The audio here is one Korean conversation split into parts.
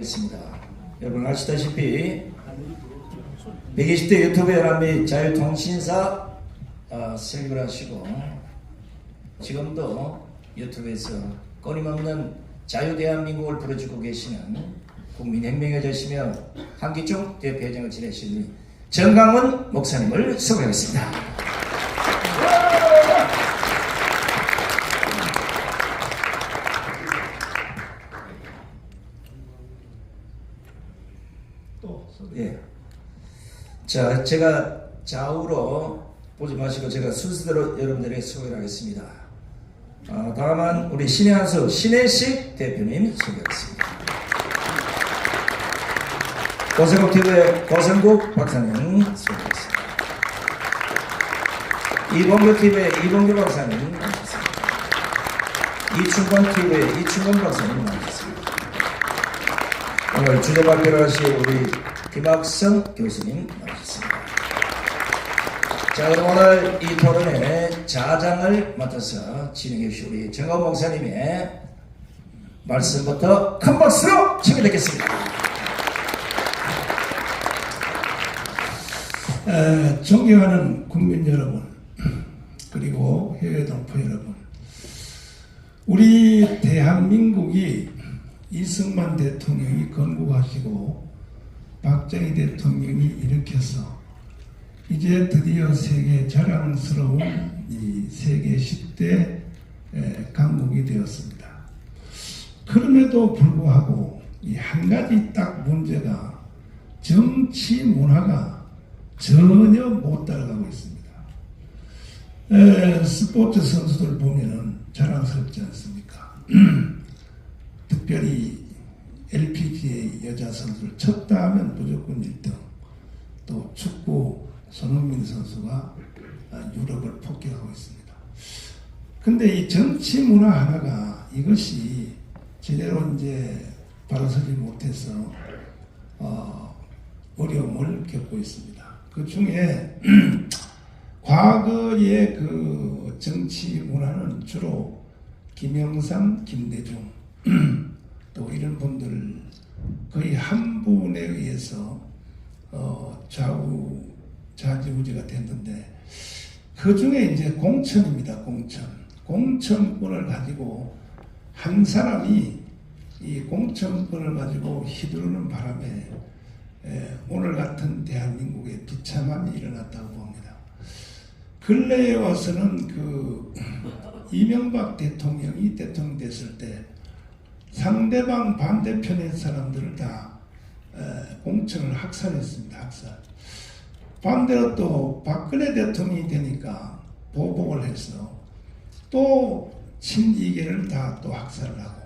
있습니다. 여러분 아시다시피 120대 유튜브 연합 및 자유통신사 설립을 하시고 지금도 유튜브에서 끊임없는 자유대한민국을 부르짖고 계시는 국민혁명여자시며 한기총 대표회장을 지내시는 정강훈 목사님을 소개하겠습니다. 예. 자, 제가 좌우로 보지 마시고 제가 순서대로 여러분들에게 소개를 하겠습니다. 다음은 우리 신의 한수 신혜식 대표님 소개하겠습니다. 고성국TV의 고성국 박사님 소개하겠습니다. 이봉규TV의 이봉규 박사님 나오셨습니다. 이충건TV의 이충건 박사님 나오셨습니다. 오늘 주제 발표를 하실 우리 김학성 교수님 나오셨습니다. 자, 그럼 오늘 이 토론의 자장을 맡아서 진행해 주실 우리 정강훈 목사님의 말씀부터 큰 박수로 청해 듣겠습니다. 존경하는 국민 여러분, 그리고 해외 동포 여러분, 우리 대한민국이 이승만 대통령이 건국하시고 박정희 대통령이 일으켜서 이제 드디어 세계 자랑스러운 이 세계 10대 강국이 되었습니다. 그럼에도 불구하고 이 한 가지 딱 문제가 정치 문화가 전혀 못 따라가고 있습니다. 스포츠 선수들 보면은 자랑스럽지 않습니까? 특별히 LPGA 여자 선수를 쳤다 하면 무조건 1등. 또 축구 손흥민 선수가 유럽을 폭격하고 있습니다. 근데 이 정치 문화 하나가 이것이 제대로 이제 바로서지 못해서 어려움을 겪고 있습니다. 그 중에 과거의 그 정치 문화는 주로 김영삼, 김대중 또 이런 분들 거의 한 분에 의해서 좌지우지가 됐는데 그 중에 이제 공천입니다. 공천권을 가지고 한 사람이 이 공천권을 가지고 휘두르는 바람에 오늘 같은 대한민국에 비참함이 일어났다고 봅니다. 근래에 와서는 그 이명박 대통령이 대통령 됐을 때 상대방 반대편의 사람들을 다 공천을 학살했습니다. 학살. 반대로 또 박근혜 대통령이 되니까 보복을 해서 또 친이계를 다 또 학살을 하고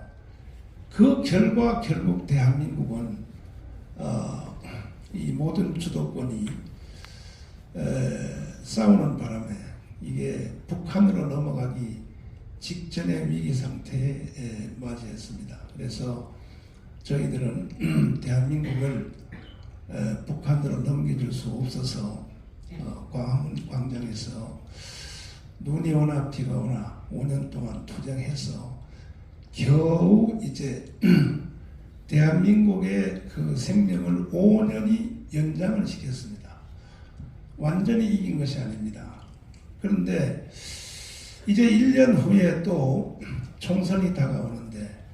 그 결과 결국 대한민국은 이 모든 주도권이 싸우는 바람에 이게 북한으로 넘어가기 직전의 위기 상태에 맞이했습니다. 그래서 저희들은 대한민국을 북한으로 넘겨줄 수 없어서 광화문 광장에서 눈이 오나 비가 오나 5년 동안 투쟁해서 겨우 이제 대한민국의 그 생명을 5년이 연장을 시켰습니다. 완전히 이긴 것이 아닙니다. 그런데 이제 1년 후에 또 총선이 다가오는데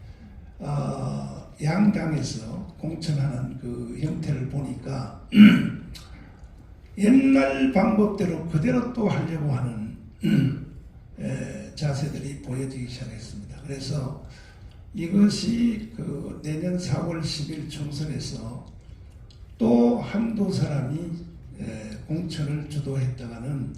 양당에서 공천하는 그 형태를 보니까 옛날 방법대로 그대로 또 하려고 하는 자세들이 보여지기 시작했습니다. 그래서 이것이 그 내년 4월 10일 총선에서 또 한두 사람이 공천을 주도했다가는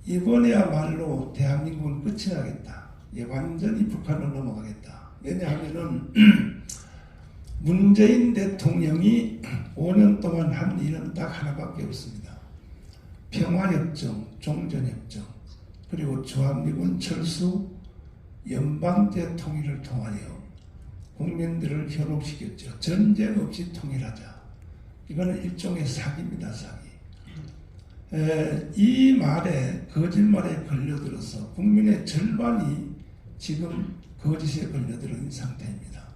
이번에야말로 대한민국은 끝이 나겠다. 완전히 북한으로 넘어가겠다. 왜냐하면은 문재인 대통령이 5년 동안 한 일은 딱 하나밖에 없습니다. 평화협정, 종전협정, 그리고 주한미군 철수, 연방제 통일을 통하여 국민들을 현혹시켰죠. 전쟁 없이 통일하자. 이거는 일종의 사기입니다. 사기. 이 말에 거짓말에 걸려들어서 국민의 절반이 지금 거짓에 걸려들은 상태입니다.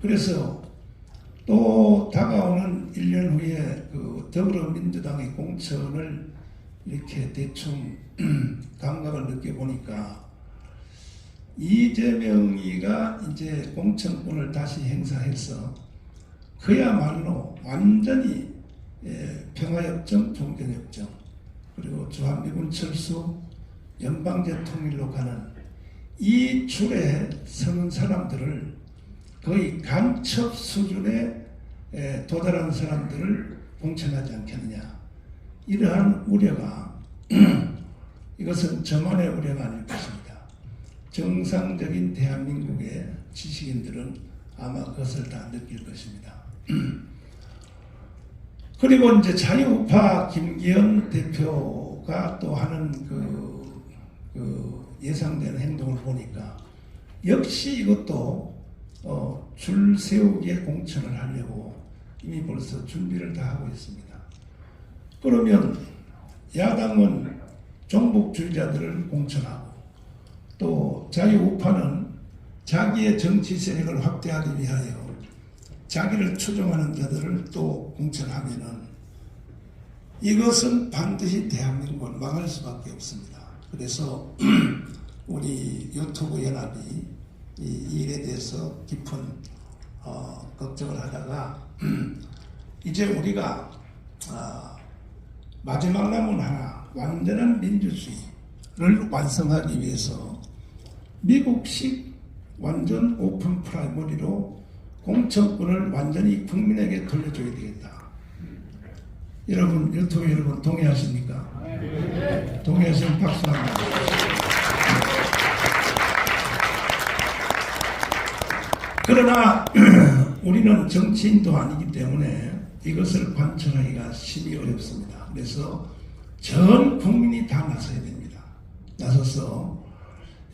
그래서 또 다가오는 1년 후에 그 더불어민주당의 공천을 이렇게 대충 감각을 느껴보니까 이재명이가 이제 공천권을 다시 행사해서 그야말로 완전히 평화협정, 종전협정, 그리고 주한미군 철수, 연방제 통일로 가는 이 줄에 서는 사람들을 거의 간첩 수준에 도달한 사람들을 공천하지 않겠느냐. 이러한 우려가 이것은 저만의 우려가 아닐 것입니다. 정상적인 대한민국의 지식인들은 아마 그것을 다 느낄 것입니다. 그리고 이제 자유우파 김기현 대표가 또 하는 그 예상되는 행동을 보니까 역시 이것도 줄 세우기에 공천을 하려고 이미 벌써 준비를 다 하고 있습니다. 그러면 야당은 종북주의자들을 공천하고 또 자유우파는 자기의 정치 세력을 확대하기 위하여 자기를 추종하는 자들을 또 공천하면은 이것은 반드시 대한민국을 망할 수밖에 없습니다. 그래서 우리 유튜브 연합이 이 일에 대해서 깊은 걱정을 하다가 이제 우리가 마지막 남은 하나 완전한 민주주의를 완성하기 위해서 미국식 완전 오픈 프라이머리로 공천권을 완전히 국민에게 돌려줘야 되겠다. 여러분, 유튜브 여러분 동의하십니까? 네. 동의하시면 박수 한번. 그러나 우리는 정치인도 아니기 때문에 이것을 관철하기가 심히 어렵습니다. 그래서 전 국민이 다 나서야 됩니다. 나서서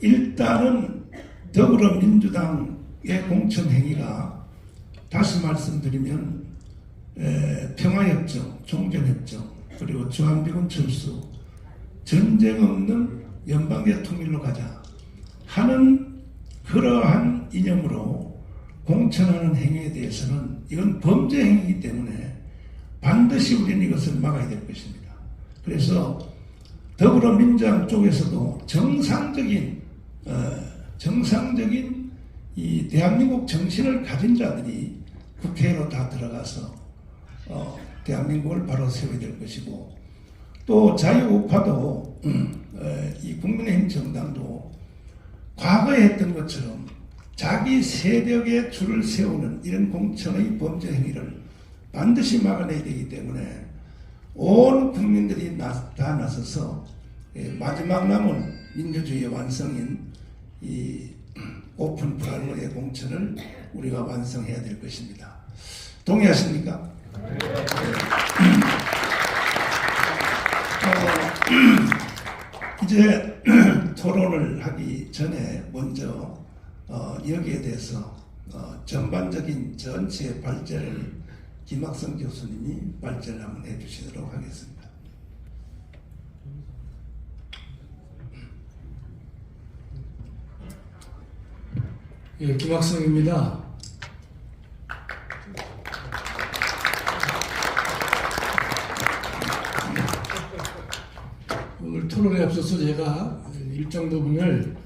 일단은 더불어민주당의 공천 행위가 다시 말씀드리면 평화협정, 종전협정, 그리고 주한미군 철수, 전쟁 없는 연방제 통일로 가자 하는 그러한 이념으로 공천하는 행위에 대해서는 이건 범죄 행위이기 때문에 반드시 우리는 이것을 막아야 될 것입니다. 그래서 더불어민주당 쪽에서도 정상적인 이 대한민국 정신을 가진 자들이 국회로 다 들어가서 대한민국을 바로 세워야 될 것이고, 또 자유우파도 이 국민의힘 정당도 과거에 했던 것처럼 자기 세력의 줄을 세우는 이런 공천의 범죄 행위를 반드시 막아내야 되기 때문에 온 국민들이 다 나서서 마지막 남은 민주주의의 완성인 이 오픈 프라이머리의 공천을 우리가 완성해야 될 것입니다. 동의하십니까? 이제 토론을 하기 전에 먼저 여기에 대해서 전반적인 전체 발제를 김학성 교수님이 발제를 한번 해주시도록 하겠습니다. 예, 김학성입니다. 오늘 토론에 앞서서 제가 일정 부분을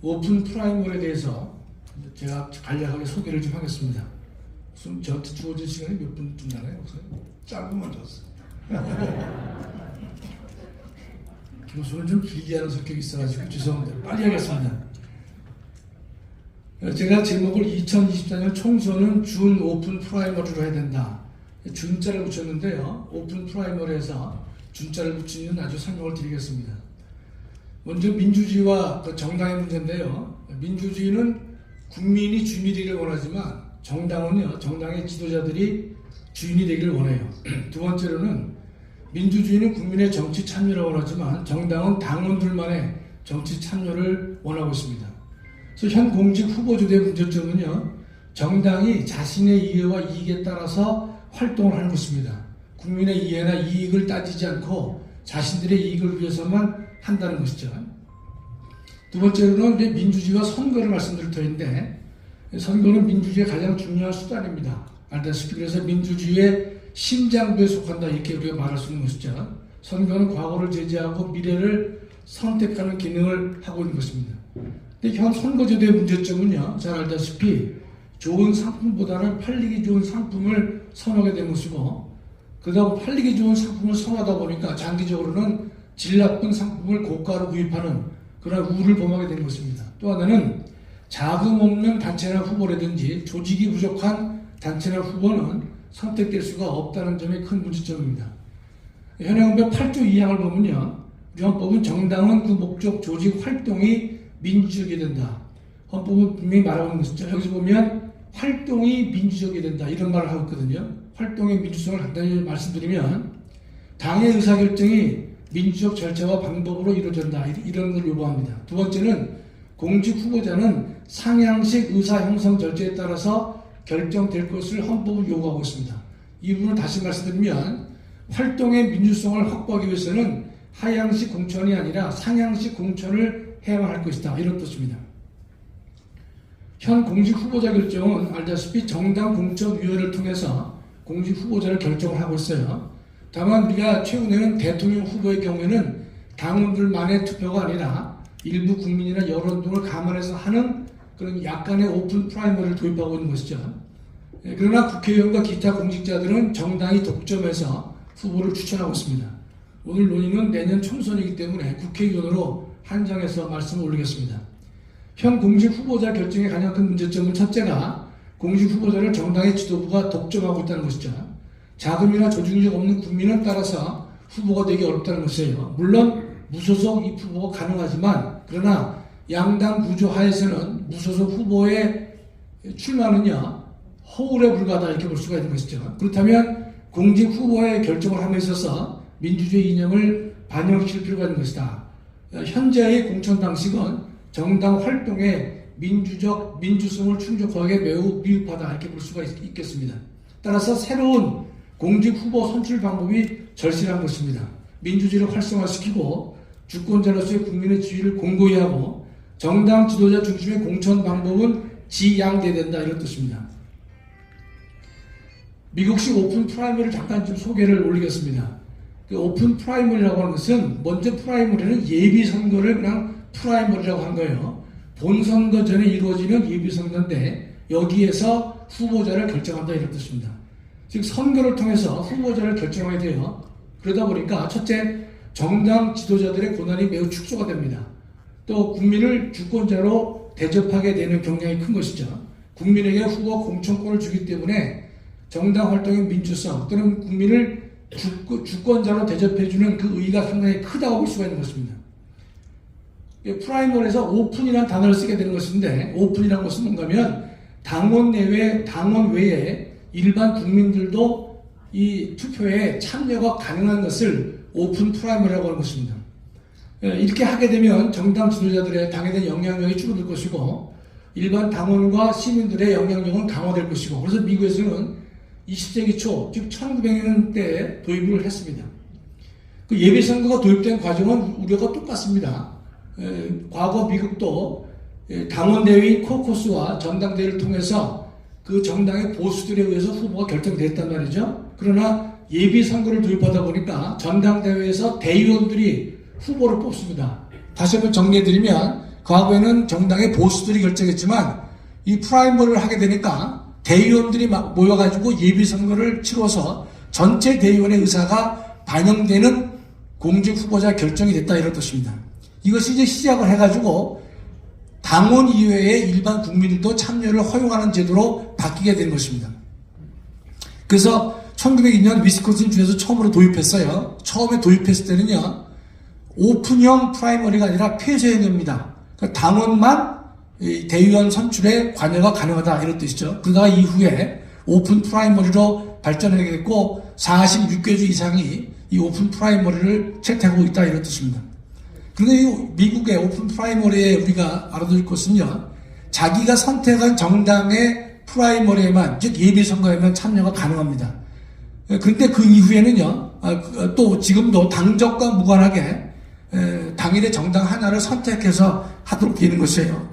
오픈 프라이머리에 대해서 제가 간략하게 소개를 좀 하겠습니다. 저한테 주어진 시간이 몇 분쯤 나나요? 짧으면 좋습니다. 교수는 좀 길게 하는 성격이 있어가지고 죄송합니다. 빨리 하겠습니다. 제가 제목을 2024년 총선은 준 오픈 프라이머리로 해야 된다. 준자를 붙였는데요. 오픈 프라이머리에서 준자를 붙인 이유는 아주 설명을 드리겠습니다. 먼저 민주주의와 정당의 문제인데요. 민주주의는 국민이 주인이 되기를 원하지만 정당은요, 정당의 지도자들이 주인이 되기를 원해요. 두 번째로는 민주주의는 국민의 정치 참여를 원하지만 정당은 당원들만의 정치 참여를 원하고 있습니다. 그래서 현 공직 후보주의 문제점은요, 정당이 자신의 이해와 이익에 따라서 활동을 하는 것입니다. 국민의 이해나 이익을 따지지 않고 자신들의 이익을 위해서만 한다는 것이죠. 두 번째로는 민주주의와 선거를 말씀드릴 터인데, 선거는 민주주의의 가장 중요한 수단입니다. 알다시피 그래서 민주주의의 심장부에 속한다 이렇게 우리가 말할 수 있는 것이죠. 선거는 과거를 제지하고 미래를 선택하는 기능을 하고 있는 것입니다. 근데 현 선거제도의 문제점은요, 잘 알다시피 좋은 상품보다는 팔리기 좋은 상품을 선호하게 된 것이고, 그러다 보니 팔리기 좋은 상품을 선호하다 보니까 장기적으로는 질 나쁜 상품을 고가로 구입하는 그런 우를 범하게 된 것입니다. 또 하나는 자금 없는 단체나 후보라든지 조직이 부족한 단체나 후보는 선택될 수가 없다는 점이 큰 문제점입니다. 현행헌법 8조 2항을 보면요, 우리 헌법은 정당은 그 목적, 조직, 활동이 민주적이 된다. 헌법은 분명히 말하고 있는 것이죠. 여기서 보면 활동이 민주적이 된다 이런 말을 하고 있거든요. 활동의 민주성을 간단히 말씀드리면 당의 의사결정이 민주적 절차와 방법으로 이루어진다 이런 걸 요구합니다. 두 번째는 공직 후보자는 상향식 의사 형성 절차에 따라서 결정될 것을 헌법을 요구하고 있습니다. 이 부분을 다시 말씀드리면 활동의 민주성을 확보하기 위해서는 하향식 공천이 아니라 상향식 공천을 해야만 할 것이다 이런 뜻입니다. 현 공직 후보자 결정은 알다시피 정당 공천위원회를 통해서 공직 후보자를 결정을 하고 있어요. 다만 우리가 최근에는 대통령 후보의 경우에는 당원들만의 투표가 아니라 일부 국민이나 여론 등을 감안해서 하는 그런 약간의 오픈 프라이머리를 도입하고 있는 것이죠. 그러나 국회의원과 기타 공직자들은 정당이 독점해서 후보를 추천하고 있습니다. 오늘 논의는 내년 총선이기 때문에 국회의원으로 한정해서 말씀을 올리겠습니다. 현 공직 후보자 결정의 가장 큰 문제점은 첫째가 공직 후보자를 정당의 지도부가 독점하고 있다는 것이죠. 자금이나 조직력 없는 국민은 따라서 후보가 되기 어렵다는 것이에요. 물론 무소속 입 후보가 가능하지만 그러나 양당 구조 하에서는 무소속 후보의 출마는요 허울에 불과하다 이렇게 볼 수가 있는 것이죠. 그렇다면 공직 후보의 결정을 함에 있어서 민주주의 이념을 반영시킬 필요가 있는 것이다. 현재의 공천 방식은 정당 활동의 민주성을 충족하게 매우 미흡하다 이렇게 볼 수가 있겠습니다. 따라서 새로운 공직 후보 선출 방법이 절실한 것입니다. 민주주의를 활성화시키고 주권자로서의 국민의 지위를 공고히 하고 정당 지도자 중심의 공천 방법은 지양돼야 된다 이런 뜻입니다. 미국식 오픈 프라이머리를 잠깐 좀 소개를 올리겠습니다. 그 오픈 프라이머리라고 하는 것은 먼저 프라이머리는 예비 선거를 그냥 프라이머리라고 한 거예요. 본선거 전에 이루어지는 예비 선거인데 여기에서 후보자를 결정한다 이런 뜻입니다. 즉 선거를 통해서 후보자를 결정하게 돼요. 그러다 보니까 첫째 정당 지도자들의 권한이 매우 축소가 됩니다. 또 국민을 주권자로 대접하게 되는 경향이 큰 것이죠. 국민에게 후보 공천권을 주기 때문에 정당 활동의 민주성 또는 국민을 주권자로 대접해주는 그 의의가 상당히 크다고 볼 수가 있는 것입니다. 프라이머리에서 오픈이라는 단어를 쓰게 되는 것인데 오픈이라는 것은 뭔가면 당원 외에 일반 국민들도 이 투표에 참여가 가능한 것을 오픈 프라이머리라고 하는 것입니다. 이렇게 하게 되면 정당 지도자들의 당에 대한 영향력이 줄어들 것이고 일반 당원과 시민들의 영향력은 강화될 것이고 그래서 미국에서는 20세기 초, 즉 1900년대에 도입을 했습니다. 그 예비선거가 도입된 과정은 우리가 똑같습니다. 과거 미국도 당원대회인 코커스와 전당대회를 통해서 그 정당의 보수들에 의해서 후보가 결정됐단 말이죠. 그러나 예비선거를 도입하다 보니까 전당대회에서 대의원들이 후보를 뽑습니다. 다시 한번 정리해드리면 과거에는 정당의 보수들이 결정했지만 이 프라이머리를 하게 되니까 대의원들이 막 모여가지고 예비선거를 치러서 전체 대의원의 의사가 반영되는 공직 후보자 결정이 됐다 이런 뜻입니다. 이것이 이제 시작을 해가지고 당원 이외의 일반 국민들도 참여를 허용하는 제도로 바뀌게 된 것입니다. 그래서 1902년 위스콘신 주에서 처음으로 도입했어요. 처음에 도입했을 때는요, 오픈형 프라이머리가 아니라 폐쇄형입니다. 그러니까 당원만 대의원 선출에 관여가 가능하다 이런 뜻이죠. 그러다가 이후에 오픈 프라이머리로 발전하게 됐고 46개 주 이상이 이 오픈 프라이머리를 채택하고 있다 이런 뜻입니다. 그런데 이 미국의 오픈 프라이머리에 우리가 알아둘 것은요, 자기가 선택한 정당의 프라이머리에만, 즉 예비선거에만 참여가 가능합니다. 그런데 그 이후에는요, 또 지금도 당적과 무관하게 당일의 정당 하나를 선택해서 하도록 되는 것이에요.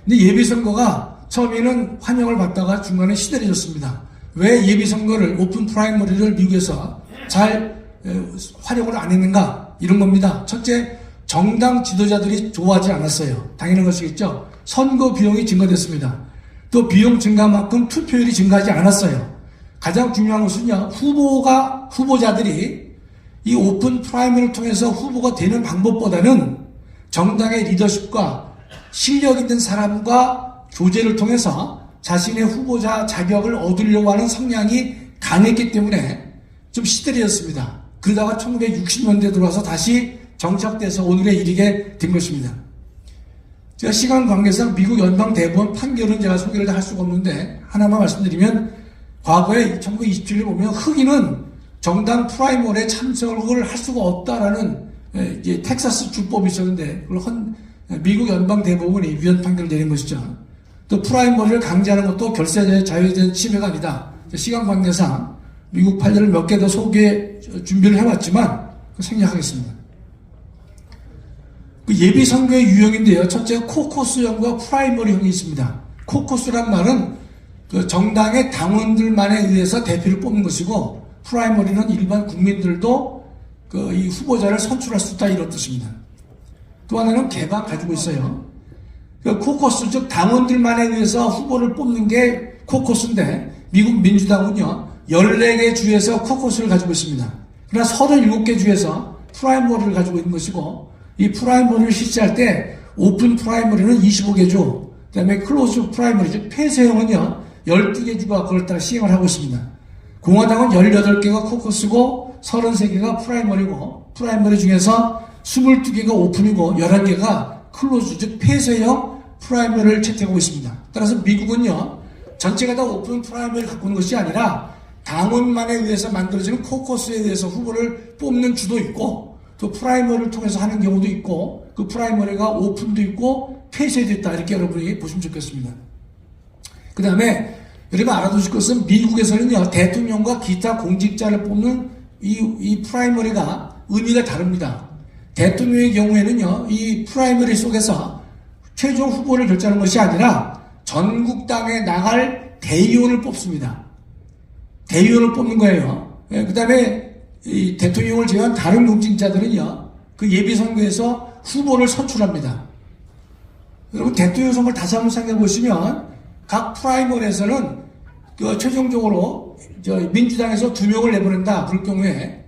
근데 예비선거가 처음에는 환영을 받다가 중간에 시들해졌습니다. 왜 예비선거를 오픈 프라이머리를 미국에서 잘 활용을 안 했는가? 이런 겁니다. 첫째, 정당 지도자들이 좋아하지 않았어요. 당연한 것이겠죠. 선거 비용이 증가됐습니다. 또 비용 증가만큼 투표율이 증가하지 않았어요. 가장 중요한 것은요, 후보자들이 이 오픈 프라이머리를 통해서 후보가 되는 방법보다는 정당의 리더십과 실력 있는 사람과 교제를 통해서 자신의 후보자 자격을 얻으려고 하는 성향이 강했기 때문에 좀 시들해졌습니다. 그러다가 1960년대 들어와서 다시 정착돼서 오늘에 이르게 된 것입니다. 제가 시간 관계상 미국 연방대법원 판결은 제가 소개를 할 수가 없는데 하나만 말씀드리면 과거에 1927년에 보면 흑인은 정당 프라이머리에 참석을 할 수가 없다라는 이제 텍사스 주법이 있었는데 그걸 미국 연방대법원이 위헌 판결을 내린 것이죠. 또 프라이머리를 강제하는 것도 결사자의 자유에 대한 침해가 아니다. 시간 관계상 미국 판례를 몇 개 더 준비를 해왔지만 생략하겠습니다. 그 예비 선거의 유형인데요. 첫째가 코커스형과 프라이머리형이 있습니다. 코커스란 말은 그 정당의 당원들만에 의해서 대표를 뽑는 것이고, 프라이머리는 일반 국민들도 그 이 후보자를 선출할 수 있다 이런 뜻입니다. 또 하나는 개가 가지고 있어요. 그 코커스, 즉 당원들만에 의해서 후보를 뽑는 게 코커스인데 미국 민주당은요 14개 주에서 코커스를 가지고 있습니다. 그러나 37개 주에서 프라이머리를 가지고 있는 것이고, 이 프라이머리를 실시할 때 오픈 프라이머리는 25개 주, 그 다음에 클로즈 프라이머리, 즉 폐쇄형은요 12개 주가 그걸 따라 시행을 하고 있습니다. 공화당은 18개가 코커스고 33개가 프라이머리고, 프라이머리 중에서 22개가 오픈이고 11개가 클로즈, 즉 폐쇄형 프라이머리를 채택하고 있습니다. 따라서 미국은요 전체가 다 오픈 프라이머리를 갖고 있는 것이 아니라 당원만에 의해서 만들어지는 코커스에 의해서 후보를 뽑는 주도 있고, 또 프라이머리를 통해서 하는 경우도 있고, 그 프라이머리가 오픈도 있고 폐쇄도 있다, 이렇게 여러분이 보시면 좋겠습니다. 그 다음에 여러분 알아두실 것은 미국에서는요 대통령과 기타 공직자를 뽑는 이 프라이머리가 의미가 다릅니다. 대통령의 경우에는요 이 프라이머리 속에서 최종 후보를 결정하는 것이 아니라 전국당에 나갈 대의원을 뽑습니다. 대의원을 뽑는 거예요. 그 다음에 이 대통령을 제외한 다른 공직자들은요 그 예비선거에서 후보를 선출합니다. 여러분 대통령 선거를 다시 한번 생각해 보시면 각 프라이머리에서는 그 최종적으로 민주당에서 2명을 내보낸다 그럴 경우에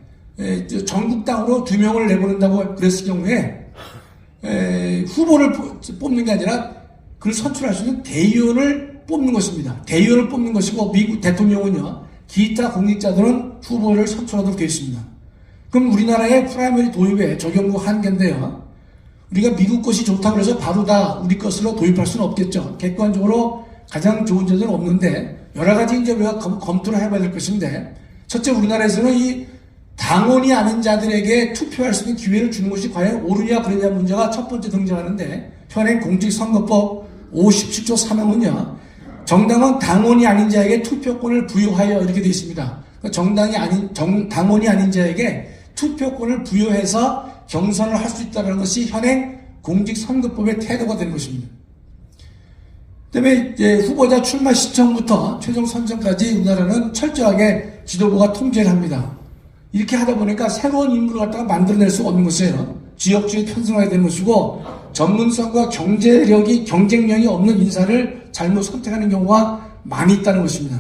전국당으로 2명을 내보낸다고 그랬을 경우에 후보를 뽑는 게 아니라 그를 선출할 수 있는 대의원을 뽑는 것입니다. 대의원을 뽑는 것이고, 미국 대통령은요 기타 공직자들은 후보를 선출하도록 되어 있습니다. 그럼 우리나라의 프라이머리 도입에 적용구 한계인데요, 우리가 미국 것이 좋다고 해서 바로 다 우리 것으로 도입할 수는 없겠죠. 객관적으로 가장 좋은 제도는 없는데 여러 가지 이제 우리가 검토를 해봐야 될 것인데, 첫째 우리나라에서는 이 당원이 아닌 자들에게 투표할 수 있는 기회를 주는 것이 과연 옳으냐 그러냐 문제가 첫 번째 등장하는데, 현행 공직선거법 57조 3항은요 정당은 당원이 아닌 자에게 투표권을 부여하여 이렇게 되어 있습니다. 당원이 아닌 자에게 투표권을 부여해서 경선을 할 수 있다는 것이 현행 공직선거법의 태도가 되는 것입니다. 그다음에 이제 후보자 출마 신청부터 최종 선정까지 우리나라는 철저하게 지도부가 통제를 합니다. 이렇게 하다 보니까 새로운 인물을 갖다가 만들어낼 수가 없는 것이에요. 지역주의 편성하게 되는 것이고, 전문성과 경쟁력이 없는 인사를 잘못 선택하는 경우가 많이 있다는 것입니다.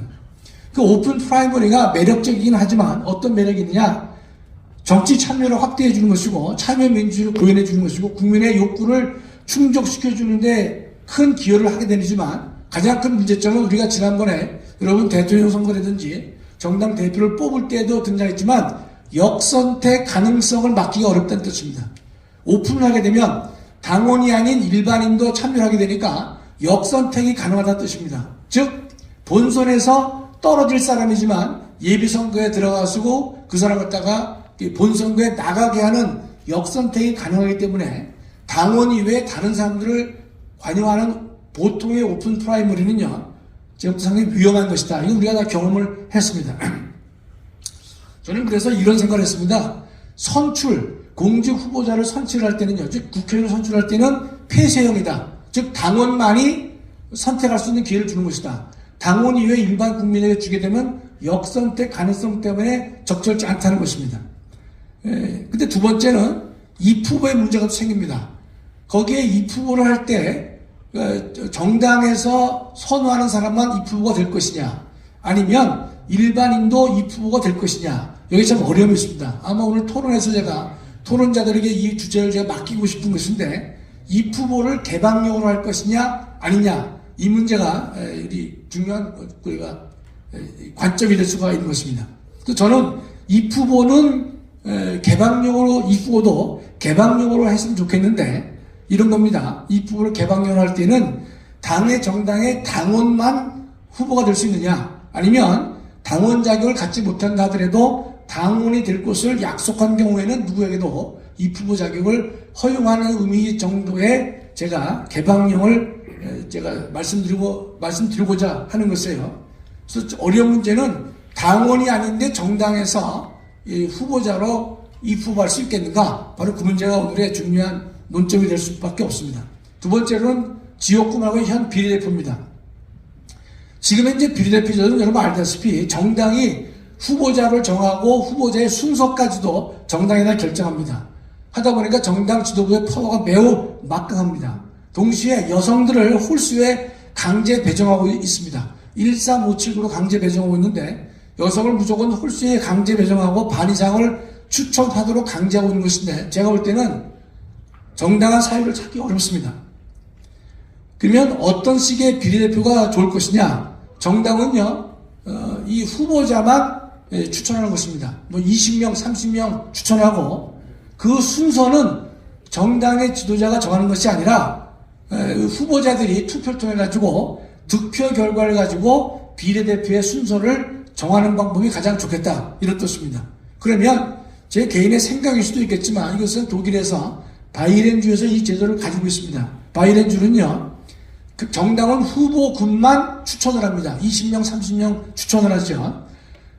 그 오픈 프라이머리가 매력적이긴 하지만 어떤 매력이 있느냐, 정치 참여를 확대해 주는 것이고, 참여 민주주의를 구현해 주는 것이고, 국민의 욕구를 충족시켜 주는데 큰 기여를 하게 되지만, 가장 큰 문제점은 우리가 지난번에 여러분 대통령 선거라든지 정당 대표를 뽑을 때도 등장했지만 역선택 가능성을 막기가 어렵다는 뜻입니다. 오픈을 하게 되면 당원이 아닌 일반인도 참여하게 되니까 역선택이 가능하다는 뜻입니다. 즉 본선에서 떨어질 사람이지만 예비선거에 들어가시고 그 사람 갖다가 본선거에 나가게 하는 역선택이 가능하기 때문에 당원 이외에 다른 사람들을 관여하는 보통의 오픈 프라이머리는요 지금부터 상당히 위험한 것이다. 이거 우리가 다 경험을 했습니다. 저는 그래서 이런 생각을 했습니다. 공직 후보자를 선출할 때는요, 즉 국회의원을 선출할 때는 폐쇄형이다. 즉 당원만이 선택할 수 있는 기회를 주는 것이다. 당원 이외 일반 국민에게 주게 되면 역선택 가능성 때문에 적절치 않다는 것입니다. 근데 두 번째는 입후보의 문제가 또 생깁니다. 거기에 입후보를 할 때 정당에서 선호하는 사람만 입후보가 될 것이냐, 아니면 일반인도 입후보가 될 것이냐, 여기 참 어려움이 있습니다. 아마 오늘 토론에서 제가 토론자들에게 이 주제를 제가 맡기고 싶은 것인데, 입후보를 개방형으로 할 것이냐 아니냐, 이 문제가 우리 중요한 우리가 관점이 될 수가 있는 것입니다. 그래서 저는 입후보는 개방형으로, 입후보도 개방형으로 했으면 좋겠는데, 이런 겁니다. 입후보를 개방형으로 할 때는 당의 정당의 당원만 후보가 될 수 있느냐, 아니면 당원 자격을 갖지 못한다 하더라도 당원이 될 것을 약속한 경우에는 누구에게도 입후보 자격을 허용하는 의미 정도의 제가 개방형을 제가 말씀드리고자 하는 것이에요. 그래서 어려운 문제는 당원이 아닌데 정당에서 후보자로 입후보할 수 있겠는가? 바로 그 문제가 오늘의 중요한 논점이 될 수밖에 없습니다. 두 번째로는 지역구하고 현 비례대표입니다. 지금 현재 비례대표제도는 여러분 알다시피 정당이 후보자를 정하고 후보자의 순서까지도 정당이 다 결정합니다. 하다 보니까 정당 지도부의 파워가 매우 막강합니다. 동시에 여성들을 홀수에 강제 배정하고 있습니다. 1357구로 강제 배정하고 있는데, 여성을 무조건 홀수에 강제 배정하고 반 이상을 추천하도록 강제하고 있는 것인데, 제가 볼 때는 정당한 사유를 찾기 어렵습니다. 그러면 어떤 식의 비례대표가 좋을 것이냐? 정당은요, 이 후보자만 추천하는 것입니다. 20명, 30명 추천하고, 그 순서는 정당의 지도자가 정하는 것이 아니라 후보자들이 투표를 통해 가지고 득표 결과를 가지고 비례대표의 순서를 정하는 방법이 가장 좋겠다, 이런 뜻입니다. 그러면 제 개인의 생각일 수도 있겠지만, 이것은 독일에서 바이렌주에서 이 제도를 가지고 있습니다. 바이렌주는요, 그 정당은 후보군만 추천을 합니다. 20명, 30명 추천을 하죠.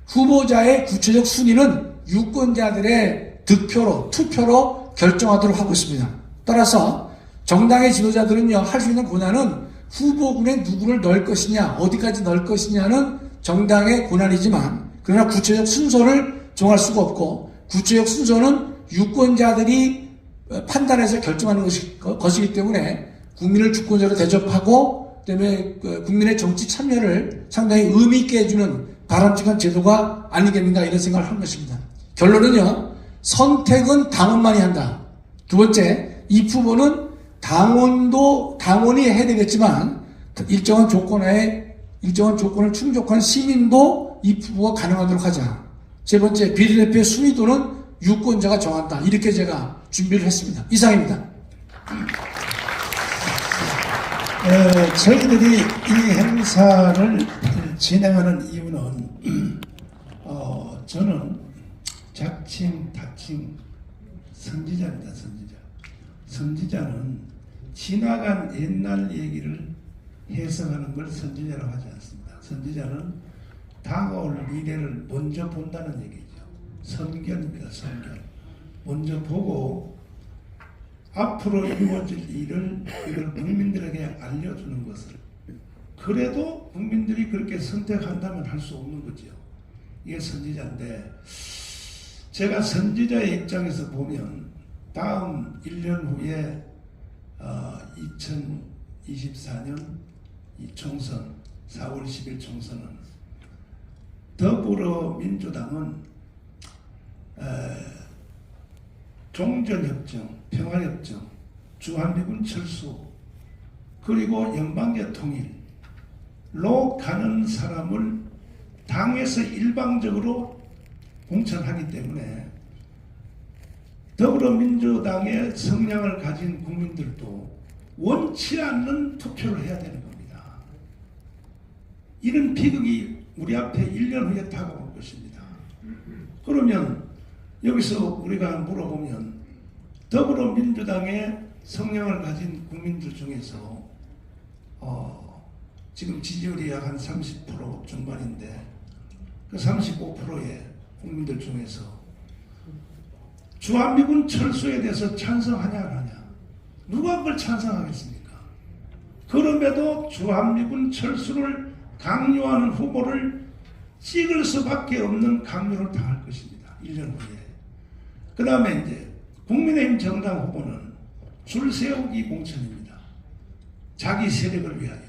후보자의 구체적 순위는 유권자들의 득표로, 투표로 결정하도록 하고 있습니다. 따라서 정당의 지도자들은요, 할 수 있는 권한은 후보군에 누구를 넣을 것이냐, 어디까지 넣을 것이냐는 정당의 권한이지만, 그러나 구체적 순서를 정할 수가 없고, 구체적 순서는 유권자들이 판단해서 결정하는 것이기 때문에 국민을 주권자로 대접하고, 그다음에 국민의 정치 참여를 상당히 의미 있게 해주는 바람직한 제도가 아니겠는가, 이런 생각을 한 것입니다. 결론은요, 선택은 당원만이 한다. 두 번째, 입후보는 당원이 해야 되겠지만 일정한 조건을 충족한 시민도 입후보가 가능하도록 하자. 세 번째, 비례대표의 순위도는 유권자가 정한다. 이렇게 제가 준비를 했습니다. 이상입니다. 저희들이 이 행사를 진행하는 이유는 저는 자칭 타칭 선지자입니다. 선지자는 지나간 옛날 얘기를 해석하는 걸 선지자라고 하지 않습니다. 선지자는 다가올 미래를 먼저 본다는 얘기죠. 선견입니다. 선견. 먼저 보고 앞으로 이루어질 일을 이걸 국민들에게 알려주는 것을, 그래도 국민들이 그렇게 선택한다면 할 수 없는 거죠. 이게 선지자인데, 제가 선지자의 입장에서 보면 다음 1년 후에 2024년 이 총선, 4월 10일 총선은 더불어민주당은 종전협정, 평화협정, 주한미군 철수, 그리고 연방제 통일로 가는 사람을 당에서 일방적으로 공천하기 때문에 더불어민주당의 성향을 가진 국민들도 원치 않는 투표를 해야 되는 겁니다. 이런 비극이 우리 앞에 1년 후에 다가올 것입니다. 그러면 여기서 우리가 물어보면 더불어민주당의 성향을 가진 국민들 중에서 지금 지지율이 약 한 30% 중반인데, 그 35%의 국민들 중에서 주한미군 철수에 대해서 찬성하냐 안 하냐, 누가 그걸 찬성하겠습니까? 그럼에도 주한미군 철수를 강요하는 후보를 찍을 수밖에 없는 강요를 당할 것입니다. 1년 후에. 그 다음에 이제 국민의힘 정당 후보는 줄 세우기 공천입니다. 자기 세력을 위하여.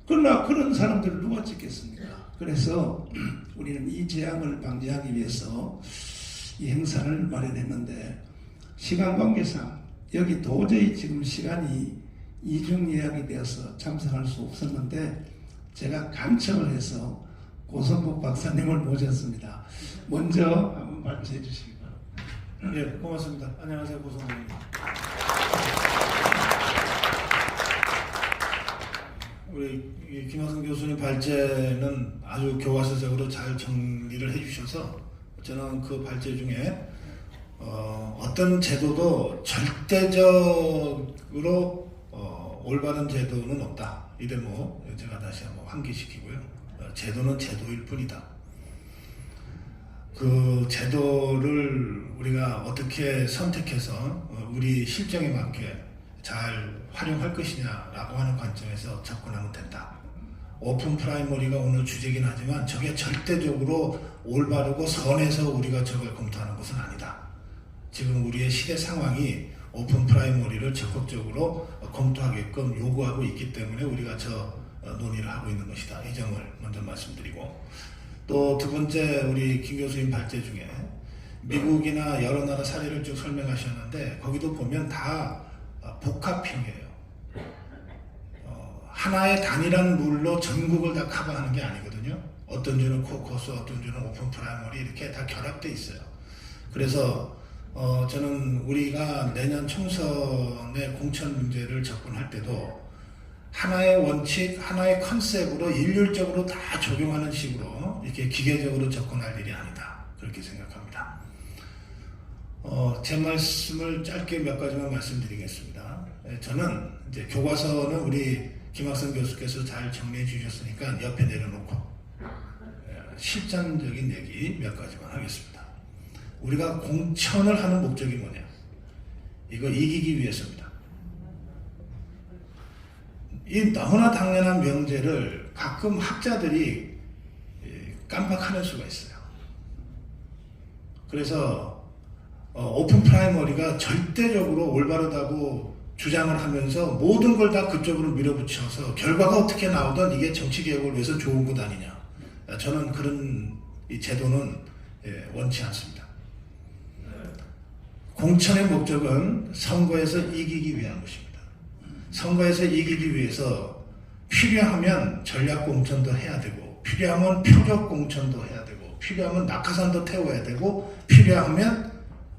그러나 그런 사람들을 누가 찍겠습니까? 그래서 우리는 이 재앙을 방지하기 위해서 이 행사를 마련했는데 시간 관계상 여기 도저히 지금 시간이 이중 예약이 되어서 참석할 수 없었는데 제가 간청을 해서 고성국 박사님을 모셨습니다. 먼저 한번 발표해 주시기 바랍니다. 예, 고맙습니다. 안녕하세요, 고성국입니다. 우리 김학성 교수님 발제는 아주 교과서적으로 잘 정리를 해주셔서 저는 그 발제 중에 어떤 제도도 절대적으로 올바른 제도는 없다. 이 대목 제가 다시 한번 환기시키고요. 제도는 제도일 뿐이다. 그 제도를 우리가 어떻게 선택해서 우리 실정에 맞게 잘 활용할 것이냐라고 하는 관점에서 접근하면 된다. 오픈 프라이머리가 오늘 주제긴 하지만 저게 절대적으로 올바르고 선해서 우리가 저걸 검토하는 것은 아니다. 지금 우리의 시대 상황이 오픈 프라이머리를 적극적으로 검토하게끔 요구하고 있기 때문에 우리가 저 논의를 하고 있는 것이다. 이 점을 먼저 말씀드리고, 또 두 번째 우리 김 교수님 발제 중에 미국이나 여러 나라 사례를 쭉 설명하셨는데 거기도 보면 다 복합형이에요. 하나의 단일한 룰로 전국을 다 커버하는 게 아니거든요. 어떤 주는 코커스, 어떤 주는 오픈 프라이머리 이렇게 다 결합되어 있어요. 그래서 저는 우리가 내년 총선의 공천 문제를 접근할 때도 하나의 원칙, 하나의 컨셉으로 일률적으로 다 적용하는 식으로 이렇게 기계적으로 접근할 일이 아니다. 그렇게 생각합니다. 제 말씀을 짧게 몇 가지만 말씀드리겠습니다. 저는 이제 교과서는 우리 김학성 교수께서 잘 정리해 주셨으니까 옆에 내려놓고 실전적인 얘기 몇 가지만 하겠습니다. 우리가 공천을 하는 목적이 뭐냐? 이거 이기기 위해서입니다. 이 너무나 당연한 명제를 가끔 학자들이 깜빡하는 수가 있어요. 그래서 오픈 프라이머리가 절대적으로 올바르다고 주장을 하면서 모든 걸 다 그쪽으로 밀어붙여서 결과가 어떻게 나오든 이게 정치개혁을 위해서 좋은 것 아니냐. 저는 그런 이 제도는 원치 않습니다. 공천의 목적은 선거에서 이기기 위한 것입니다. 선거에서 이기기 위해서 필요하면 전략공천도 해야 되고, 필요하면 표적공천도 해야 되고, 필요하면 낙하산도 태워야 되고, 필요하면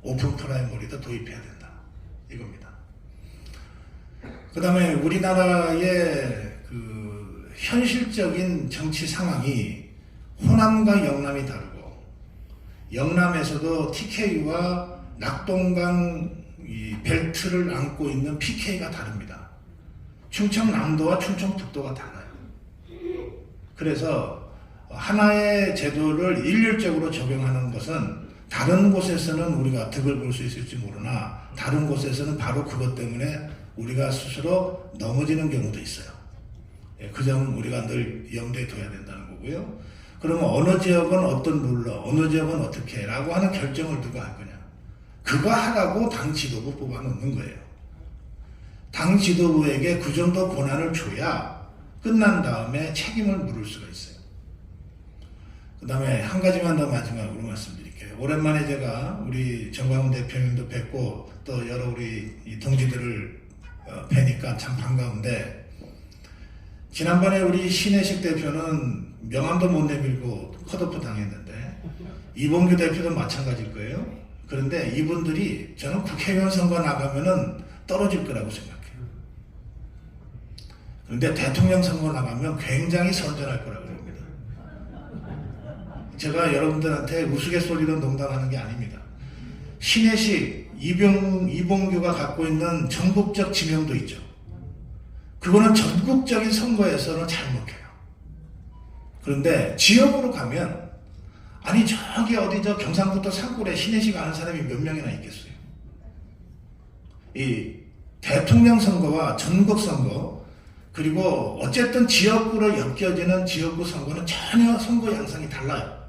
오픈 프라이머리도 도입해야 된다. 이겁니다. 그 다음에 우리나라의 그 현실적인 정치 상황이 호남과 영남이 다르고, 영남에서도 TK와 낙동강 이 벨트를 안고 있는 PK가 다릅니다. 충청남도와 충청북도가 달라요. 그래서 하나의 제도를 일률적으로 적용하는 것은 다른 곳에서는 우리가 득을 볼 수 있을지 모르나 다른 곳에서는 바로 그것 때문에 우리가 스스로 넘어지는 경우도 있어요. 그 점은 우리가 늘 염두에 둬야 된다는 거고요. 그러면 어느 지역은 어떤 룰로, 어느 지역은 어떻게 라고 하는 결정을 누가 할 거냐. 그거 하라고 당 지도부 뽑아놓는 거예요. 당 지도부에게 그 정도 권한을 줘야 끝난 다음에 책임을 물을 수가 있어요. 그 다음에 한 가지만 더 마지막으로 말씀드릴게요. 오랜만에 제가 우리 정광훈 대표님도 뵙고 또 여러 우리 동지들을 뵈니까 참 반가운데, 지난번에 우리 신혜식 대표는 명함도 못 내밀고 컷오프 당했는데 이봉규 대표도 마찬가지일 거예요. 그런데 이분들이 저는 국회의원 선거 나가면은 떨어질 거라고 생각해요. 그런데 대통령 선거 나가면 굉장히 선전할 거라고 봅니다. 제가 여러분들한테 우스갯소리로 농담하는 게 아닙니다. 신혜식, 이봉규가 갖고 있는 전국적 지명도 있죠. 그거는 전국적인 선거에서는 잘 먹혀요. 그런데 지역으로 가면, 아니 저기 어디 저 경상북도 산골에 신혜식 아는 사람이 몇 명이나 있겠어요. 이 대통령 선거와 전국 선거, 그리고 어쨌든 지역구로 엮여지는 지역구 선거는 전혀 선거 양상이 달라요.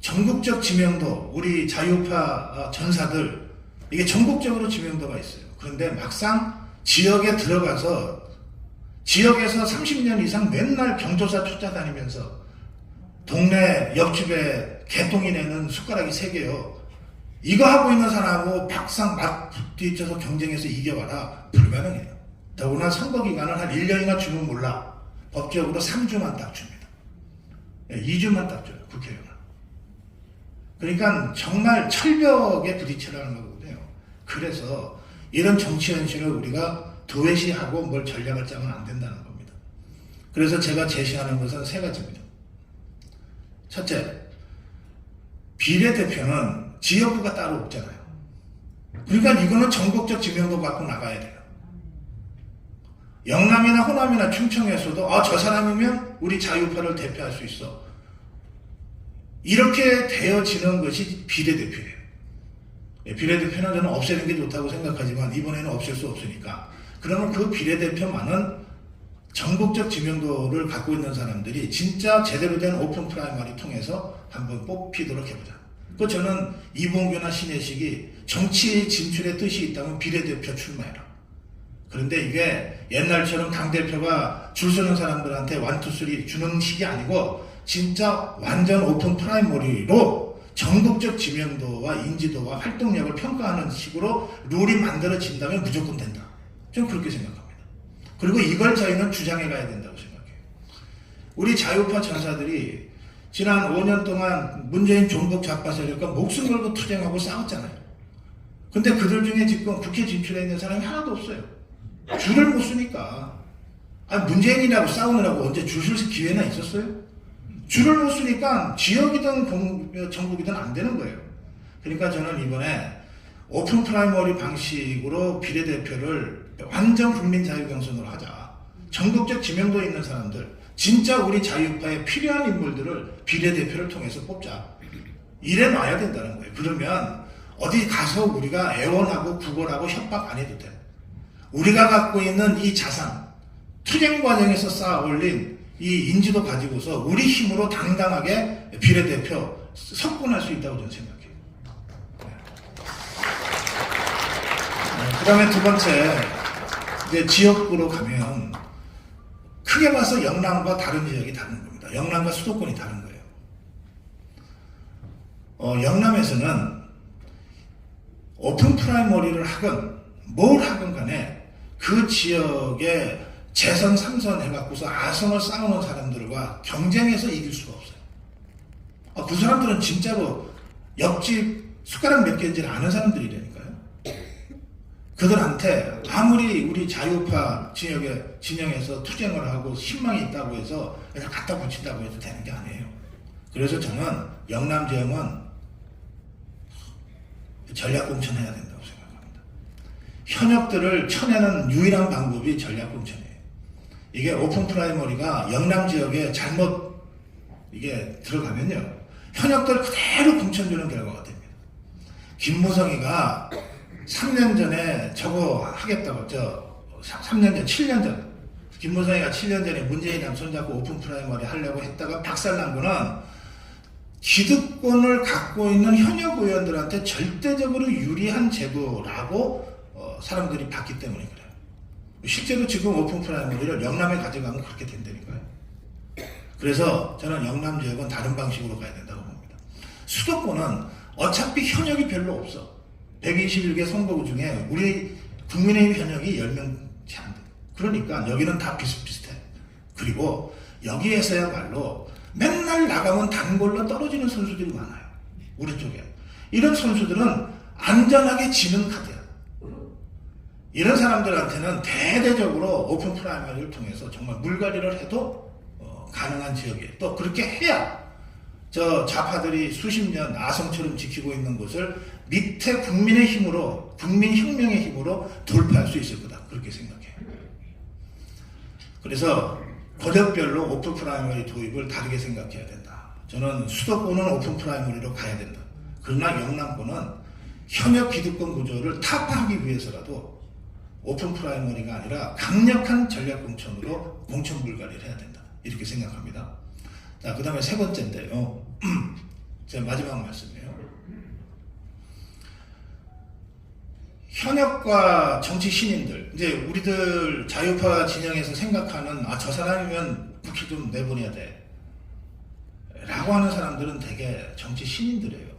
전국적 지명도, 우리 자유파 전사들, 이게 전국적으로 지명도가 있어요. 그런데 막상 지역에 들어가서 지역에서 30년 이상 맨날 경조사 쫓아다니면서 동네 옆집에 개똥이 내는 숟가락이 3개요. 이거 하고 있는 사람하고 막상 막 부딪혀서 경쟁해서 이겨봐라. 불가능해요. 더구나 선거 기간을 한 1년이나 주면 몰라. 법적으로 3주만 딱 줍니다. 2주만 딱 줘요. 국회의원은. 그러니까 정말 철벽에 부딪히라는 거거든요. 그래서 이런 정치 현실을 우리가 도외시하고 뭘 전략을 짜면 안 된다는 겁니다. 그래서 제가 제시하는 것은 3가지입니다. 첫째, 비례대표는 지역구가 따로 없잖아요. 그러니까 이거는 전국적 지명도 갖고 나가야 돼요. 영남이나 호남이나 충청에서도 저 사람이면 우리 자유파를 대표할 수 있어. 이렇게 되어지는 것이 비례대표예요. 비례대표는 저는 없애는 게 좋다고 생각하지만 이번에는 없앨 수 없으니까. 그러면 그 비례대표만은 전국적 지명도를 갖고 있는 사람들이 진짜 제대로 된 오픈 프라이머리 통해서 한번 뽑히도록 해보자. 그 저는 이봉규나 신혜식이 정치 진출의 뜻이 있다면 비례대표 출마해라. 그런데 이게 옛날처럼 당대표가 줄 서는 사람들한테 1, 2, 3 주는 식이 아니고 진짜 완전 오픈 프라이머리로 전국적 지명도와 인지도와 활동력을 평가하는 식으로 룰이 만들어진다면 무조건 된다. 좀 그렇게 생각합니다. 그리고 이걸 저희는 주장해 가야 된다고 생각해요. 우리 자유파 전사들이 지난 5년 동안 문재인 종북 좌파 세력과 목숨 걸고 투쟁하고 싸웠잖아요. 근데 그들 중에 지금 국회 진출해 있는 사람이 하나도 없어요. 줄을 못 쓰니까. 문재인이라고 싸우느라고 언제 줄 쓸 기회나 있었어요? 줄을 못 쓰니까 지역이든 전국이든 안 되는 거예요. 그러니까 저는 이번에 오픈 프라이머리 방식으로 비례대표를 완전 국민자유경선으로 하자. 전국적 지명도 있는 사람들, 진짜 우리 자유파에 필요한 인물들을 비례대표를 통해서 뽑자. 이래 놔야 된다는 거예요. 그러면 어디 가서 우리가 애원하고 구걸하고 협박 안 해도 돼. 우리가 갖고 있는 이 자산, 투쟁 과정에서 쌓아 올린 이 인지도 가지고서 우리 힘으로 당당하게 비례대표 석권할 수 있다고 저는 생각해요. 그 다음에 두 번째, 이제 지역구로 가면 크게 봐서 영남과 다른 지역이 다른 겁니다. 영남과 수도권이 다른 거예요. 영남에서는 오픈 프라이머리를 하건 뭘 하건 간에 그 지역에 재선 3선 해갖고서 아성을 쌓아놓은 사람들과 경쟁해서 이길 수가 없어요. 그 사람들은 진짜로 옆집 숟가락 몇 개인지를 아는 사람들이라니까요. 그들한테 아무리 우리 자유파 진영에서 투쟁을 하고 신망이 있다고 해서 그냥 갖다 붙인다고 해도 되는 게 아니에요. 그래서 저는 영남 지역은 전략공천해야 된다고 생각합니다. 현역들을 쳐내는 유일한 방법이 전략공천이에요. 이게 오픈 프라이머리가 영남 지역에 잘못 이게 들어가면요, 현역들 그대로 공천주는 결과가 됩니다. 김무성이가 3년 전에 저거 하겠다고, 3년 전, 7년 전, 김무성이가 7년 전에 문재인이랑 손잡고 오픈 프라이머리 하려고 했다가 박살난 거는 기득권을 갖고 있는 현역 의원들한테 절대적으로 유리한 제도라고 사람들이 봤기 때문에 그래요. 실제로 지금 오픈 프라이머리를 영남에 가져가면 그렇게 된다니까요. 그래서 저는 영남 지역은 다른 방식으로 가야 된다고 봅니다. 수도권은 어차피 현역이 별로 없어. 121개 선거구 중에 우리 국민의힘 현역이 10명치 안 돼. 그러니까 여기는 다 비슷비슷해. 그리고 여기에서야말로 맨날 나가면 단골로 떨어지는 선수들이 많아요. 우리 쪽에. 이런 선수들은 안전하게 지는 카드야. 이런 사람들한테는 대대적으로 오픈 프라이머리를 통해서 정말 물갈이를 해도 가능한 지역이에요. 또 그렇게 해야 저 좌파들이 수십 년 아성처럼 지키고 있는 곳을 밑에 국민의 힘으로, 국민혁명의 힘으로 돌파할 수 있을 거다. 그렇게 생각해요. 그래서 권역별로 오픈 프라이머리 도입을 다르게 생각해야 된다. 저는 수도권은 오픈 프라이머리로 가야 된다. 그러나 영남권은 현역 기득권 구조를 타파하기 위해서라도 오픈 프라이머리가 아니라 강력한 전략 공천으로 공천 불가리를 해야 된다. 이렇게 생각합니다. 자, 그 다음에 세 번째인데요. 제 마지막 말씀이에요. 현역과 정치 신인들, 이제 우리들 자유파 진영에서 생각하는 저 사람이면 국회 좀 내보내야 돼 라고 하는 사람들은 되게 정치 신인들이에요.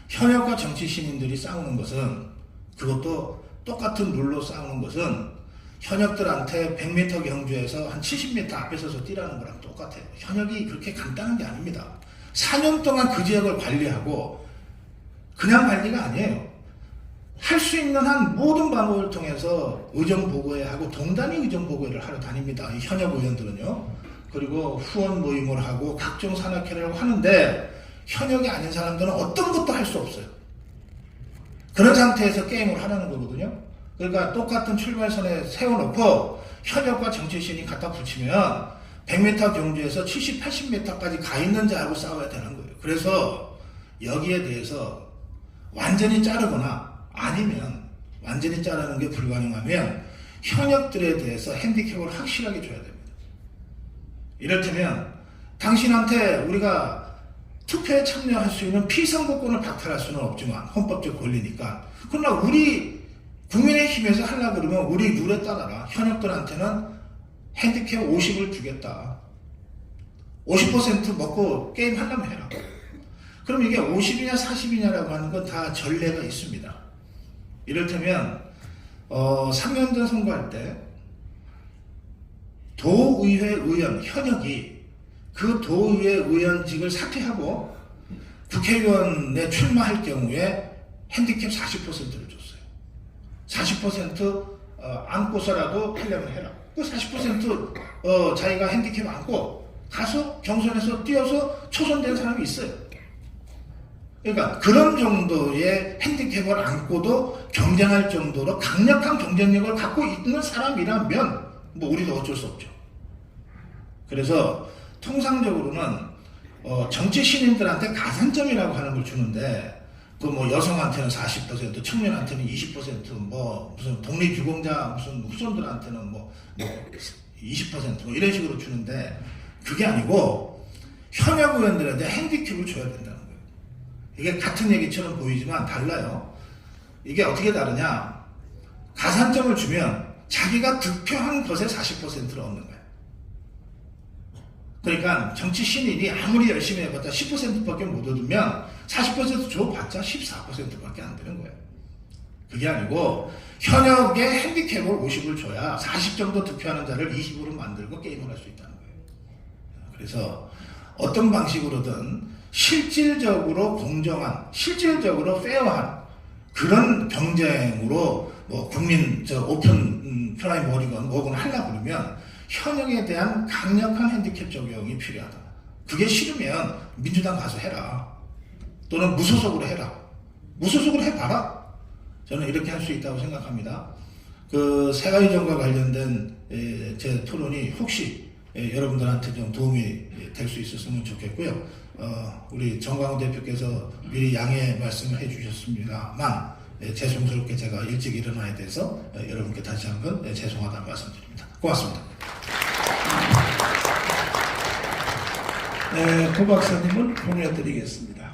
현역과 정치 신인들이 싸우는 것은, 그것도 똑같은 룰로 싸우는 것은 현역들한테 100m 경주에서 한 70m 앞에 서서 뛰라는 거랑 똑같아요. 현역이 그렇게 간단한 게 아닙니다. 4년 동안 그 지역을 관리하고, 그냥 관리가 아니에요. 할 수 있는 한 모든 방법을 통해서 의정보고회 하고 동단위 의정보고회를 하러 다닙니다. 이 현역 의원들은요. 그리고 후원 모임을 하고 각종 산악회를 하는데, 현역이 아닌 사람들은 어떤 것도 할 수 없어요. 그런 상태에서 게임을 하라는 거거든요. 그러니까 똑같은 출발선에 세워놓고 현역과 정치신이 갖다 붙이면 100m 경주에서 70, 80m까지 가 있는 자하고 싸워야 되는 거예요. 그래서 여기에 대해서 완전히 자르거나, 아니면 완전히 자르는 게 불가능하면 현역들에 대해서 핸디캡을 확실하게 줘야 됩니다. 이를테면 당신한테 우리가 투표에 참여할 수 있는 피선거권을 박탈할 수는 없지만 헌법적 권리니까, 그러나 우리 국민의힘에서 하려고 그러면 우리 룰에 따라라. 현역들한테는 핸디캡 50을 주겠다. 50% 먹고 게임 하려면 해라. 그럼 이게 50이냐 40이냐라고 하는 건 다 전례가 있습니다. 이를테면 3년 전 선거할 때 도의회 의원 현역이 그 도의회 의원직을 사퇴하고 국회의원에 출마할 경우에 핸디캡 40%를 줬어요. 40% 안고서라도 하려면 해라. 그 40% 자기가 핸디캡 안고 가서 경선에서 뛰어서 초선된 사람이 있어요. 그러니까 그런 정도의 핸디캡을 안고도 경쟁할 정도로 강력한 경쟁력을 갖고 있는 사람이라면 뭐 우리도 어쩔 수 없죠. 그래서 통상적으로는 정치 신인들한테 가산점이라고 하는 걸 주는데, 그 뭐 여성한테는 40%, 청년한테는 20%, 뭐 무슨 독립유공자 무슨 후손들한테는 뭐 20% 뭐 이런 식으로 주는데, 그게 아니고 현역 의원들한테 핸디캡을 줘야 된다는 거예요. 이게 같은 얘기처럼 보이지만 달라요. 이게 어떻게 다르냐? 가산점을 주면 자기가 득표한 것의 40%를 얻는 거예요. 그러니까 정치 신인이 아무리 열심히 해봤자 10%밖에 못 얻으면 40% 줘봤자 14%밖에 안 되는 거예요. 그게 아니고 현역의 핸디캡을 50을 줘야 40 정도 득표하는 자를 20으로 만들고 게임을 할 수 있다는 거예요. 그래서 어떤 방식으로든 실질적으로 공정한, 실질적으로 페어한 그런 경쟁으로 뭐 국민 오픈 프라이머리건 뭐건 하려고 그러면 현역에 대한 강력한 핸디캡 적용이 필요하다. 그게 싫으면 민주당 가서 해라. 또는 무소속으로 해라. 무소속으로 해봐라. 저는 이렇게 할 수 있다고 생각합니다. 그 세가위정과 관련된 제 토론이 혹시 여러분들한테 좀 도움이 될 수 있었으면 좋겠고요. 우리 정광훈 대표께서 미리 양해 말씀을 해주셨습니다만, 죄송스럽게 제가 일찍 일어나야 돼서 여러분께 다시 한번 죄송하다는 말씀드립니다. 고맙습니다. 네, 고 박사님은 보내드리겠습니다.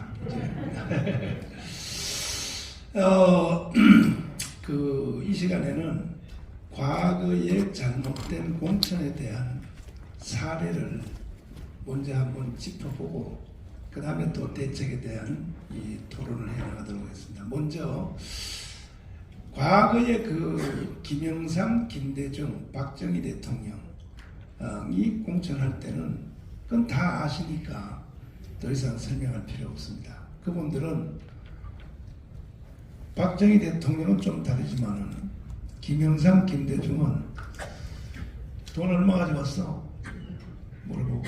이 시간에는 과거의 잘못된 공천에 대한 사례를 먼저 한번 짚어보고, 그 다음에 또 대책에 대한 이 토론을 해나가도록 하겠습니다. 먼저 과거의 그 김영삼, 김대중, 박정희 대통령이 공천할 때는 그건 다 아시니까 더 이상 설명할 필요 없습니다. 그분들은 박정희 대통령은 좀 다르지만은 김영삼, 김대중은 돈 얼마 가져왔어? 물어보고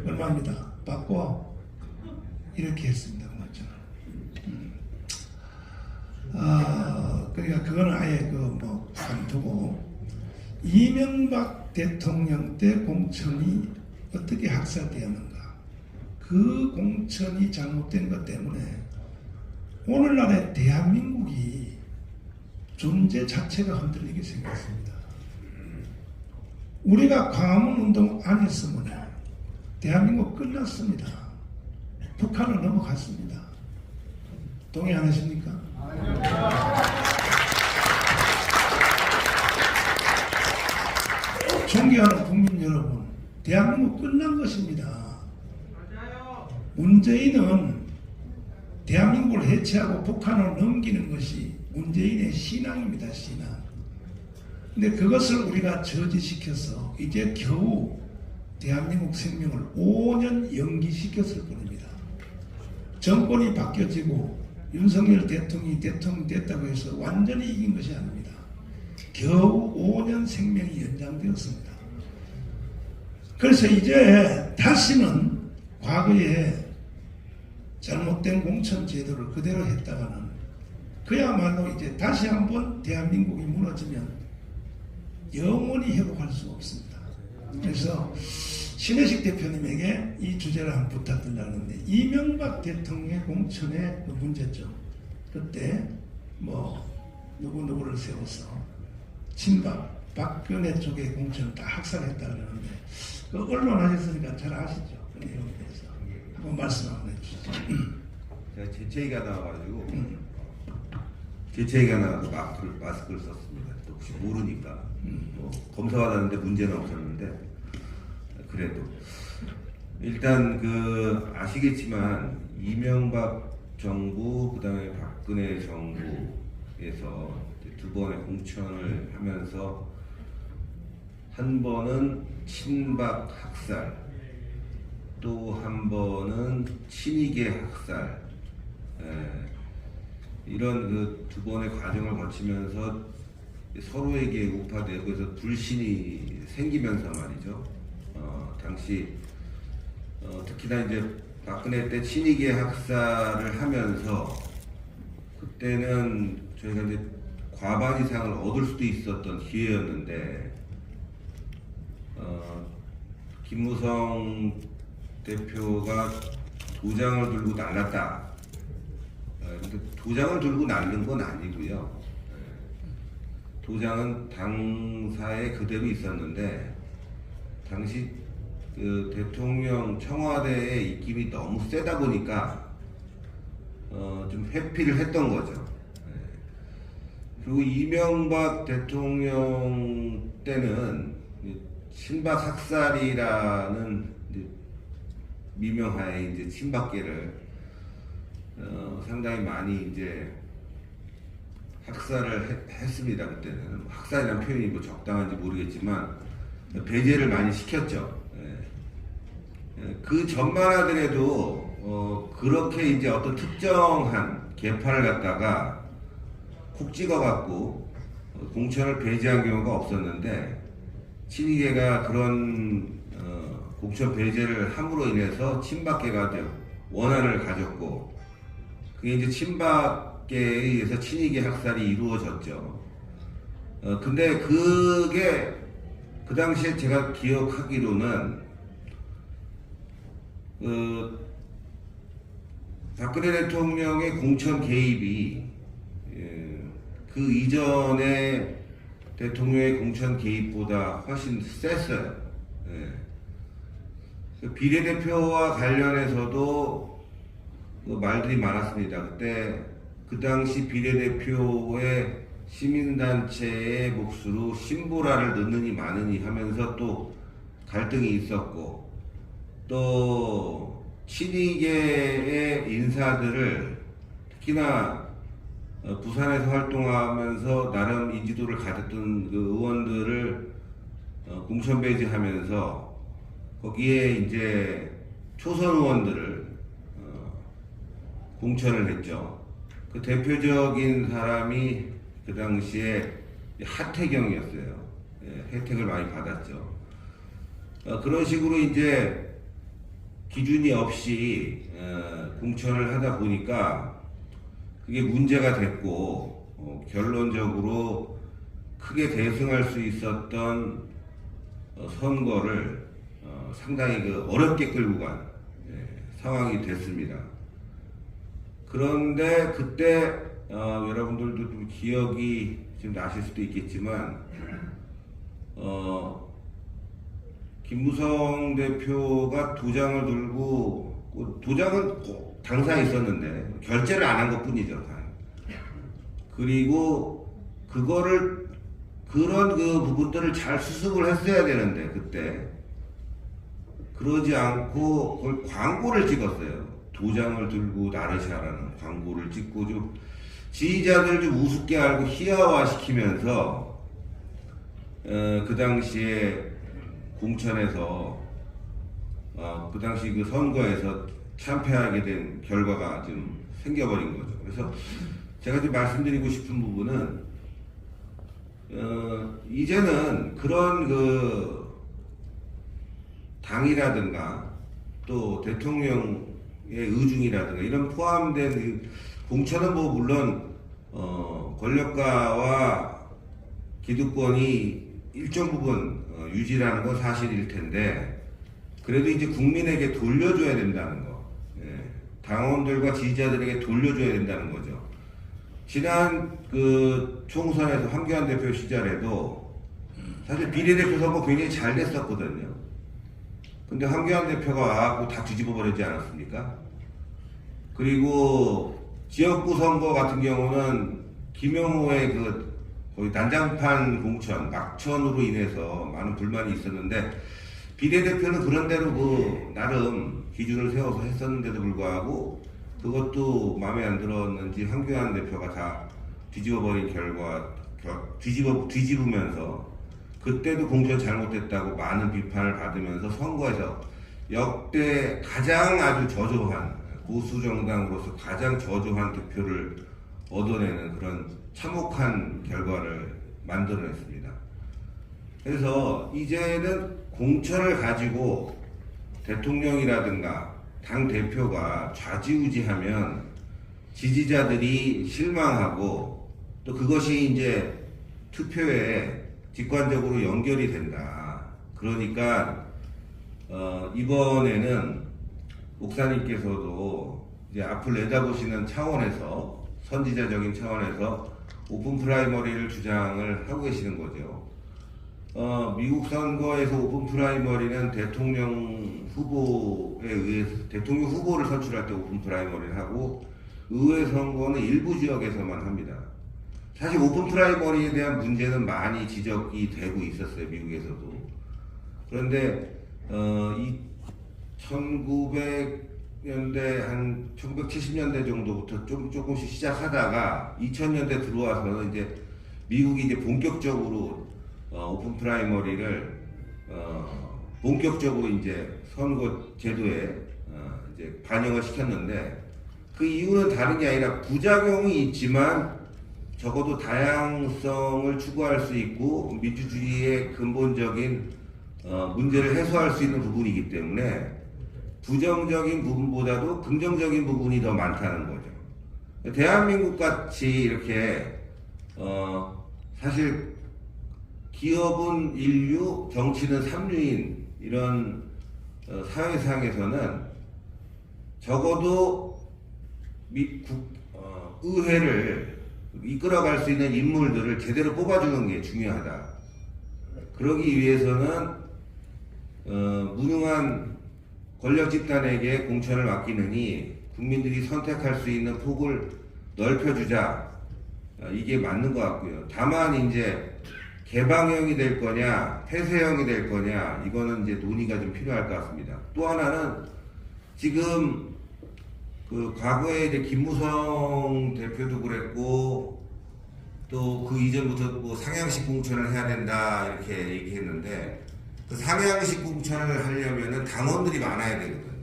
얼마입니다. 받고 이렇게 했습니다. 그러니까 그거는 아예 관두고, 이명박 대통령 때 공천이 어떻게 학살되었는가, 그 공천이 잘못된 것 때문에 오늘날의 대한민국이 존재 자체가 흔들리게 생겼습니다. 우리가 광화문 운동 안 했으면 대한민국 끝났습니다. 북한은 넘어갔습니다. 동의 안 하십니까? 존경하는 국민 여러분, 대한민국 끝난 것입니다. 문재인은 대한민국을 해체하고 북한을 넘기는 것이 문재인의 신앙입니다. 신앙. 근데 그것을 우리가 저지시켜서 이제 겨우 대한민국 생명을 5년 연기시켰을 뿐입니다. 정권이 바뀌어지고 윤석열 대통령이 대통령 됐다고 해서 완전히 이긴 것이 아닙니다. 겨우 5년 생명이 연장되었습니다. 그래서 이제 다시는 과거에 잘못된 공천 제도를 그대로 했다가는 그야말로 이제 다시 한번 대한민국이 무너지면 영원히 회복할 수 없습니다. 그래서 신혜식 대표님에게 이 주제를 한번 부탁드리려는데, 이명박 대통령의 공천의 그 문제점, 그때 뭐 누구를 세워서 친박 박근혜 쪽의 공천을 다 학살했다 그러는데, 그 언론 하셨으니까 잘 아시죠? 그 내용에 대해서 한번 말씀 한번 해주시죠. 제가 재채기가 나와가지고 재채기가 나와서 마스크를 썼습니다. 또 혹시 모르니까 뭐 검사받았는데 문제는 없었는데, 그래도 일단 그 아시겠지만 이명박 정부 그다음에 박근혜 정부에서 두 번의 공천을 하면서 한 번은 친박 학살, 또 한 번은 친이계 학살, 이런 그 두 번의 과정을 거치면서 서로에게 우파되고 해서 불신이 생기면서 말이죠. 당시 특히나 이제 박근혜 때 친이계 학살을 하면서 그때는 저희가 이제 과반 이상을 얻을 수도 있었던 기회였는데, 김무성 대표가 도장을 들고 날랐다. 근데 도장을 들고 날른 건 아니고요. 도장은 당사에 그대로 있었는데, 당시 그 대통령 청와대의 입김이 너무 세다 보니까 좀 회피를 했던 거죠. 그리고 이명박 대통령 때는 친박 학살이라는 미명하에 이제 친박계를 상당히 많이 이제 학살을 했습니다. 그때는 학살이라는 표현이 뭐 적당한지 모르겠지만 배제를 많이 시켰죠. 그 전만 하더라도 그렇게 이제 어떤 특정한 계파를 갖다가 콕 찍어갖고 공천을 배제한 경우가 없었는데, 친이계가 그런 공천 배제를 함으로 인해서 친박계가 원한을 가졌고, 그게 이제 친박계에 의해서 친이계 학살이 이루어졌죠. 근데 그게 그 당시에 제가 기억하기로는 박근혜 대통령의 공천 개입이 그 이전에 대통령의 공천 개입보다 훨씬 셌어요. 그 비례대표와 관련해서도 그 말들이 많았습니다. 그때 그 당시 비례대표의 시민단체의 몫으로 신보라를 넣느니 마느니 하면서 또 갈등이 있었고, 또 친이계의 인사들을 특히나 부산에서 활동하면서 나름 인지도를 가졌던 그 의원들을 공천 배제하면서 거기에 이제 초선 의원들을 공천을 했죠. 그 대표적인 사람이 그 당시에 하태경이었어요. 혜택을 많이 받았죠. 그런 식으로 이제 기준이 없이 공천을 하다 보니까 그게 문제가 됐고, 결론적으로 크게 대승할 수 있었던 선거를 상당히 그 어렵게 끌고 간 상황이 됐습니다. 그런데 그때 여러분들도 좀 기억이 좀 나실 수도 있겠지만, 김무성 대표가 도장을 들고, 도장은 꼭 당사에 있었는데, 결제를 안 한 것 뿐이죠. 그리고 그런 그 부분들을 잘 수습을 했어야 되는데, 그때. 그러지 않고, 그걸 광고를 찍었어요. 도장을 들고 나르샤라는 광고를 찍고 좀 지지자들 좀 우습게 알고 희화화 시키면서 그 당시에 공천에서 그 당시 그 선거에서 참패하게 된 결과가 좀 생겨버린 거죠. 그래서 제가 좀 말씀드리고 싶은 부분은 이제는 그런 그 당이라든가 또 대통령의 의중이라든가 이런 포함된 공천은 뭐 물론 권력가와 기득권이 일정 부분 유지라는 건 사실일 텐데 그래도 이제 국민에게 돌려줘야 된다는 거, 당원들과 지지자들에게 돌려줘야 된다는 거죠. 지난 그 총선에서 황교안 대표 시절에도 사실 비례대표 선거 굉장히 잘 됐었거든요. 근데 황교안 대표가 와갖고 다 뒤집어 버리지 않았습니까? 그리고 지역구 선거 같은 경우는 김영호의 그 거의 난장판 공천, 막천으로 인해서 많은 불만이 있었는데 비례대표는 그런대로 그 나름 기준을 세워서 했었는데도 불구하고 그것도 마음에 안 들었는지 황교안 대표가 다 뒤집어버린 결과 뒤집으면서 그때도 공천 잘못됐다고 많은 비판을 받으면서 선거에서 역대 가장 아주 저조한 보수 정당으로서 가장 저조한 득표를 얻어내는 그런 참혹한 결과를 만들어냈습니다. 그래서 이제는 공천을 가지고 대통령이라든가 당 대표가 좌지우지하면 지지자들이 실망하고 또 그것이 이제 투표에 직관적으로 연결이 된다. 그러니까 이번에는 목사님께서도 이제 앞을 내다보시는 차원에서 선지자적인 차원에서 오픈 프라이머리를 주장을 하고 계시는 거죠. 미국 선거에서 오픈 프라이머리는 대통령 후보에 의해서 대통령 후보를 선출할 때 오픈 프라이머리를 하고 의회 선거는 일부 지역에서만 합니다. 사실 오픈 프라이머리에 대한 문제는 많이 지적이 되고 있었어요, 미국에서도. 그런데 이 1900년대 한 1970년대 정도부터 조금씩 시작하다가 2000년대 들어와서는 이제 미국이 이제 본격적으로 오픈 프라이머리를 본격적으로 이제 선거 제도에 이제 반영을 시켰는데 그 이유는 다른 게 아니라 부작용이 있지만 적어도 다양성을 추구할 수 있고 민주주의의 근본적인 문제를 해소할 수 있는 부분이기 때문에 부정적인 부분보다도 긍정적인 부분이 더 많다는 거죠. 대한민국 같이 이렇게 사실 기업은 인류, 정치는 삼류인 이런 사회상에서는 적어도 의회를 이끌어갈 수 있는 인물들을 제대로 뽑아주는 게 중요하다. 그러기 위해서는 무능한 권력 집단에게 공천을 맡기느니 국민들이 선택할 수 있는 폭을 넓혀주자. 이게 맞는 것 같고요. 다만 이제 개방형이 될 거냐, 폐쇄형이 될 거냐, 이거는 이제 논의가 좀 필요할 것 같습니다. 또 하나는 지금 그 과거에 이제 김무성 대표도 그랬고 또 그 이전부터 뭐 상향식 공천을 해야 된다 이렇게 얘기했는데 그 상향식 공천을 하려면은 당원들이 많아야 되거든요.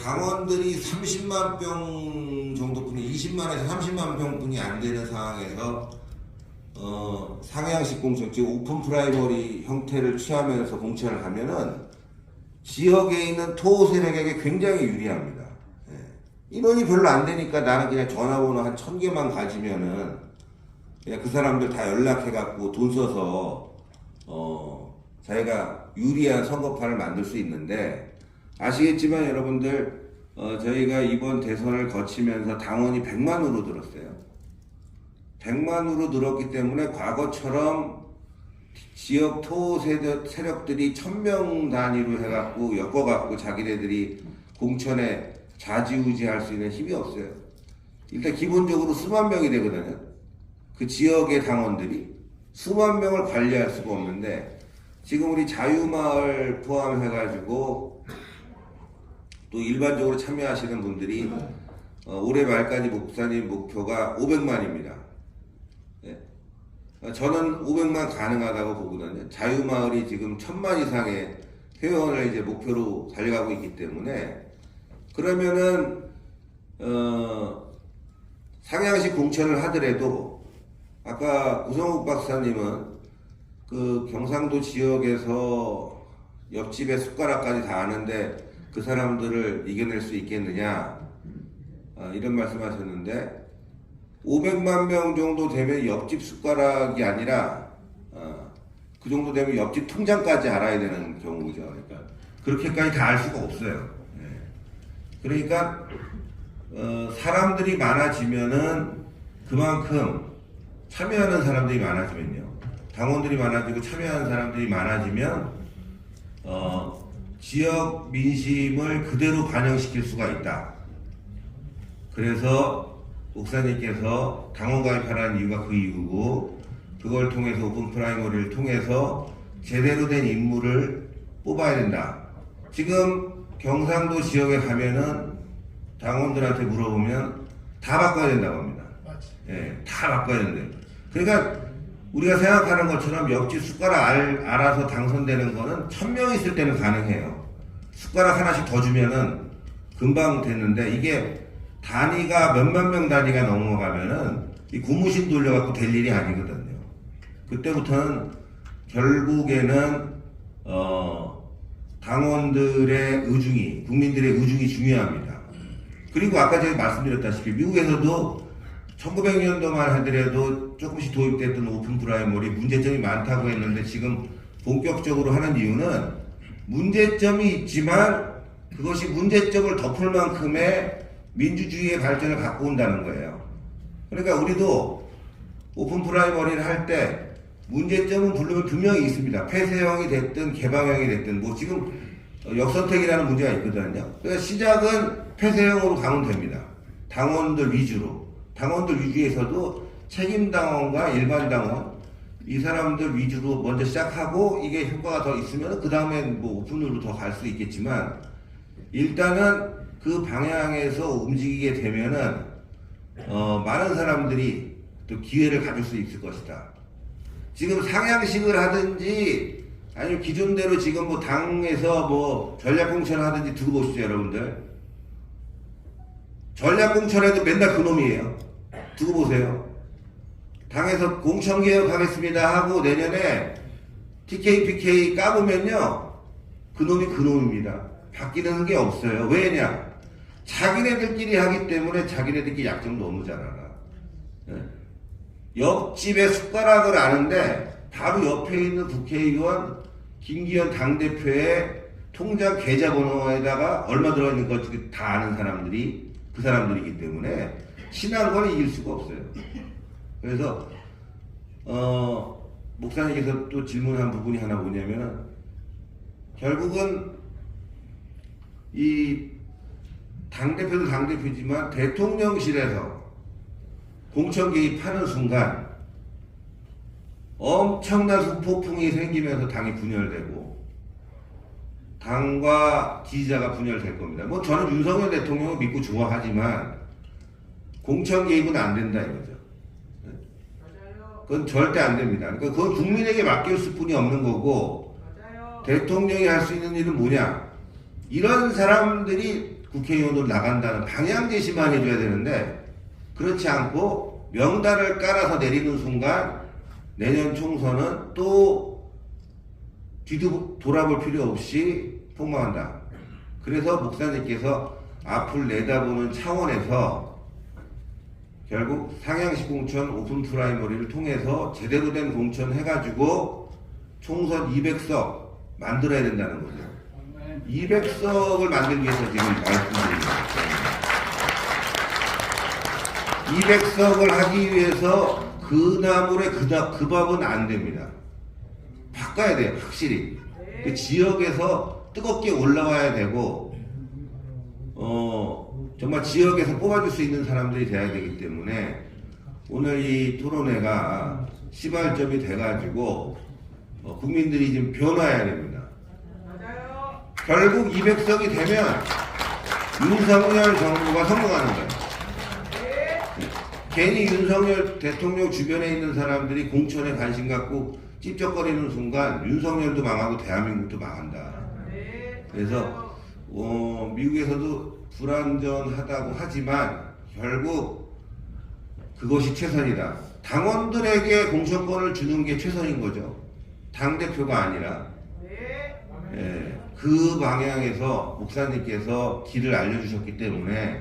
당원들이 30만 병 정도뿐이 20만에서 30만 병뿐이 안 되는 상황에서 상향식 공천, 즉 오픈 프라이머리 형태를 취하면서 공천을 하면은 지역에 있는 토호 세력에게 굉장히 유리합니다. 인원이 별로 안 되니까 나는 그냥 전화번호 한 1000개만 가지면은 그냥 그 사람들 다 연락해갖고 돈 써서 자기가 유리한 선거판을 만들 수 있는데 아시겠지만 여러분들 저희가 이번 대선을 거치면서 당원이 100만으로 늘었어요. 100만으로 늘었기 때문에 과거처럼 지역 토 세력들이 1000명 단위로 해갖고 엮어갖고 자기네들이 공천에 좌지우지할 수 있는 힘이 없어요. 일단 기본적으로 수만 명이 되거든요. 그 지역의 당원들이 수만 명을 관리할 수가 없는데 지금 우리 자유마을 포함해가지고 또 일반적으로 참여하시는 분들이 올해 말까지 목사님 목표가 500만입니다. 네. 저는 500만 가능하다고 보거든요. 자유마을이 지금 1000만 이상의 회원을 이제 목표로 달려가고 있기 때문에 그러면은 상향식 공천을 하더라도 아까 우성욱 박사님은 그 경상도 지역에서 옆집에 숟가락까지 다 아는데 그 사람들을 이겨낼 수 있겠느냐 이런 말씀하셨는데 500만 명 정도 되면 옆집 숟가락이 아니라 그 정도 되면 옆집 통장까지 알아야 되는 경우죠. 그러니까 그렇게까지 다 알 수가 없어요. 네. 그러니까 사람들이 많아지면은 그만큼 참여하는 사람들이 많아지면요. 당원들이 많아지고 참여하는 사람들이 많아지면 지역 민심을 그대로 반영시킬 수가 있다. 그래서 목사님께서 당원 가입하라는 이유가 그 이유고 그걸 통해서 오픈 프라이머리를 통해서 제대로 된 인물을 뽑아야 된다. 지금 경상도 지역에 가면은 당원들한테 물어보면 다 바꿔야 된다고 합니다. 예, 다 바꿔야 된대요. 그러니까 우리가 생각하는 것처럼 옆집 숟가락 알아서 당선되는 거는 1000명 있을 때는 가능해요. 숟가락 하나씩 더 주면은 금방 됐는데 이게 단위가 몇만 명 단위가 넘어가면은 이 고무신 돌려갖고 될 일이 아니거든요. 그때부터는 결국에는 당원들의 의중이, 국민들의 의중이 중요합니다. 그리고 아까 제가 말씀드렸다시피 미국에서도 1900년도만 하더라도 조금씩 도입됐던 오픈 프라이머리 문제점이 많다고 했는데 지금 본격적으로 하는 이유는 문제점이 있지만 그것이 문제점을 덮을 만큼의 민주주의의 발전을 갖고 온다는 거예요. 그러니까 우리도 오픈 프라이머리를 할 때 문제점은 분명히 있습니다. 폐쇄형이 됐든 개방형이 됐든 뭐 지금 역선택이라는 문제가 있거든요. 그러니까 시작은 폐쇄형으로 가면 됩니다. 당원들 위주로. 당원들 위주에서도 책임당원과 일반당원 이 사람들 위주로 먼저 시작하고 이게 효과가 더 있으면 그 다음에 뭐 오픈으로 더 갈 수 있겠지만 일단은 그 방향에서 움직이게 되면은 많은 사람들이 또 기회를 가질 수 있을 것이다. 지금 상향식을 하든지 아니면 기존대로 지금 뭐 당에서 뭐 전략공천을 하든지 두고 보시죠, 여러분들. 전략공천에도 맨날 그놈이에요. 두고 보세요. 당에서 공천개혁 하겠습니다 하고 내년에 TK, PK 까보면요. 그놈이 그놈입니다. 바뀌는 게 없어요. 왜냐? 자기네들끼리 하기 때문에 자기네들끼리 약점 너무 잘 알아. 네. 옆집에 숟가락을 아는데 바로 옆에 있는 국회의원 김기현 당대표의 통장 계좌번호에다가 얼마 들어있는 건지 다 아는 사람들이 그 사람들이기 때문에 친한 건 이길 수가 없어요. 그래서 목사님께서 또 질문한 부분이 하나 뭐냐면은 결국은 이 당대표도 당대표지만 대통령실에서 공천 개입하는 순간 엄청난 후폭풍이 생기면서 당이 분열되고 당과 지지자가 분열될 겁니다. 뭐 저는 윤석열 대통령을 믿고 좋아하지만 공천 개입은 안 된다 이거죠. 그건 절대 안 됩니다. 그러니까 그건 국민에게 맡길 수뿐이 없는 거고 대통령이 할 수 있는 일은 뭐냐? 이런 사람들이 국회의원으로 나간다는 방향 제시만 해줘야 되는데 그렇지 않고 명단을 깔아서 내리는 순간 내년 총선은 또 뒤도 돌아볼 필요 없이 폭망한다. 그래서 목사님께서 앞을 내다보는 차원에서 결국 상향식 공천 오픈 프라이머리를 통해서 제대로 된 공천 해가지고 총선 200석 만들어야 된다는 거죠. 200석을 만들기 위해서 지금 말씀드립니다. 200석을 하기 위해서 그 나물에 그 밥은 안 됩니다. 바꿔야 돼요, 확실히. 그 지역에서 뜨겁게 올라와야 되고, 정말 지역에서 뽑아줄 수 있는 사람들이 돼야 되기 때문에 오늘 이 토론회가 시발점이 돼가지고 국민들이 지금 변화해야 됩니다. 결국 200석이 되면 윤석열 정부가 성공하는 거예요. 괜히 윤석열 대통령 주변에 있는 사람들이 공천에 관심 갖고 찝쩍거리는 순간 윤석열도 망하고 대한민국도 망한다. 그래서 미국에서도 불완전하다고 하지만 결국 그것이 최선이다. 당원들에게 공천권을 주는 게 최선인 거죠. 당대표가 아니라. 예, 그 방향에서 목사님께서 길을 알려주셨기 때문에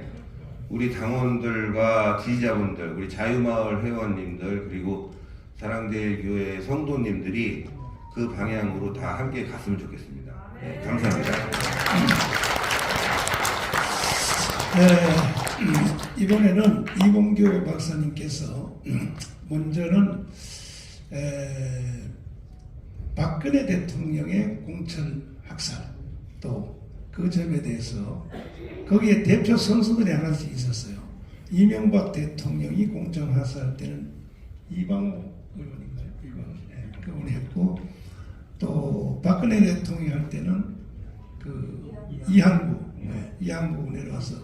우리 당원들과 지지자분들, 우리 자유마을 회원님들, 그리고 사랑제일교회 성도님들이 그 방향으로 다 함께 갔으면 좋겠습니다. 예, 감사합니다. 이번에는 이봉규 박사님께서 먼저는 박근혜 대통령의 공천 학살 또 그 점에 대해서 거기에 대표 선수들이 하나씩 있었어요. 이명박 대통령이 공천 학살 때는 이방호 의원인가요? 그분이 했고 또 박근혜 대통령이 할 때는 그 이한구 내려와서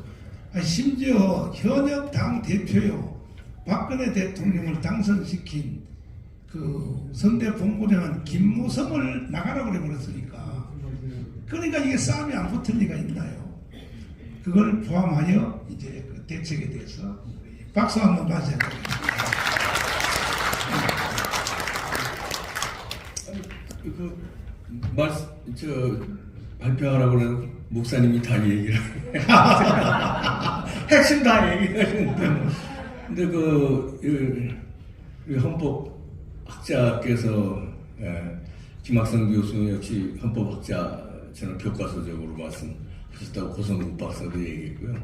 심지어 현역 당 대표요 박근혜 대통령을 당선시킨 그 선대 본부장한 김무성을 나가라고 그래버렸으니까 그러니까 이게 싸움이 안 붙을 리가 있나요? 그걸 포함하여 이제 그 대책에 대해서 박수 한번 맞아야 됩니다. 발표하라고 그래서 목사님이 다 얘기를 핵심 다 얘기하시는데 근데 그 헌법학자께서 김학성 교수 역시 헌법학자처럼 교과서적으로 말씀하셨다고 고성국 박사도 얘기했고요.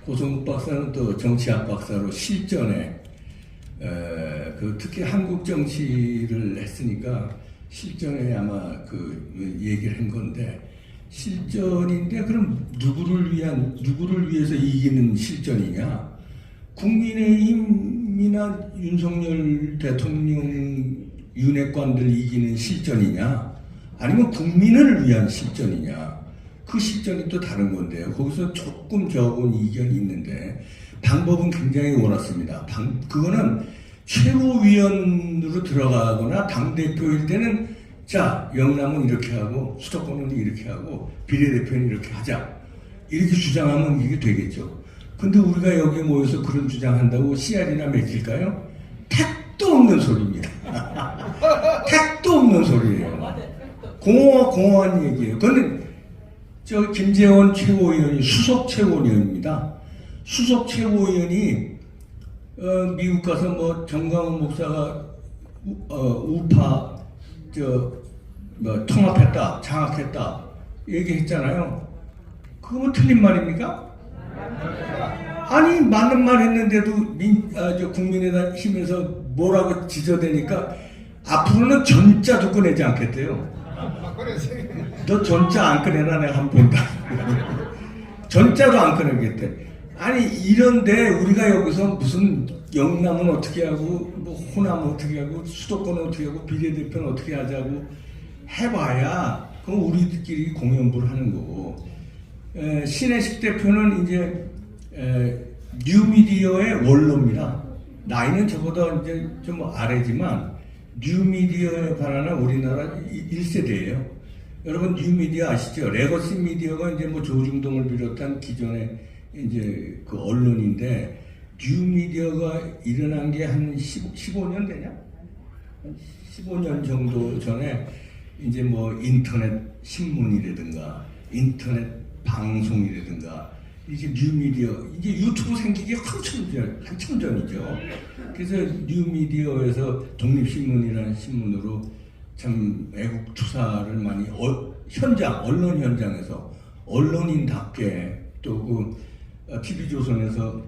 고성국 박사는 또 정치학 박사로 실전에 특히 한국 정치를 했으니까 실전에 아마 그 얘기를 한 건데 실전인데 그럼 누구를 위해서 이기는 실전이냐? 국민의힘이나 윤석열 대통령 윤핵관들 이기는 실전이냐? 아니면 국민을 위한 실전이냐? 그 실전이 또 다른 건데요. 거기서 조금 적은 이견이 있는데 방법은 굉장히 옳았습니다. 그거는 최고위원으로 들어가거나 당대표일 때는 자, 영남은 이렇게 하고 수도권은 이렇게 하고 비례대표는 이렇게 하자. 이렇게 주장하면 이게 되겠죠. 근데 우리가 여기 모여서 그런 주장한다고 씨알이나 맺힐까요? 택도 없는 소리입니다. 택도 없는 소리예요. 공허한 얘기예요. 그런데 저 김재원 최고위원이 수석 최고위원입니다. 수석 최고위원이 미국 가서 뭐 정강훈 목사가 우파 통합했다, 장악했다 얘기했잖아요. 그거 틀린 말입니까? 아니 맞는 말 했는데도 국민의힘에서 뭐라고 지저대니까 앞으로는 전자도 꺼내지 않겠대요. 너 전자 안 꺼내나 내가 한번 본다. 전자도 안 꺼내겠대. 아니 이런데 우리가 여기서 무슨 영남은 어떻게 하고 뭐 호남은 어떻게 하고 수도권은 어떻게 하고 비례대표는 어떻게 하자고 해봐야 그럼 우리들끼리 공연부를 하는 거고 신혜식 대표는 이제 뉴미디어의 원로입니다. 나이는 저보다 이제 좀 아래지만 뉴미디어에 관한 우리나라 1세대예요. 여러분 뉴미디어 아시죠? 레거시 미디어가 이제 뭐 조중동을 비롯한 기존의 이제 그 언론인데 뉴미디어가 일어난 게 한 15년 되냐? 15년 정도 전에 이제 뭐 인터넷 신문이라든가 인터넷 방송이라든가 이게 뉴미디어 이제 유튜브 생기기 한참 전이죠. 그래서 뉴미디어에서 독립신문이라는 신문으로 참 애국 투사를 많이 현장, 언론 현장에서 언론인답게 또 그 TV조선에서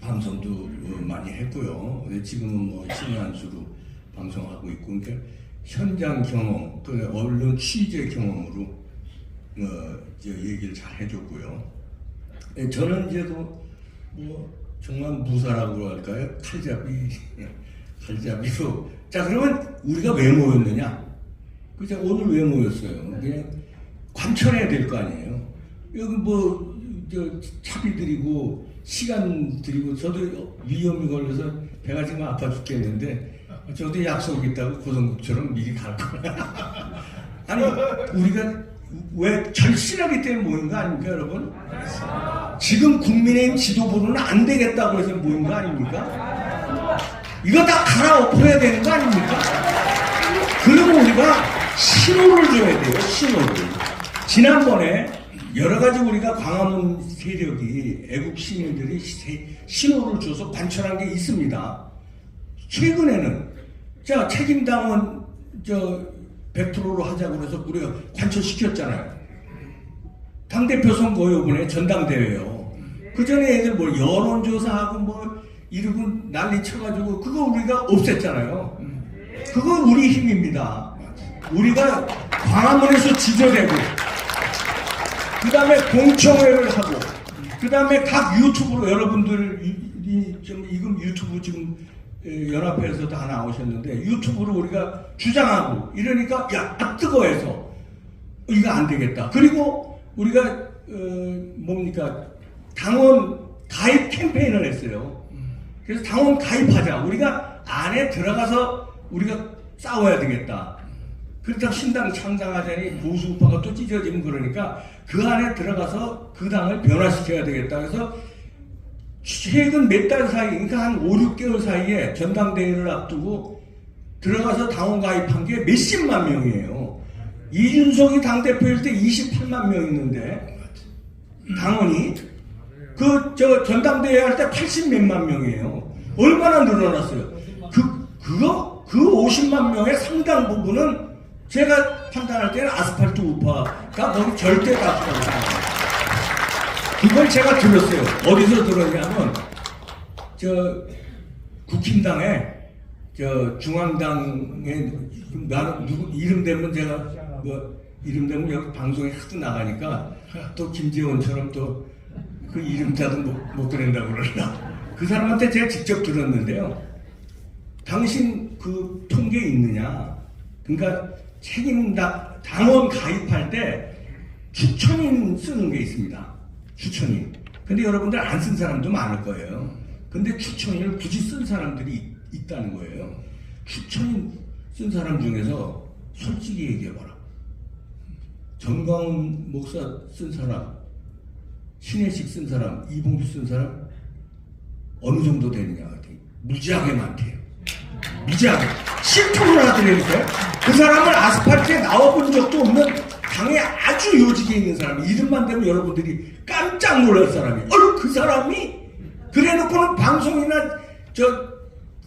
방송도 많이 했고요. 지금은 뭐 신의 한 수로 방송하고 있고, 그러니까 현장 경험, 그 언론 취재 경험으로 이제 얘기를 잘 해줬고요. 저는 이제도 뭐 정말 무사라고 할까요? 칼잡이로. 자, 그러면 우리가 왜 모였느냐? 그죠? 오늘 왜 모였어요? 그냥 관철해야 될 거 아니에요. 여기 뭐 차비 드리고 시간 드리고, 저도 위험이 걸려서 배가 지금 아파 죽겠는데 저도 약속이 있다고 고성국처럼 미리 갈 거야. 아니, 우리가 왜 절실하기 때문에 모인 거 아닙니까, 여러분? 지금 국민의힘 지도부로는 안 되겠다고 해서 모인 거 아닙니까? 이거 다 갈아엎어야 되는 거 아닙니까? 그러면 우리가 신호를 줘야 돼요, 신호를. 지난번에 여러 가지 우리가 광화문 세력이, 애국 시민들이 신호를 줘서 관철한 게 있습니다. 최근에는, 자, 책임당원, 100%로 하자고 해서 우리가 관철시켰잖아요. 당대표 선거 요번에 전당대회요. 그 전에 애들 뭐 여론조사하고 뭐 이러고 난리 쳐가지고 그거 우리가 없앴잖아요. 그거 우리 힘입니다. 우리가 광화문에서 지저대고, 그 다음에 공청회를 하고, 그 다음에 각 유튜브로 여러분들이 지금 유튜브 지금 연합회에서 다 나오셨는데 유튜브로 우리가 주장하고 이러니까 야, 뜨거워해서 이거 안 되겠다. 그리고 우리가 뭡니까, 당원 가입 캠페인을 했어요. 그래서 당원 가입하자. 우리가 안에 들어가서 우리가 싸워야 되겠다. 그렇다고 신당 창당하자니 보수우파가 또 찢어지면 그러니까 그 안에 들어가서 그 당을 변화시켜야 되겠다. 그래서 최근 몇 달 사이, 그러니까 한 5, 6개월 사이에 전당대회를 앞두고 들어가서 당원 가입한 게 몇십만 명이에요. 이준석이 당대표일 때 28만 명 있는데 당원이 그 전당대회 할 때 80몇만 명이에요. 얼마나 늘어났어요. 그 50만 명의 상당 부분은 제가 판단할 때는 아스팔트 우파가 거기 절대 다 들어갔어요. 그걸 제가 들었어요. 어디서 들었냐면 국힘당에 중앙당에 나는 누구 이름 대면 제가 뭐 이름 대면 여기 방송에 하도 나가니까 또 김재원처럼 또 그 이름 자도 못 그런다고 그러나 그 사람한테 제가 직접 들었는데요. 당신 그 통계 있느냐? 그러니까 당원 가입할 때 추천인 쓰는 게 있습니다. 추천인. 근데 여러분들 안 쓴 사람도 많을 거예요. 근데 추천인을 굳이 쓴 사람들이 있다는 거예요. 추천인 쓴 사람 중에서 솔직히 얘기해봐라. 정광훈 목사 쓴 사람, 신혜식 쓴 사람, 이봉주 쓴 사람 어느 정도 되느냐? 무지하게 많대요. 무지하게. 실토를 하더라니까요. 그 사람을 아스팔트에 나와본 적도 없는 당에 아주 요직에 있는 사람이, 이름만 되면 여러분들이 깜짝 놀랄 사람이, 그 사람이? 그래 놓고는 방송이나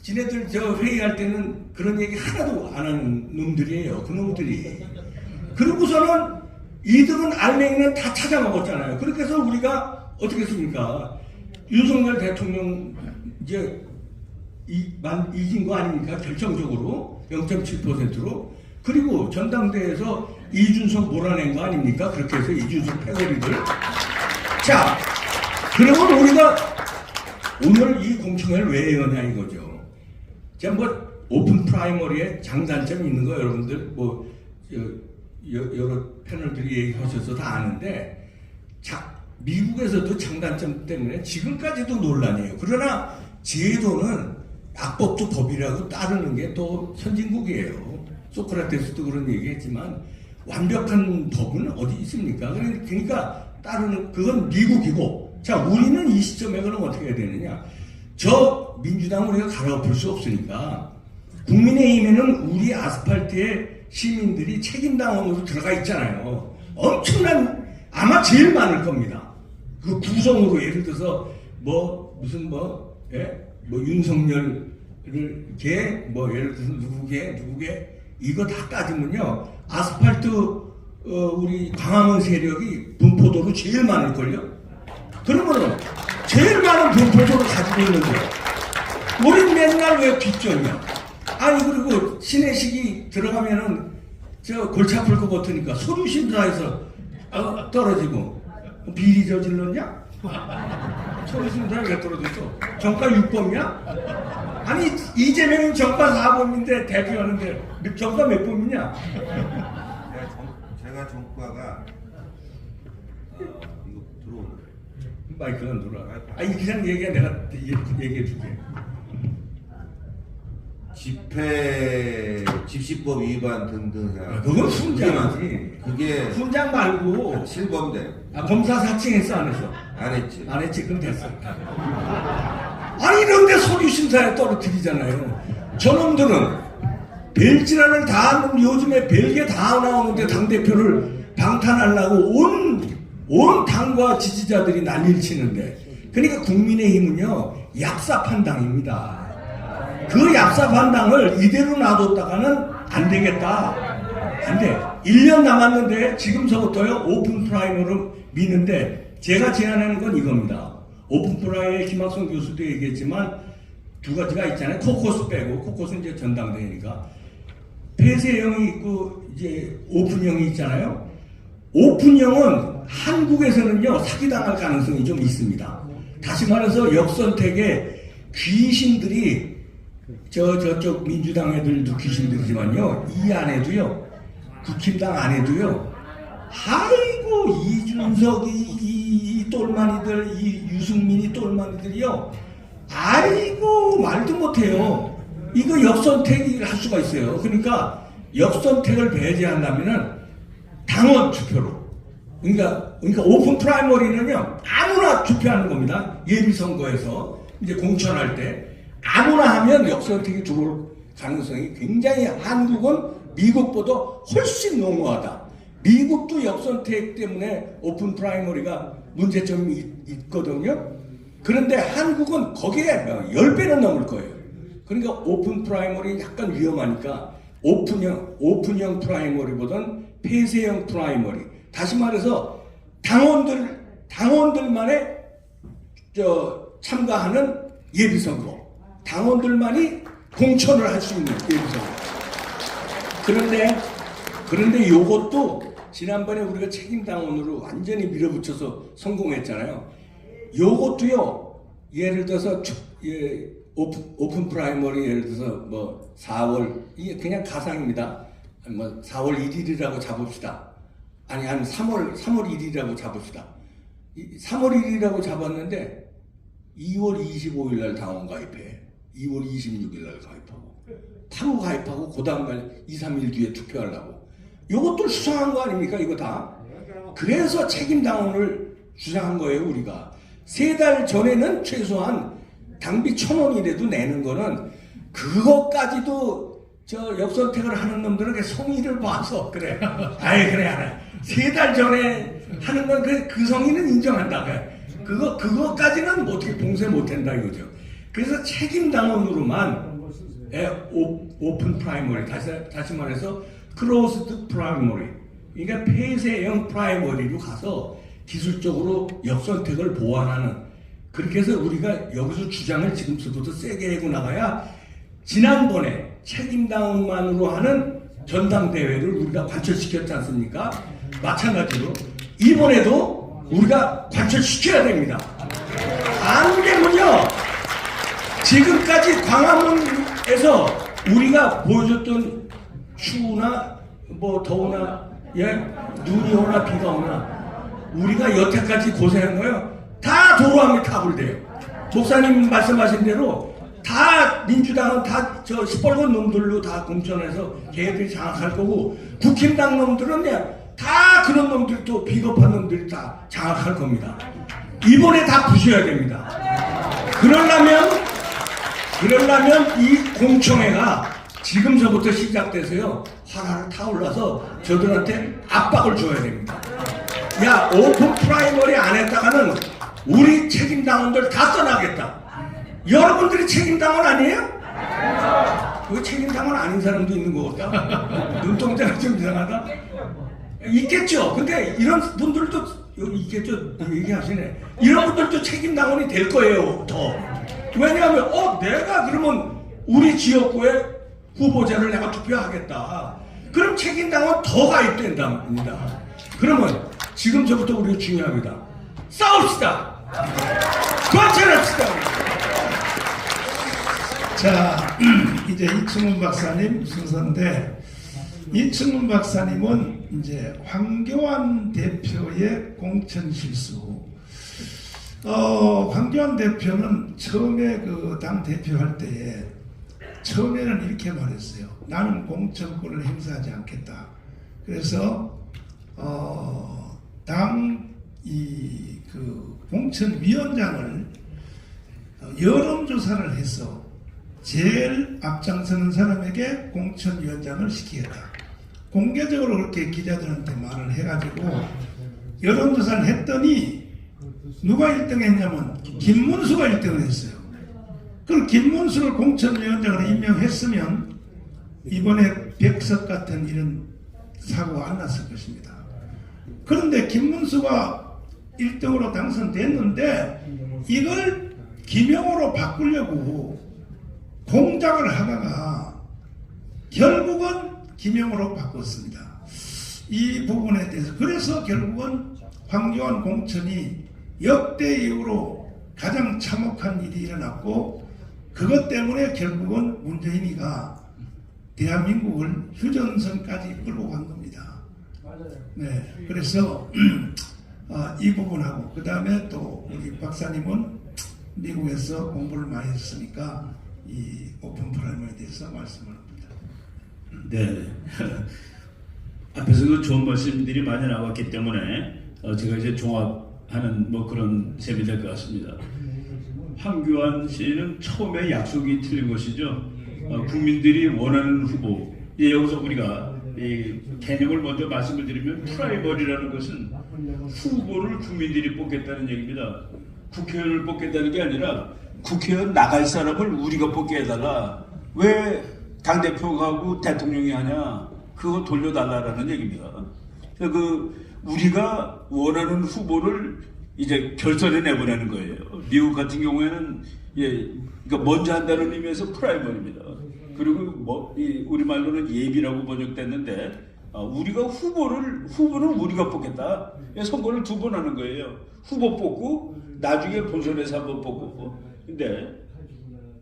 지네들 회의할 때는 그런 얘기 하나도 안 하는 놈들이에요. 그 놈들이. 그러고서는 이들은 알맹이는 다 찾아먹었잖아요. 그렇게 해서 우리가 어떻게 했습니까? 윤석열 대통령 이제 이긴 거 아닙니까? 결정적으로 0.7%로. 그리고 전당대회에서 이준석 몰아낸 거 아닙니까? 그렇게 해서 이준석 패거리들. 자, 그러면 우리가 오늘 이 공청회를 왜 여냐 이거죠. 제가 뭐 오픈 프라이머리에 장단점이 있는 거 여러분들 여러 패널들이 얘기하셔서 다 아는데, 미국에서도 장단점 때문에 지금까지도 논란이에요. 그러나 제도는 악법도 법이라고 따르는 게 또 선진국이에요. 소크라테스도 그런 얘기했지만 완벽한 법은 어디 있습니까? 그러니까 따르는 그건 미국이고, 자, 우리는 이 시점에 그럼 어떻게 해야 되느냐? 민주당을 우리가 갈아엎을 수 없으니까 국민의힘에는 우리 아스팔트에 시민들이 책임당원으로 들어가 있잖아요. 엄청난, 아마 제일 많을 겁니다. 그 구성으로 예를 들어서 윤석열을 예를 들어서 누구게 이거 다 따지면요, 아스팔트 우리 광화문 세력이 분포도로 제일 많을걸요? 그러면은 제일 많은 분포도를 가지고 있는데 우린 맨날 왜 뒷전이야? 아니 그리고 신혜식이 들어가면은 저 골치 아플 것 같으니까 서류심사에서 떨어지고 비리 저질렀냐? 서류심사에 왜 떨어졌어? 정가 6범이야? 아니 이재명은 정가 4범인데 대표하는데 정가 몇 범이냐? 제가 정과가 이거 들어오는 마이크가 안 들어와. 아니 그냥 얘기해 내가 얘기해 줄게. 집시법 위반 등등 해가지고 그건 훈장이지. 그게 훈장 말고 실범대 검사 사칭했어 안 했어? 안 했지. 안 했지 그럼 됐어. 아니 이런데 서류 심사에 떨어뜨리잖아요. 저놈들은 벨지라는 다 하는 요즘에 별게 다 나오는데 당 대표를 방탄하려고 온 당과 지지자들이 난리를 치는데 그러니까 국민의힘은요 얍삽한 당입니다. 그 얍삽한 당을 이대로 놔뒀다가는 안 되겠다. 안 돼. 1년 남았는데 지금서부터요 오픈 프라이머로 미는데 제가 제안하는 건 이겁니다. 오픈 프라이에 김학성 교수도 얘기했지만 두 가지가 있잖아요. 코코스 빼고 코코스는 이제 전당대회니까 폐쇄형이 있고 이제 오픈형이 있잖아요. 오픈형은 한국에서는요 사기당할 가능성이 좀 있습니다. 다시 말해서 역선택에 귀신들이 저쪽 민주당 애들도 귀신들이지만요 이 안에도요 국힘당 안에도요 아이고 이준석이 이 똘마니들 이 유승민이 똘마니들이요 아이고 말도 못해요. 이거 역선택을 할 수가 있어요. 그러니까 역선택을 배제한다면은 당원 투표로 그러니까 오픈 프라이머리는요 아무나 투표하는 겁니다. 예비선거에서 이제 공천할 때 아무나 하면 역선택이 들어올 가능성이 굉장히 한국은 미국보다 훨씬 농후하다. 미국도 역선택 때문에 오픈 프라이머리가 문제점이 있거든요. 그런데 한국은 거기에 10배는 넘을 거예요. 그러니까 오픈 프라이머리 약간 위험하니까 오픈형 프라이머리보다는 폐쇄형 프라이머리. 다시 말해서 당원들만의 참가하는 예비선거. 당원들만이 공천을 할 수 있는 예비선거. 그런데 요것도 지난번에 우리가 책임당원으로 완전히 밀어붙여서 성공했잖아요. 요것도요, 예를 들어서, 오픈 프라이머리 예를 들어서 뭐 4월, 이게 그냥 가상입니다. 뭐 4월 1일이라고 잡읍시다. 아니, 3월 1일이라고 잡읍시다. 3월 1일이라고 잡았는데 2월 25일 날 당원 가입해. 2월 26일 날 가입하고. 바로 가입하고 그 다음날 2, 3일 뒤에 투표하려고. 요것도 수상한 거 아닙니까? 이거 다. 그래서 책임당원을 주장한 거예요, 우리가. 3달 전에는 최소한 당비 1,000원이라도 내는 거는 그것까지도 역선택을 하는 놈들에게 성의를 봐서 그래. 아이 그래 알아. 3달 전에 하는 건 그 성의는 인정한다. 그거까지는 어떻게 봉쇄 못한다 이거죠. 그래서 책임당원으로만 오픈 프라이머리 다시 말해서 클로즈드 프라이머리 그러니까 폐쇄형 프라이머리로 가서 기술적으로 역선택을 보완하는 그렇게 해서 우리가 여기서 주장을 지금부터 세게 하고 나가야 지난번에 책임당원만으로 하는 전당대회를 우리가 관철시켰지 않습니까? 마찬가지로 이번에도 우리가 관철시켜야 됩니다. 안 되면요 지금까지 광화문에서 우리가 보여줬던 추우나 뭐 더우나 눈이 오나 비가 오나 우리가 여태까지 고생한 거요 다 도로함에 타불대요. 목사님 말씀하신 대로 다 민주당은 다 저 시뻘건 놈들로 다 공천해서 걔들이 장악할 거고 국힘당 놈들은 다 그런 놈들 또 비겁한 놈들이 다 장악할 겁니다. 이번에 다 부셔야 됩니다. 그러려면 이 공청회가 지금서부터 시작돼서요 화를 타올라서 저들한테 압박을 줘야 됩니다. 야 오픈 프라이머리 안 했다가는 우리 책임당원들 다 떠나겠다. 여러분들이 책임당원 아니에요? 그 책임당원 아닌 사람도 있는 것 같다. 눈동자가 좀 이상하다. 있겠죠. 근데 이런 분들도 여기 있겠죠. 얘기하시네. 이런 분들도 책임 당원이 될 거예요. 더. 왜냐하면 내가 그러면 우리 지역구에 후보자를 내가 투표하겠다. 그럼 책임 당원 더 가입된답니다. 그러면 지금서부터 우리가 중요합니다. 싸웁시다. 관찰합시다. 자, 이제 이충훈 박사님 순서인데, 이충훈 박사님은 이제 황교안 대표의 공천 실수. 황교안 대표는 처음에 그 당 대표할 때에 처음에는 이렇게 말했어요. 나는 공천권을 행사하지 않겠다. 그래서 당 그 공천위원장을 여론조사를 해서 제일 앞장서는 사람에게 공천위원장을 시키겠다. 공개적으로 그렇게 기자들한테 말을 해가지고 여론조사를 했더니 누가 1등 했냐면 김문수가 1등을 했어요. 그럼 김문수를 공천위원장으로 임명했으면 이번에 백석 같은 이런 사고가 안 났을 것입니다. 그런데 김문수가 1등으로 당선됐는데 이걸 김영호로 바꾸려고 공작을 하다가 결국은 김영호로 바꿨습니다. 이 부분에 대해서 그래서 결국은 황교안 공천이 역대 이후로 가장 참혹한 일이 일어났고 그것 때문에 결국은 문재인이가 대한민국을 휴전선까지 끌고 간 겁니다. 네, 그래서 이 부분하고 그 다음에 또 우리 박사님은 미국에서 공부를 많이 했으니까 이 오픈 프라이머에 대해서 말씀을 합니다. 네. 앞에서도 좋은 말씀들이 많이 나왔기 때문에 제가 이제 종합하는 뭐 그런 셈이 될 것 같습니다. 황교안 씨는 처음에 약속이 틀린 것이죠. 국민들이 원하는 후보. 여기서 우리가 이 개념을 먼저 말씀을 드리면 프라이머리라는 것은 후보를 국민들이 뽑겠다는 얘기입니다. 국회의원을 뽑겠다는 게 아니라 국회의원 나갈 사람을 우리가 뽑게 해달라. 왜 당대표하고 대통령이 하냐? 그거 돌려달라라는 얘기입니다. 그 우리가 원하는 후보를 이제 결선에 내보내는 거예요. 미국 같은 경우에는 그러니까 먼저 한다는 의미에서 프라이머리입니다. 그리고 뭐 우리 말로는 예비라고 번역됐는데 우리가 후보는 우리가 뽑겠다. 선거를 2번 하는 거예요. 후보 뽑고 나중에 본선에서 한번 뽑고. 근데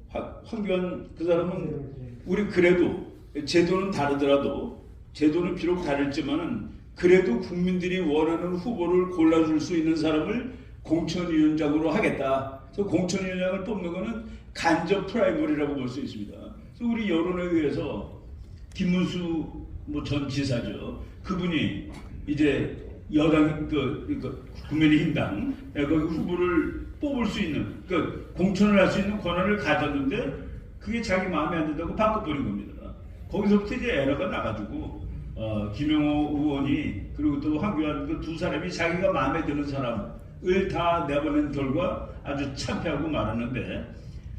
황교안 그 사람은 우리 그래도 제도는 다르더라도 제도는 비록 다를지만은 그래도 국민들이 원하는 후보를 골라줄 수 있는 사람을 공천위원장으로 하겠다. 그래서 공천위원장을 뽑는 거는 간접 프라이머리라고 볼 수 있습니다. 그래서 우리 여론에 의해서 김문수 전 지사죠. 그분이 이제 여당 국민의힘당 후보를 뽑을 수 있는 공천을 할 수 있는 권한을 가졌는데 그게 자기 마음에 안 든다고 바꿔버린 겁니다. 거기서부터 이제 에러가 나가지고 김영호 의원이 그리고 또 황교안 그 두 사람이 자기가 마음에 드는 사람을 다 내보낸 결과 아주 참패하고 말았는데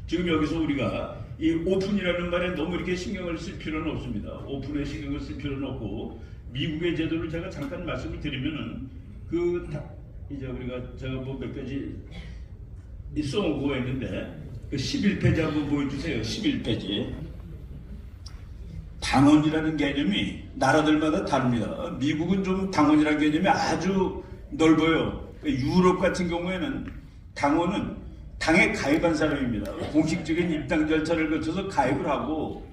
지금 여기서 우리가 이 오픈이라는 말에 너무 이렇게 신경을 쓸 필요는 없습니다. 오픈에 신경을 쓸 필요는 없고 미국의 제도를 제가 잠깐 말씀을 드리면은 이제 우리가 제가 뭐 몇 가지 써오고 있는데 11페이지 한번 보여주세요. 11페이지. 당원이라는 개념이 나라들마다 다릅니다. 미국은 좀 당원이라는 개념이 아주 넓어요. 유럽 같은 경우에는 당원은 당에 가입한 사람입니다. 공식적인 입당 절차를 거쳐서 가입을 하고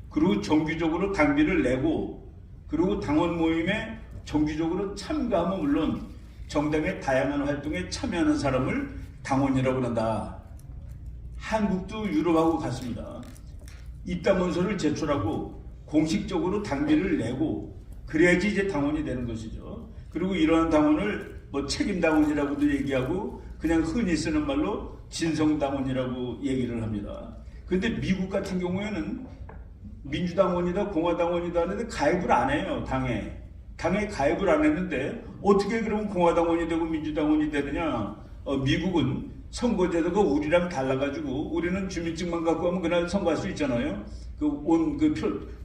그리고 정기적으로 당비를 내고 그리고 당원 모임에 정기적으로 참가하면 물론 정당의 다양한 활동에 참여하는 사람을 당원이라고 한다. 한국도 유럽하고 같습니다. 입당원서를 제출하고 공식적으로 당비를 내고 그래야지 이제 당원이 되는 것이죠. 그리고 이러한 당원을 뭐 책임당원이라고도 얘기하고 그냥 흔히 쓰는 말로 진성당원이라고 얘기를 합니다. 그런데 미국 같은 경우에는 민주당원이다 공화당원이다 하는데 가입을 안 해요. 당에 가입을 안 했는데 어떻게 그러면 공화당원이 되고 민주당원이 되느냐. 미국은 선거제도가 우리랑 달라가지고 우리는 주민증만 갖고 하면 그날 선거할 수 있잖아요.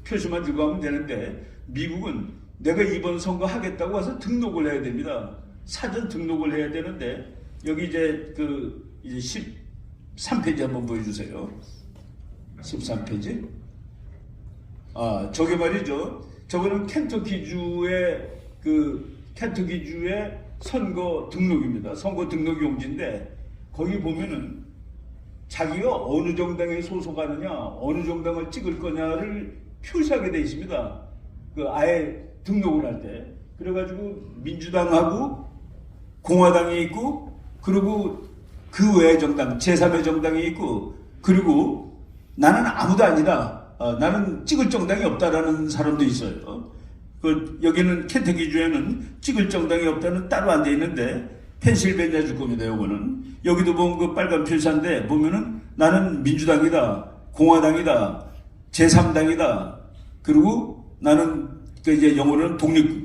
표시만 들고 하면 되는데 미국은 내가 이번 선거 하겠다고 와서 등록을 해야 됩니다. 사전 등록을 해야 되는데 여기 이제 이제 13페이지 한번 보여주세요. 13페이지. 저게 말이죠. 저거는 켄터키주의 켄터키주의 선거 등록입니다. 선거 등록 용지인데 거기 보면은 자기가 어느 정당에 소속하느냐, 어느 정당을 찍을 거냐를 표시하게 돼 있습니다. 아예 등록을 할 때. 그래가지고 민주당하고 공화당이 있고, 그리고 그 외의 정당, 제3의 정당이 있고, 그리고 나는 아무도 아니다. 나는 찍을 정당이 없다라는 사람도 있어요. 여기는 켄터키주에는 찍을 정당이 없다는 따로 안 돼 있는데, 펜실베니아 줄 겁니다, 요거는. 여기도 보면 그 빨간 표시인데, 보면은 나는 민주당이다, 공화당이다, 제3당이다, 그리고 나는 이제 영어로는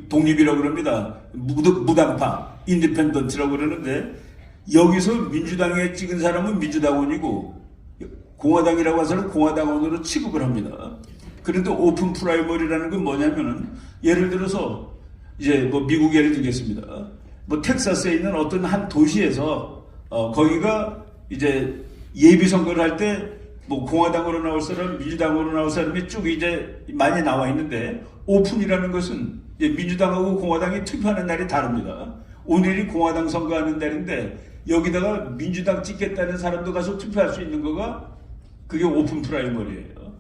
독립이라고 그럽니다. 무당파, 인디펜던트라고 그러는데, 여기서 민주당에 찍은 사람은 민주당원이고, 공화당이라고 한 사람은 공화당원으로 취급을 합니다. 그런데 오픈 프라이머리라는 건 뭐냐면은, 예를 들어서, 이제 뭐 미국 예를 들겠습니다. 뭐 텍사스에 있는 어떤 한 도시에서, 거기가 이제 예비 선거를 할 때, 뭐 공화당으로 나올 사람, 민주당으로 나올 사람이 쭉 이제 많이 나와 있는데, 오픈이라는 것은 이제 민주당하고 공화당이 투표하는 날이 다릅니다. 오늘이 공화당 선거하는 날인데, 여기다가 민주당 찍겠다는 사람도 가서 투표할 수 있는 거가 그게 오픈 프라이머리예요.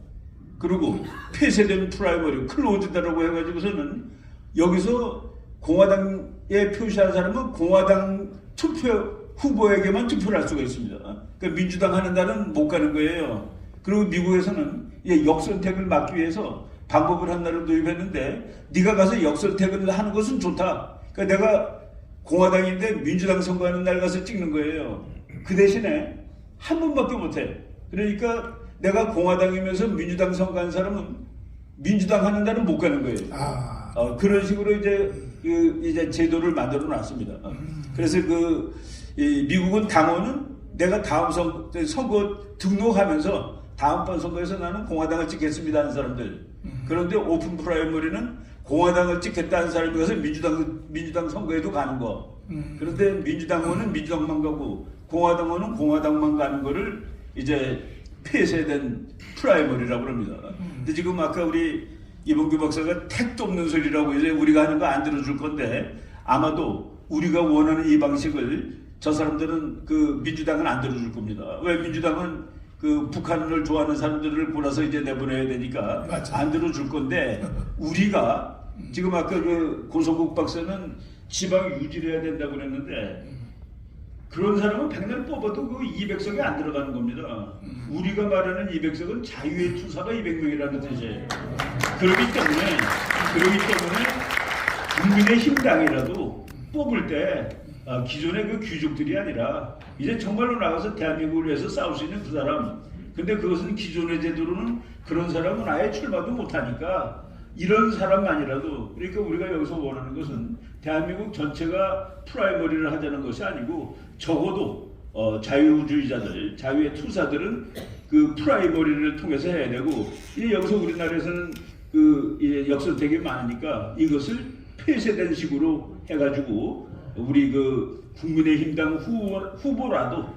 그리고 폐쇄된 프라이머리, 클로즈다라고 해가지고서는 여기서 공화당에 표시한 사람은 공화당 후보에게만 투표를 할 수가 있습니다. 그러니까 민주당 하는 날은 못 가는 거예요. 그리고 미국에서는 역선택을 막기 위해서 방법을 하나를 도입했는데, 네가 가서 역선택을 하는 것은 좋다. 그러니까 내가 공화당인데 민주당 선거하는 날 가서 찍는 거예요. 그 대신에 한 번밖에 못해. 그러니까 내가 공화당이면서 민주당 선거한 사람은 민주당 하는 날은 못 가는 거예요. 그런 식으로 이제 제도를 만들어 놨습니다. 그래서 미국은 당원은 내가 다음 선거 등록하면서 다음번 선거에서 나는 공화당을 찍겠습니다 하는 사람들. 그런데 오픈 프라이머리는 공화당을 찍겠다는 사람이 가서 민주당 선거에도 가는 거. 그런데 민주당원은 민주당만 가고 공화당원은 공화당만 가는 거를 이제 폐쇄된 프라이머리라고 합니다. 근데 지금 아까 우리 이봉규 박사가 택도 없는 소리라고 이제 우리가 하는 거 안 들어줄 건데, 아마도 우리가 원하는 이 방식을 저 사람들은 민주당은 안 들어줄 겁니다. 왜? 민주당은 북한을 좋아하는 사람들을 골라서 이제 내보내야 되니까 안 들어줄 건데, 우리가 지금 아까 고성국 박사는 지방 유지를 해야 된다고 그랬는데, 그런 사람은 백날 뽑아도 200석이 안 들어가는 겁니다. 우리가 말하는 200석은 자유의 투사가 200명이라는 뜻이에요. 그렇기 때문에 국민의힘당이라도 뽑을 때 기존의 귀족들이 아니라 이제 정말로 나가서 대한민국을 위해서 싸울 수 있는 그 사람. 근데 그것은 기존의 제도로는 그런 사람은 아예 출마도 못하니까 이런 사람만이라도, 그러니까 우리가 여기서 원하는 것은 대한민국 전체가 프라이머리를 하자는 것이 아니고, 적어도 자유주의자들, 자유의 투사들은 그 프라이머리를 통해서 해야 되고, 여기서 우리나라에서는 역선택이 많으니까 이것을 폐쇄된 식으로 해가지고 우리 국민의힘당 후보라도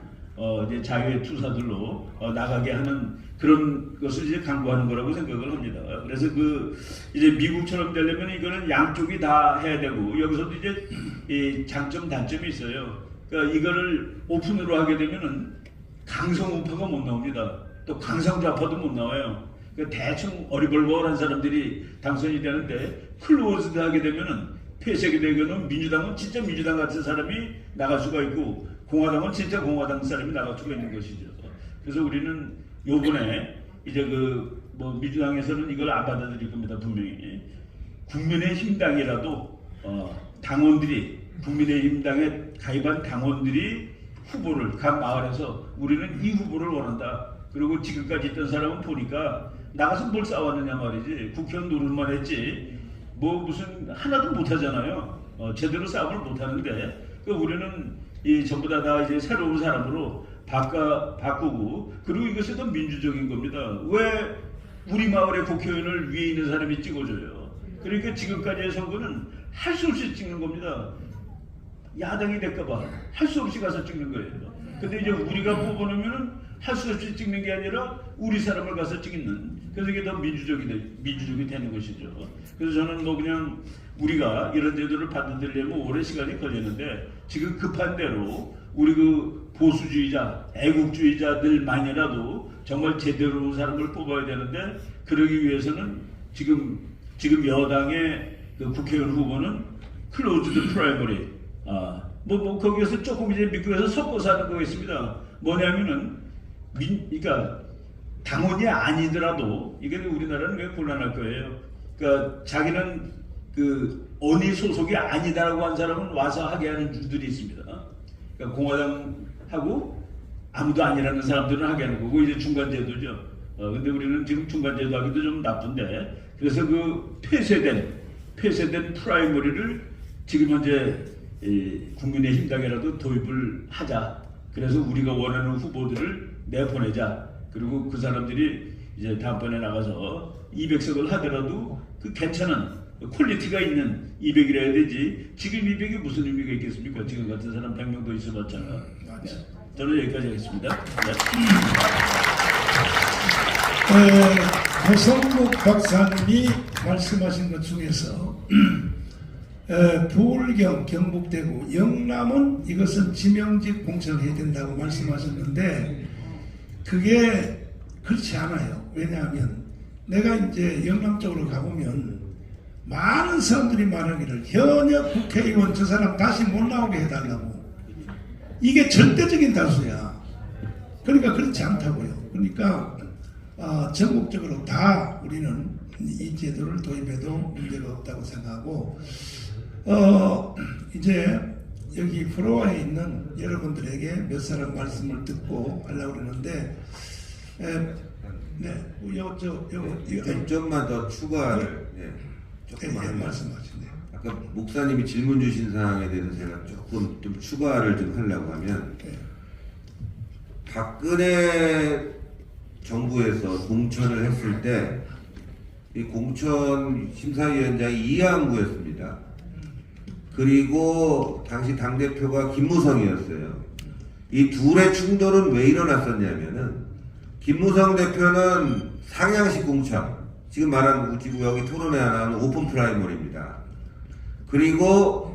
이제 자유의 투사들로 나가게 하는 그런 것을 이제 강구하는 거라고 생각을 합니다. 그래서 이제 미국처럼 되려면 이거는 양쪽이 다 해야 되고, 여기서도 이제 이 장점 단점이 있어요. 그러니까 이거를 오픈으로 하게 되면은 강성 우파가 못 나옵니다. 또 강성 좌파도 못 나와요. 그러니까 대충 어리벌벌한 사람들이 당선이 되는데, 클로즈드 하게 되면은 폐쇄가 되면은 민주당은 진짜 민주당 같은 사람이 나갈 수가 있고, 공화당은 진짜 공화당 사람이 나갈 수가 있는 것이죠. 그래서 우리는 요번에 이제 민주당에서는 이걸 안 받아들일 겁니다. 분명히 국민의힘당이라도 당원들이, 국민의힘당에 가입한 당원들이 후보를 각 마을에서 우리는 이 후보를 원한다. 그리고 지금까지 있던 사람은 보니까 나가서 뭘 싸웠느냐 말이지, 국회의원 노릇만 했지 무슨 하나도 못하잖아요. 제대로 싸움을 못하는데, 우리는 전부 다 이제 새로운 사람으로 바꾸고, 그리고 이것이 더 민주적인 겁니다. 왜 우리 마을의 국회의원을 위에 있는 사람이 찍어줘요? 그러니까 지금까지의 선거는 할 수 없이 찍는 겁니다. 야당이 될까봐 할 수 없이 가서 찍는 거예요. 근데 이제 우리가 뽑아놓으면은 할 수 없이 찍는 게 아니라 우리 사람을 가서 찍는. 그래서 이게 더 민주적이 되는 것이죠. 그래서 저는 뭐 그냥 우리가 이런 제도를 받아들이려면 오랜 시간이 걸리는데 지금 급한 대로 우리 그 보수주의자, 애국주의자들만이라도 정말 제대로 온 사람을 뽑아야 되는데 그러기 위해서는 지금 여당의 그 국회의원 후보는 클로즈드 프라이머리 거기에서 조금 이제 미국에서 섞어서 하는 거가 있습니다. 뭐냐면은 그러니까 당원이 아니더라도 이게 우리나라는 왜 곤란할 거예요. 그러니까 자기는 그 어느 소속이 아니다라고 한 사람은 와서 하게 하는 주들이 있습니다. 그러니까 공화당하고 아무도 아니라는 사람들은 하게 하는 거고 이제 중간제도죠. 근데 우리는 지금 중간제도 하기도 좀 나쁜데 그래서 그 폐쇄된 프라이머리를 지금 현재 국민의힘 당이라도 도입을 하자. 그래서 우리가 원하는 후보들을 내보내자. 그리고 그 사람들이 이제 다음번에 나가서 200석을 하더라도 그 괜찮은 퀄리티가 있는 200이라 해야 되지. 지금 200이 무슨 의미가 있겠습니까? 지금 같은 사람 100명도 있어봤잖아. 네. 저는 여기까지 하겠습니다. 네. 배성국 박사님이 말씀하신 것 중에서 부울경, 경북대구, 영남은 이것은 지명직 공천을 해야 된다고 말씀하셨는데 그게 그렇지 않아요. 왜냐하면 내가 이제 영남 쪽으로 가보면 많은 사람들이 말하기를 현역 국회의원 저 사람 다시 못 나오게 해달라고. 이게 절대적인 다수야. 그러니까 그렇지 않다고요. 그러니까 전국적으로 다 우리는 이 제도를 도입해도 문제가 없다고 생각하고 이제 여기 프로와에 있는 여러분들에게 몇 사람 말씀을 듣고 하려고 그러는데 점만 더 추가를 조금만 하면 말씀하시네요. 아까 목사님이 질문 주신 사항에 대해서 제가 조금 좀 추가를 좀 하려고 하면 박근혜 정부에서 공천을 했을 때 이 공천 심사위원장이 이항구였습니다. 그리고 당시 당대표가 김무성이었어요. 이 둘의 충돌은 왜 일어났었냐면은 김무성 대표는 상향식 공천, 지금 말한 지금 여기 토론회 하나는 오픈 프라이머리입니다. 그리고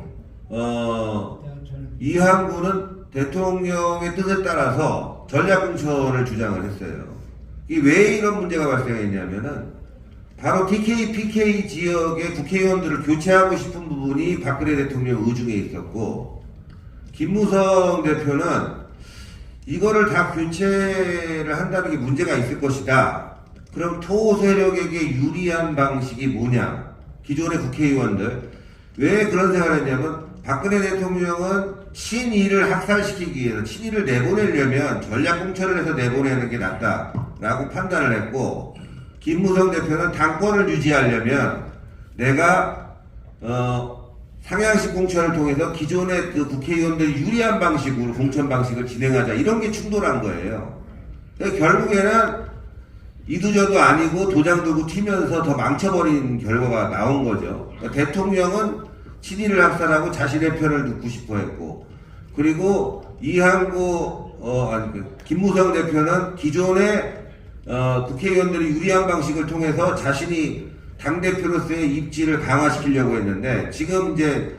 이항구는 대통령의 뜻에 따라서 전략 공천을 주장을 했어요. 이 왜 이런 문제가 발생했냐면은 바로 TK, PK 지역의 국회의원들을 교체하고 싶은 부분이 박근혜 대통령 의중에 있었고 김무성 대표는 이거를 다 교체를 한다는 게 문제가 있을 것이다. 그럼 토 세력에게 유리한 방식이 뭐냐? 기존의 국회의원들 왜 그런 생각을 했냐면 박근혜 대통령은 친이를 학살시키기 위해서 친이를 내보내려면 전략 공천을 해서 내보내는 게 낫다라고 판단을 했고 김무성 대표는 당권을 유지하려면 내가 상향식 공천을 통해서 기존의 그 국회의원들이 유리한 방식으로 공천 방식을 진행하자 이런 게 충돌한 거예요. 그러니까 결국에는 이도저도 아니고 도장 들고 튀면서 더 망쳐버린 결과가 나온 거죠. 그러니까 대통령은 친이를 학살하고 자신의 편을 듣고 싶어 했고 그리고 김무성 대표는 기존의 국회의원들이 유리한 방식을 통해서 자신이 당대표로서의 입지를 강화시키려고 했는데 지금 이제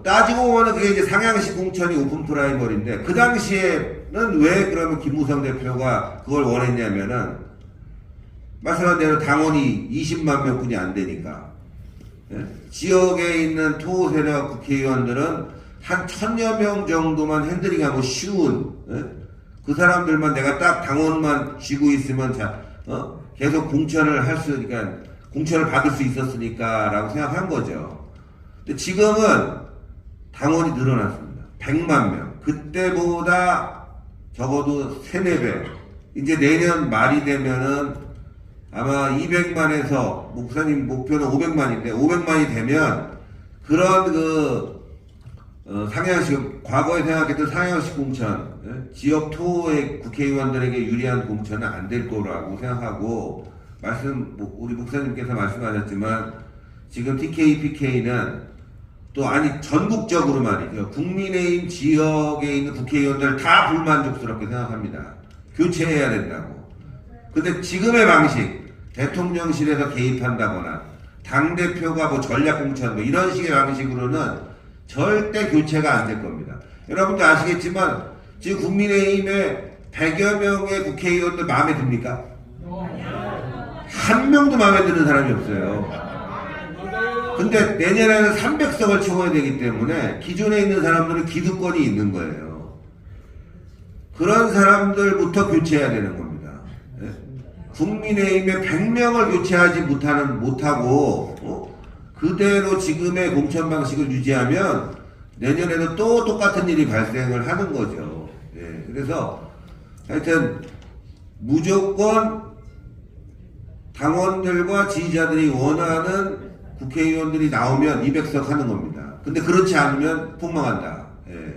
따지고 보면 그게 이제 상향식 공천이 오픈 프라이머리인데 그 당시에는 왜 그러면 김무성 대표가 그걸 원했냐면은 말씀한 대로 당원이 20만 명뿐이 안 되니까 지역에 있는 토 세력 국회의원들은 한 1000여 명 정도만 핸들링하고 쉬운 그 사람들만 내가 딱 당원만 쥐고 있으면 계속 공천을 그러니까 공천을 받을 수 있었으니까라고 생각한 거죠. 근데 지금은 당원이 늘어났습니다. 100만 명. 그때보다 적어도 3-4배. 이제 내년 말이 되면은 아마 200만에서 목사님 목표는 500만인데 500만이 되면 그런 상향식, 과거에 생각했던 상향식 공천, 지역 토의 국회의원들에게 유리한 공천은 안 될 거라고 생각하고, 우리 목사님께서 말씀하셨지만, 지금 TK, PK는 또 아니 전국적으로 말이죠. 국민의힘 지역에 있는 국회의원들 다 불만족스럽게 생각합니다. 교체해야 된다고. 근데 지금의 방식, 대통령실에서 개입한다거나 당대표가 뭐 전략공천 뭐 이런 식의 방식으로는 절대 교체가 안 될 겁니다. 여러분도 아시겠지만 지금 국민의힘에 100여 명의 국회의원들 마음에 듭니까? 한 명도 마음에 드는 사람이 없어요. 근데 내년에는 300석을 채워야 되기 때문에 기존에 있는 사람들은 기득권이 있는 거예요. 그런 사람들부터 교체해야 되는 겁니다. 예? 국민의힘에 100명을 교체하지 못하고 그대로 지금의 공천 방식을 유지하면 내년에는 또 똑같은 일이 발생을 하는 거죠. 예, 그래서 하여튼 무조건 당원들과 지지자들이 원하는 국회의원들이 나오면 200석 하는 겁니다. 근데 그렇지 않으면 폭망한다. 예,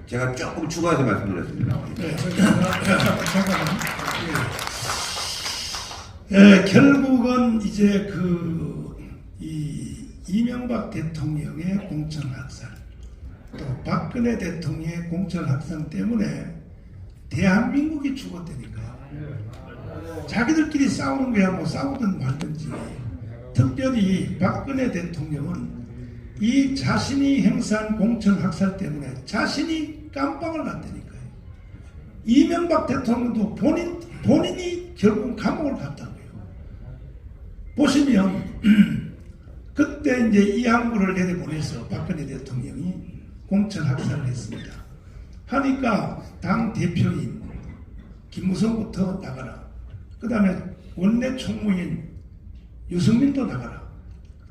제가 조금 추가해서 말씀드렸습니다. 결국은 이제 이명박 대통령의 공천학살, 또 박근혜 대통령의 공천학살 때문에 대한민국이 죽었다니까. 자기들끼리 싸우는 거야 뭐 싸우든 말든지. 특별히 박근혜 대통령은 이 자신이 행사한 공천학살 때문에 자신이 깜빵을 갔다니까요. 이명박 대통령도 본인이 결국 감옥을 갔다고요. 보시면 그때 이제 이 항구를 내려보내서 박근혜 대통령이 공천학살을 했습니다. 하니까 당 대표인 김무성부터 나가라. 그 다음에 원내 총무인 유승민도 나가라.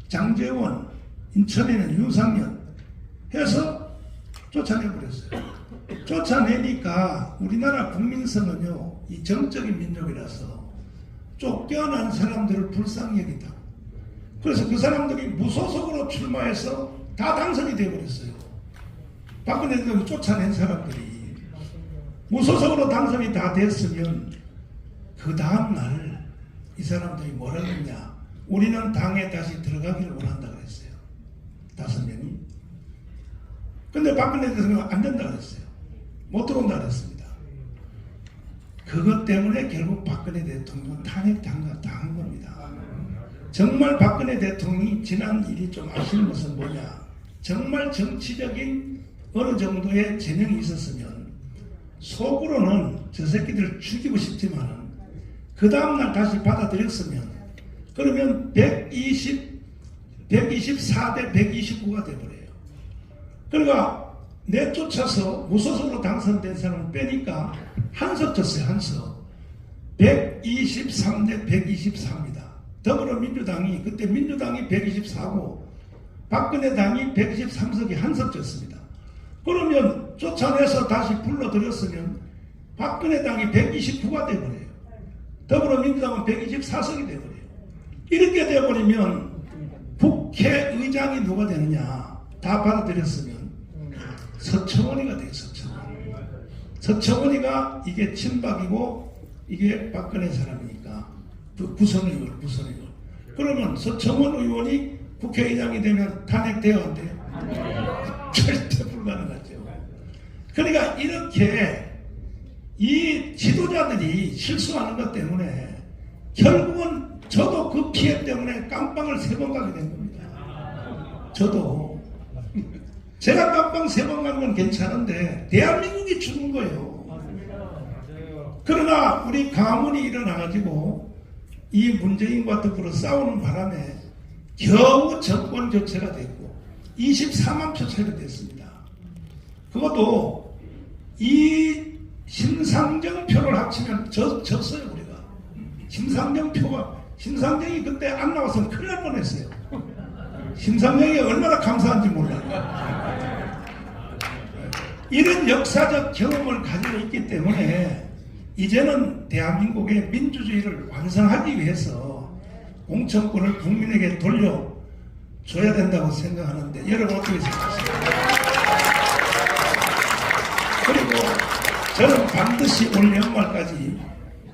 장제원, 인천에는 윤상현 해서 쫓아내버렸어요. 쫓아내니까 우리나라 국민성은요, 이 정적인 민족이라서 쫓겨난 사람들을 불쌍히 여기다. 그래서 그 사람들이 무소속으로 출마해서 다 당선이 되어버렸어요. 박근혜 대통령이 쫓아낸 사람들이 무소속으로 당선이 다 됐으면 그 다음날 이 사람들이 뭐라 그랬냐. 우리는 당에 다시 들어가기를 원한다 그랬어요. 5명이. 근데 박근혜 대통령은 안 된다 그랬어요. 못 들어온다 그랬습니다. 그것 때문에 결국 박근혜 대통령은 탄핵당한 겁니다. 정말 박근혜 대통령이 지난 일이 좀 아쉬운 것은 뭐냐. 정말 정치적인 어느 정도의 재능이 있었으면 속으로는 저 새끼들 죽이고 싶지만 그 다음날 다시 받아들였으면 그러면 124대 129가 돼버려요. 그러니까 내쫓아서 무소속으로 당선된 사람을 빼니까 한석 졌어요. 한석. 123대 124입니다. 더불어민주당이 그때 민주당이 124고 박근혜 당이 123석이 한석 졌습니다. 그러면 쫓아내서 다시 불러들였으면 박근혜 당이 129가 돼버려요. 더불어민주당은 124석이 돼버려요. 이렇게 돼버리면 국회의장이 누가 되느냐. 다 받아들였으면 서청원이가 돼요. 서청원이가 이게 친박이고 이게 박근혜 사람이니까 부선의원. 그러면 서청원 의원이 국회의장이 되면 탄핵돼야 안 돼요? 절대 불가능하죠. 그러니까 이렇게 이 지도자들이 실수하는 것 때문에 결국은 저도 그 피해 때문에 깜빵을 3번 가게 된 겁니다. 저도. 제가 깜빵 3번 간 건 괜찮은데 대한민국이 죽은 거예요. 그러나 우리 가문이 일어나가지고 이 문재인과 더불어 싸우는 바람에 겨우 정권 교체가 됐고 24만 표 차이가 됐습니다. 그것도 이 심상정 표를 합치면 졌어요 우리가. 심상정 표가 심상정이 그때 안 나왔으면 큰일 날 뻔했어요. 심상정이 얼마나 감사한지 몰라요. 이런 역사적 경험을 가지고 있기 때문에 이제는 대한민국의 민주주의를 완성하기 위해서 공천권을 국민에게 돌려줘야 된다고 생각하는데 여러분 어떻게 생각하십니까? 그리고 저는 반드시 올 연말까지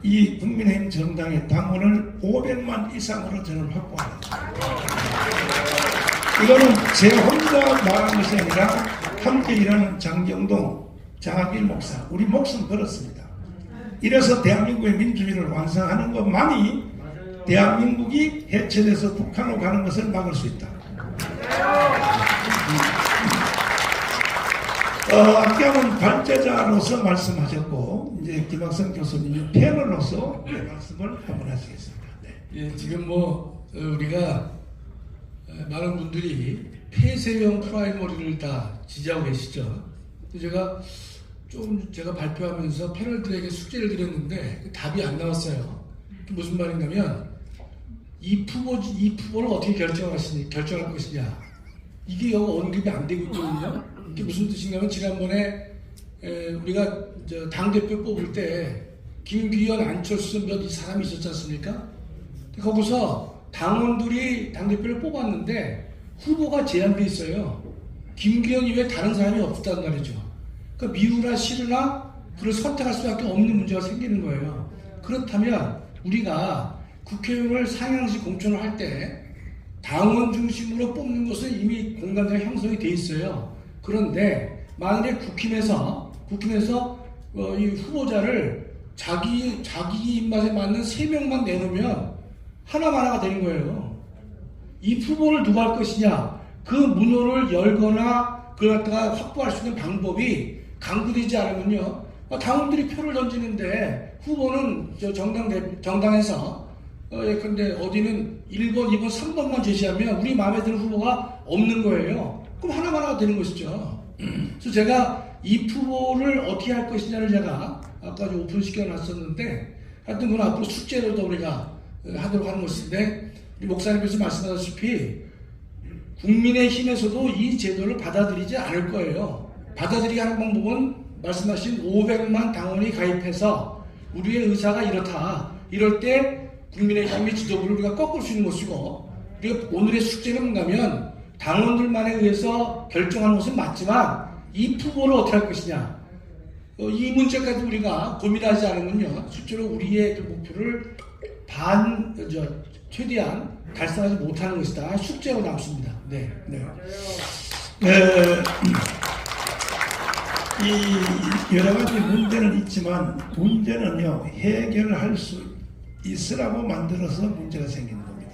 이 국민의힘 정당의 당원을 500만 이상으로 저는 확보합니다. 이거는 제 혼자 말한 것이 아니라 함께 일하는 장경동, 장학일 목사, 우리 목숨 걸었습니다. 이래서 대한민국의 민주주의를 완성하는 것만이 대한민국이 해체돼서 북한으로 가는 것을 막을 수 있다. 아까는 발제자로서 말씀하셨고 이제 김학성 교수님이 패널로서 말씀을 한번 하시겠습니다. 네. 예, 지금 우리가 많은 분들이 폐쇄형 프라이머리를 다 지지하고 계시죠. 제가 발표하면서 패널들에게 숙제를 드렸는데 답이 안 나왔어요. 무슨 말인가면 이 후보를 어떻게 결정할 것이냐. 이게 언급이 안 되고 있거든요. 이게 무슨 뜻인가면 지난번에 우리가 당대표 뽑을 때 김기현, 안철수 몇 사람이 있었지 않습니까? 거기서 당원들이 당대표를 뽑았는데 후보가 제한돼 있어요. 김기현 이외에 다른 사람이 없다는 말이죠. 그러니까 미루나 싫으나 그를 선택할 수밖에 없는 문제가 생기는 거예요. 그렇다면 우리가 국회의원을 상향식 공천을 할 때 당원 중심으로 뽑는 것은 이미 공간적 형성이 돼 있어요. 그런데 만약에 국힘에서 이 후보자를 자기 입맛에 맞는 3명만 내놓으면 하나가 되는 거예요. 이 후보를 누가 할 것이냐, 그 문호를 열거나 그걸 갖다가 확보할 수 있는 방법이 강구되지 않으면요, 당원들이 표를 던지는데 후보는 정당에서 근데 어디는 1번, 2번, 3번만 제시하면 우리 마음에 드는 후보가 없는 거예요. 그럼 하나가 되는 것이죠. 그래서 제가 이 후보를 어떻게 할 것이냐를 제가 아까 오픈시켜 놨었는데, 하여튼 그건 앞으로 숙제로도 우리가 하도록 하는 것인데, 우리 목사님께서 말씀하셨다시피 국민의힘에서도 이 제도를 받아들이지 않을 거예요. 받아들이게 하는 방법은 말씀하신 500만 당원이 가입해서 우리의 의사가 이렇다. 이럴 때 국민의힘의 지도부를 우리가 꺾을 수 있는 것이고, 우리가 오늘의 숙제는 뭔가면 당원들만에 의해서 결정하는 것은 맞지만 이 후보를 어떻게 할 것이냐, 이 문제까지 우리가 고민하지 않으면요, 실제로 우리의 그 목표를 최대한 달성하지 못하는 것이다. 숙제로 남습니다. 네. 이 여러 가지 문제는 있지만 문제는요, 해결할 수 있으라고 만들어서 문제가 생기는 겁니다.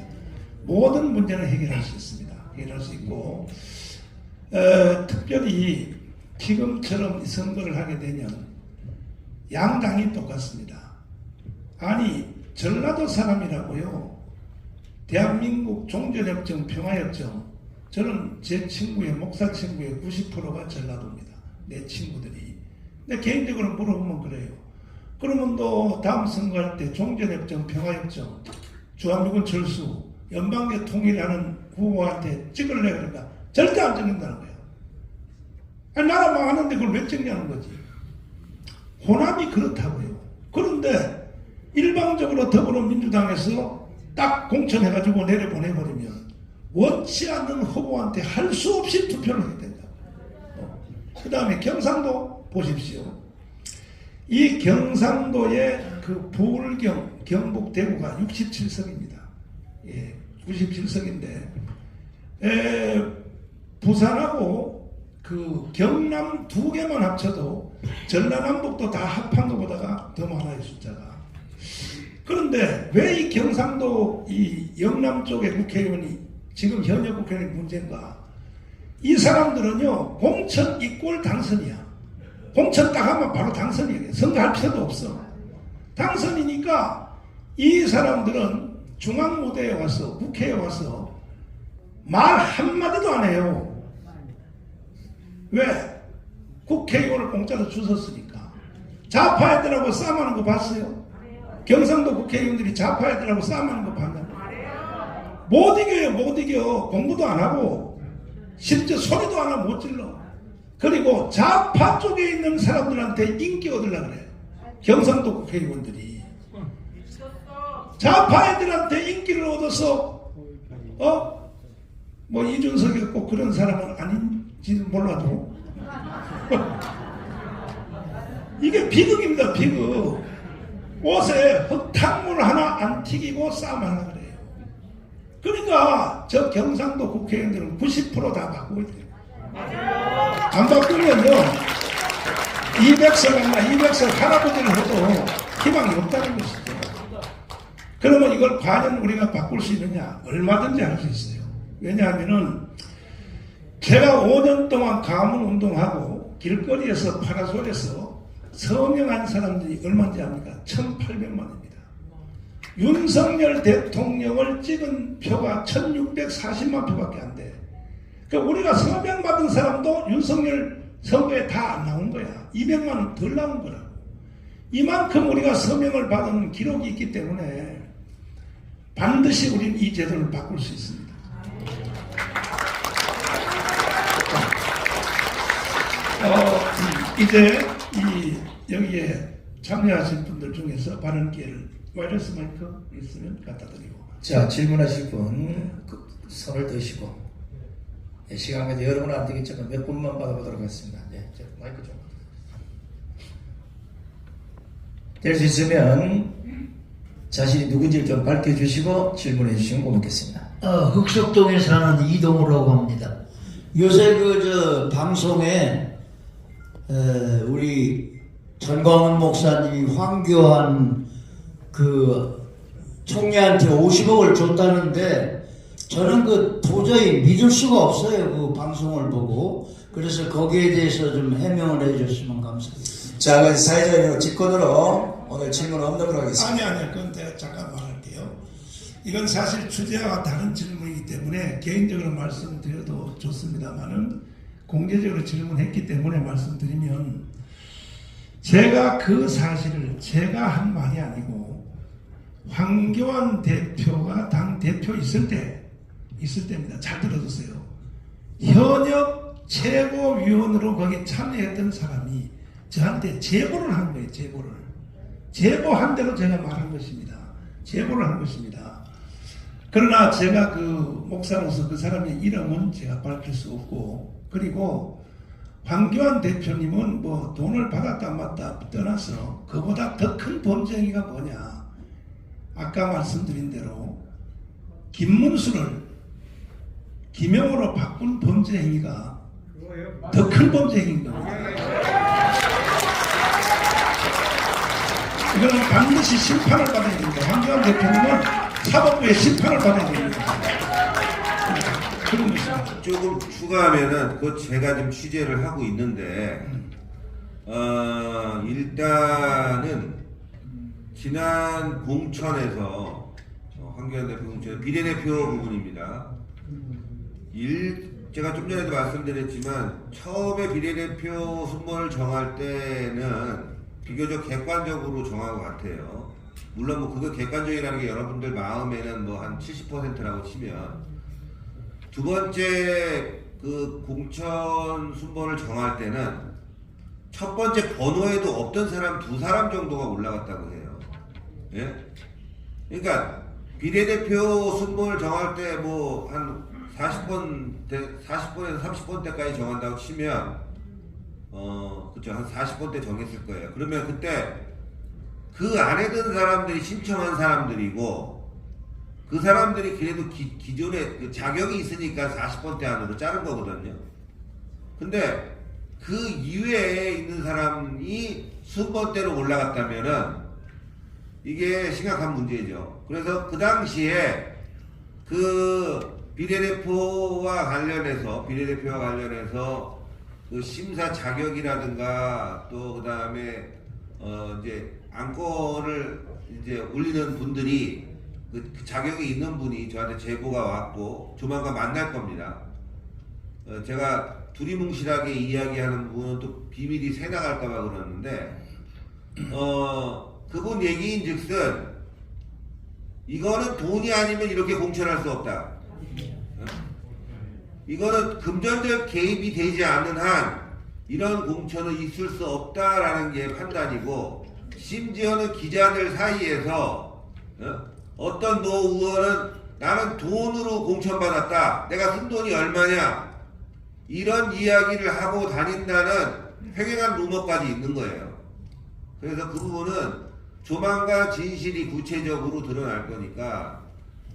모든 문제는 해결할 수 있습니다. 해결할 수 있고, 특별히 지금처럼 선거를 하게 되면 양당이 똑같습니다. 아니, 전라도 사람이라고요, 대한민국 종전협정, 평화협정, 저는 제 친구의, 목사 친구의 90%가 전라도입니다. 내 친구들이. 근데 개인적으로 물어보면 그래요. 그러면 또 다음 선거할 때 종전협정, 평화협정, 주한미군 철수, 연방제 통일하는 후보한테 찍을래 그러니까 절대 안 찍는다는 거예요. 아니, 나라 망하는데 그걸 왜 찍냐는 거지. 호남이 그렇다고요. 그런데 일방적으로 더불어민주당에서 딱 공천해가지고 내려보내버리면 원치 않는 후보한테 할 수 없이 투표를 해야 된다. 그 다음에 경상도 보십시오. 이 경상도의 그 부울경, 경북, 대구가 67석입니다. 예, 97석인데, 부산하고 그 경남 2개만 합쳐도 전라남북도 다 합한 것보다가 더 많아요, 숫자가. 그런데 왜 이 경상도, 이 영남 쪽의 국회의원이 지금 현역 국회의원이 문제인가? 이 사람들은요, 공천 이꼴 당선이야. 공천 딱 하면 바로 당선이에요. 선거할 필요도 없어. 당선이니까 이 사람들은 중앙무대에 와서, 국회에 와서 말 한마디도 안 해요. 왜? 국회의원을 공짜로 주셨으니까. 좌파 애들하고 싸움하는 거 봤어요? 경상도 국회의원들이 좌파 애들하고 싸움하는 거 봤냐고. 못 이겨요, 못 이겨. 공부도 안 하고 심지어 소리도 안 하고 못 질러. 그리고 좌파 쪽에 있는 사람들한테 인기 얻으려고 그래요. 경상도 국회의원들이 좌파 애들한테 인기를 얻어서 뭐 이준석이 꼭 그런 사람은 아닌지는 몰라도 이게 비극입니다. 비극. 옷에 흙탕물 하나 안 튀기고 싸움하려고 그래요. 그러니까 저 경상도 국회의원들은 90%다 바꾸고 있대요. 안 바꾸면요 200석이나 200석 할아버지를 해도 희망이 없다는 것이죠. 그러면 이걸 과연 우리가 바꿀 수 있느냐? 얼마든지 할 수 있어요. 왜냐하면은 제가 5년 동안 가문 운동하고 길거리에서 파라솔에서 서명한 사람들이 얼마인지 압니까? 1,800만입니다. 윤석열 대통령을 찍은 표가 1,640만 표밖에 안 돼. 그러니까 우리가 서명 받은 사람도 윤석열 선거에 다 안 나온 거야. 200만 원 덜 나온 거라고. 이만큼 우리가 서명을 받은 기록이 있기 때문에 반드시 우리는 이 제도를 바꿀 수 있습니다. 이제 여기에 참여하신 분들 중에서 발언 기회를 와이러스 마이크 있으면 갖다 드리고. 자, 질문하실 분 손을 드시고, 예, 시간 관계 여러 분 안 되겠지만 몇 분만 받아보도록 하겠습니다. 네, 자, 마이크 좀. 될 수 있으면 자신이 누군지를 좀 밝혀주시고 질문해 주시면 고맙겠습니다. 흑석동에 사는 이동우라고 합니다. 요새 방송에 우리 전광훈 목사님이 황교안 총리한테 50억을 줬다는데 저는 도저히 믿을 수가 없어요. 그 방송을 보고. 그래서 거기에 대해서 좀 해명을 해줬으면 감사하겠습니다. 자, 그럼 사회자의 직권으로 오늘 질문 없는 걸로 하겠습니다. 아니, 그건 내가 잠깐 말할게요. 이건 사실 주제와 다른 질문이기 때문에 개인적으로 말씀드려도 좋습니다만은 공개적으로 질문했기 때문에 말씀드리면 제가 그 사실을 제가 한 말이 아니고 황교안 대표가 당 대표 있을 때입니다. 잘 들어주세요. 현역 최고위원으로 거기 참여했던 사람이 저한테 제보를 한 거예요. 제보한 대로 제가 말한 것입니다. 제보를 한 것입니다. 그러나 제가 그 목사로서 그 사람의 이름은 제가 밝힐 수 없고, 그리고 황교안 대표님은 뭐 돈을 받았다 안 받았다 떠나서 그보다 더 큰 범죄행위가 뭐냐, 아까 말씀드린 대로 김문수를 김영호로 바꾼 범죄행위가 더 큰 범죄행위인 겁니다. 이거는 반드시 심판을 받아야 됩니다. 황교안 대표님은 사법부의 심판을 받아야 됩니다. 그런 것입니다. 조금 추가하면은 그 제가 지금 취재를 하고 있는데 일단은 지난 공천에서 황교안 대표 공천 비례대표 부분입니다. 제가 좀 전에도 말씀드렸지만 처음에 비례대표 순번을 정할 때는 비교적 객관적으로 정한 것 같아요. 물론 뭐 그거 객관적이라는 게 여러분들 마음에는 뭐 한 70%라고 치면, 두 번째 그 공천 순번을 정할 때는 첫 번째 번호에도 없던 사람 2사람 정도가 올라갔다고 해요. 예? 그러니까 비례대표 순번을 정할 때 뭐 한 40번에서 30번대까지 정한다고 치면 그쵸, 한 40번대 정했을 거예요. 그러면 그때 그 안에 든 사람들이 신청한 사람들이고, 그 사람들이 그래도 기존에 그 자격이 있으니까 40번대 안으로 자른 거거든요. 근데 그 이외에 있는 사람이 순번대로 올라갔다면은 이게 심각한 문제죠. 그래서 그 당시에 그 비례대표와 관련해서 그 심사 자격이라든가 또 그 다음에 이제 안건을 이제 올리는 분들이 그 자격이 있는 분이 저한테 제보가 왔고 조만간 만날 겁니다. 제가 두리뭉실하게 이야기하는 부분은 또 비밀이 새 나갈까봐 그러는데 그분 얘기인즉슨 이거는 돈이 아니면 이렇게 공천할 수 없다. 이거는 금전적 개입이 되지 않는 한 이런 공천은 있을 수 없다라는 게 판단이고, 심지어는 기자들 사이에서 어떤 노 의원은 나는 돈으로 공천받았다, 내가 쓴 돈이 얼마냐, 이런 이야기를 하고 다닌다는 횡행한 루머까지 있는 거예요. 그래서 그 부분은 조만간 진실이 구체적으로 드러날 거니까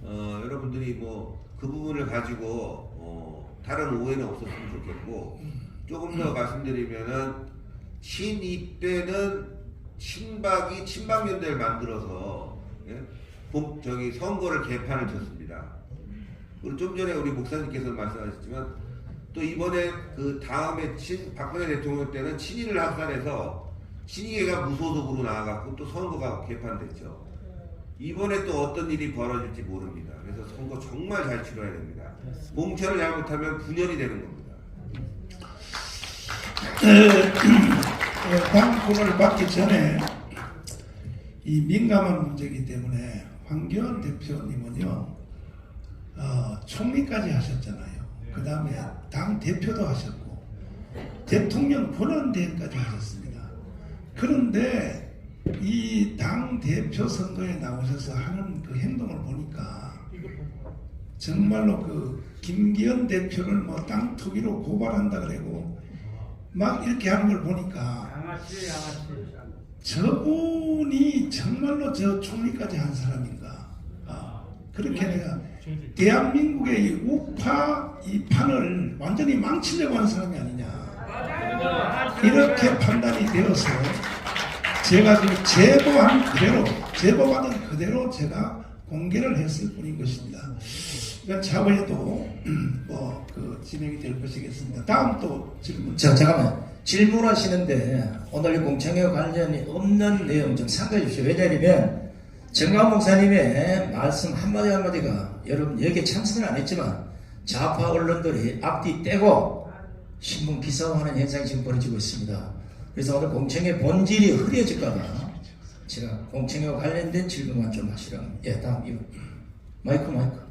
여러분들이 뭐 그 부분을 가지고 다른 오해는 없었으면 좋겠고, 조금 더 말씀드리면은 친이 때는 친박연대를 만들어서 선거를 개판을 쳤습니다. 그리고 좀 전에 우리 목사님께서 말씀하셨지만 또 이번에 그 다음에 박근혜 대통령 때는 친이를 학살해서 친이계가 무소속으로 나와갖고 또 선거가 개판됐죠. 이번에 또 어떤 일이 벌어질지 모릅니다. 그래서 선거 정말 잘 치러야 됩니다. 공천을 잘못하면 분열이 되는 겁니다. 당권을 받기 전에 이 민감한 문제이기 때문에 황교안 대표님은요, 총리까지 하셨잖아요. 그 다음에 당 대표도 하셨고 대통령 권한대행까지 하셨습니다. 그런데 이 당 대표 선거에 나오셔서 하는 그 행동을 보니까 정말로 그 김기현 대표를 뭐 땅 투기로 고발한다 그러고 막 이렇게 하는 걸 보니까 저분이 정말로 저 총리까지 한 사람인가. 그렇게 내가 대한민국의 이 우파 이 판을 완전히 망치려고 하는 사람이 아니냐, 이렇게 판단이 되어서 제가 그 제보받은 그대로 제가 공개를 했을 뿐인 것입니다. 그러니까 차후에도 그 진행이 될 것이겠습니다. 다음 또 질문. 자, 잠깐만. 질문하시는데 오늘 공청회 관련이 없는 내용 좀 상가해 주십시오. 왜냐하면 정광 목사님의 말씀 한마디 한마디가, 여러분 여기에 참석은 안 했지만 좌파 언론들이 앞뒤 떼고 신문 기사화하는 현상이 지금 벌어지고 있습니다. 그래서 오늘 공청회 본질이 흐려질까봐 제가 공청회와 관련된 질문만 좀 하시라고. 예, 다음 이거 마이크.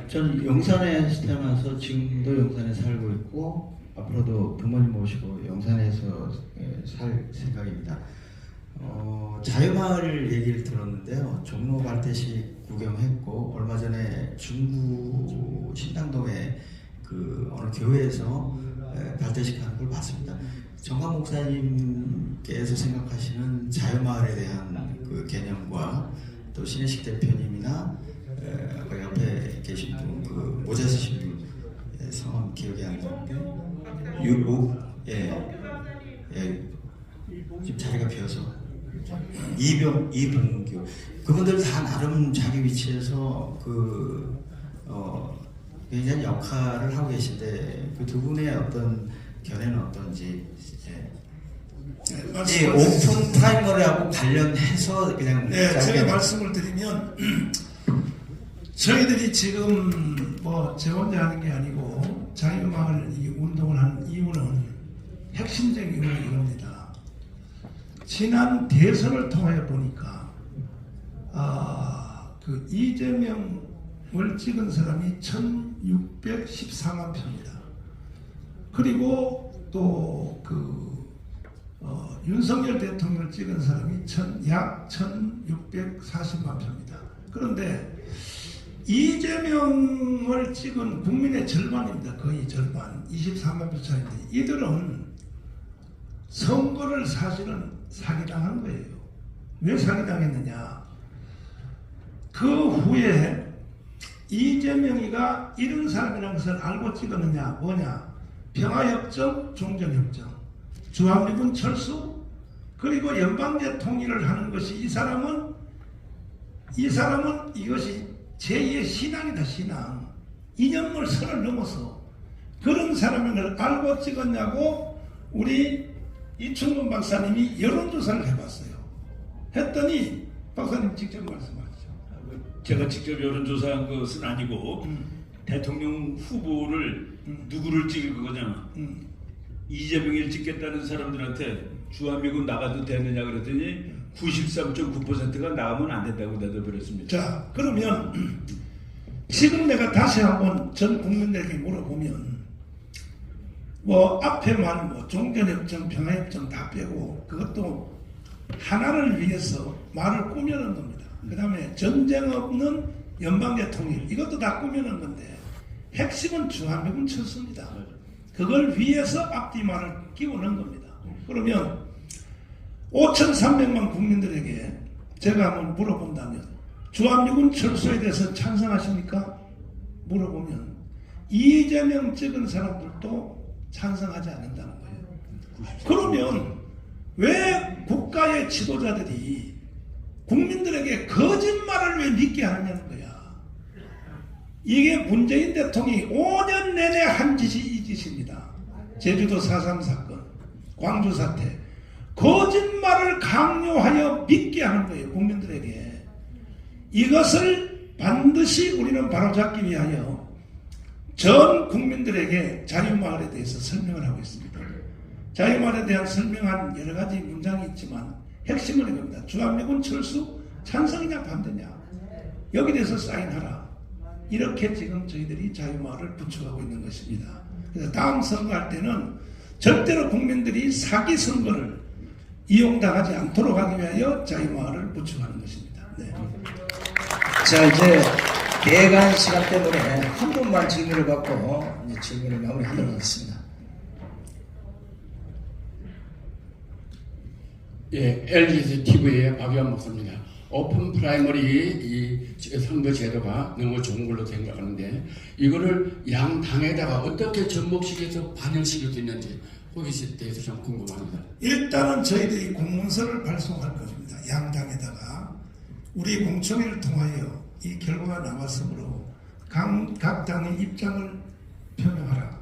저는 용산에 태어나서 지금도 용산에 살고 있고 앞으로도 부모님 모시고 용산에서 살 생각입니다. 자유마을 얘기를 들었는데요. 종로 발대식 구경했고 얼마 전에 중구 신당동에 그 어느 교회에서 발대식 하는 걸 봤습니다. 정광 목사님께서 생각하시는 자유마을에 대한 그 개념과 또 신혜식 대표님이나 그 옆에 계신 분, 그 모자 쓰신 분 성함 기억이 안 나는데 지금 자리가 비어서 이봉규, 그분들 다 나름 자기 위치에서 굉장히 역할을 하고 계신데 그 두 분의 어떤 견해는 어떤지. 오픈 프라이머리하고 관련해서 그냥 제가 말씀을 드리면 저희들이 지금 제 혼자 하는 게 아니고 자유마을 이 운동을 하는 이유는, 핵심적인 이유는 이겁니다. 지난 대선을 통하여 보니까 그 이재명을 찍은 사람이 1614만 표입니다. 그리고 또 윤석열 대통령을 찍은 사람이 약 1640만 표입니다. 그런데 이재명을 찍은 국민의 절반입니다. 거의 절반, 24만 표 차인데 이들은 선거를 사실은 사기당한 거예요. 왜 사기당했느냐? 그 후에 이재명이가 이런 사람이라는 것을 알고 찍었느냐? 뭐냐? 평화협정, 종전협정, 주한미군 철수, 그리고 연방제 통일을 하는 것이 이 사람은 이것이 제2의 신앙이다. 신앙. 이념을 선을 넘어서 그런 사람을 알고 찍었냐고 우리 이충근 박사님이 여론조사를 해봤어요. 했더니 박사님 직접 말씀하시죠. 제가 직접 여론조사한 것은 아니고 대통령 후보를 누구를 찍을 거냐, 이재명을 찍겠다는 사람들한테 주한미군 나가도 되느냐 그랬더니 93.9%가 나가면 안 된다고 대답을 자, 그러면 지금 내가 다시 한번 전 국민들에게 물어보면 앞에 말은 종전협정, 평화협정 다 빼고 그것도 하나를 위해서 말을 꾸며놓은 겁니다. 그 다음에 전쟁 없는 연방제 통일, 이것도 다 꾸며놓은 건데 핵심은 주한미군 철수입니다. 그걸 위해서 앞뒤말을 끼워 넣은 겁니다. 그러면 5,300만 국민들에게 제가 한번 물어본다면 주한미군 철수에 대해서 찬성하십니까? 물어보면 이재명 찍은 사람들도 찬성하지 않는다는 거예요. 그러면 왜 국가의 지도자들이 국민들에게 거짓말을 왜 믿게 하느냐는 거야. 이게 문재인 대통령이 5년 내내 한 짓이 이 짓입니다. 제주도 4.3 사건, 광주 사태, 거짓말을 강요하여 믿게 하는 거예요. 국민들에게. 이것을 반드시 우리는 바로잡기 위하여 전 국민들에게 자유마을에 대해서 설명을 하고 있습니다. 자유마을에 대한 설명한 여러 가지 문장이 있지만 핵심은 이겁니다. 주한미군 철수 찬성이냐 반대냐. 여기 대해서 사인하라. 이렇게 지금 저희들이 자유마을을 구축하고 있는 것입니다. 그래서 다음 선거할 때는 절대로 국민들이 사기 선거를 이용당하지 않도록 하기 위하여 자유마을을 구축하는 것입니다. 네. 자, 이제 대간 시간 때문에 한 분만 질문을 받고 이제 질문을 마무리하도록 하겠습니다. 예, LG TV의 박유한 목사입니다. 오픈 프라이머리 이 선거 제도가 너무 좋은 걸로 생각하는데 이거를 양 당에다가 어떻게 접목시켜서 반영시킬 수 있는지 거기에 대해서 좀 궁금합니다. 일단은 저희들이 공문서를 발송할 것입니다. 양당에다가 우리 공청회를 통하여 이 결과가 나왔으므로 각 당의 입장을 표명하라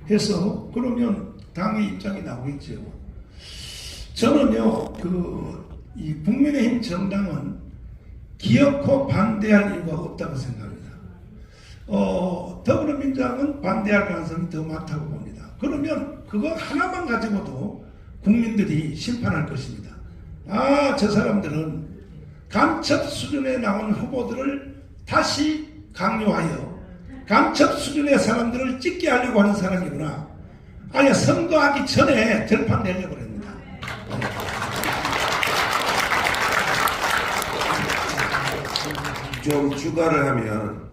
해서 그러면 당의 입장이 나오겠죠. 저는요, 이 국민의힘 정당은 기어코 반대할 이유가 없다고 생각합니다. 더불어민주당은 반대할 가능성이 더 많다고 봅니다. 그러면 그거 하나만 가지고도 국민들이 심판할 것입니다. 아, 저 사람들은 간첩 수준에 나온 후보들을 다시 강요하여 간첩 수준의 사람들을 찍게 하려고 하는 사람이구나. 아니, 선거하기 전에 절판 내려고 그럽니다. 좀 추가를 하면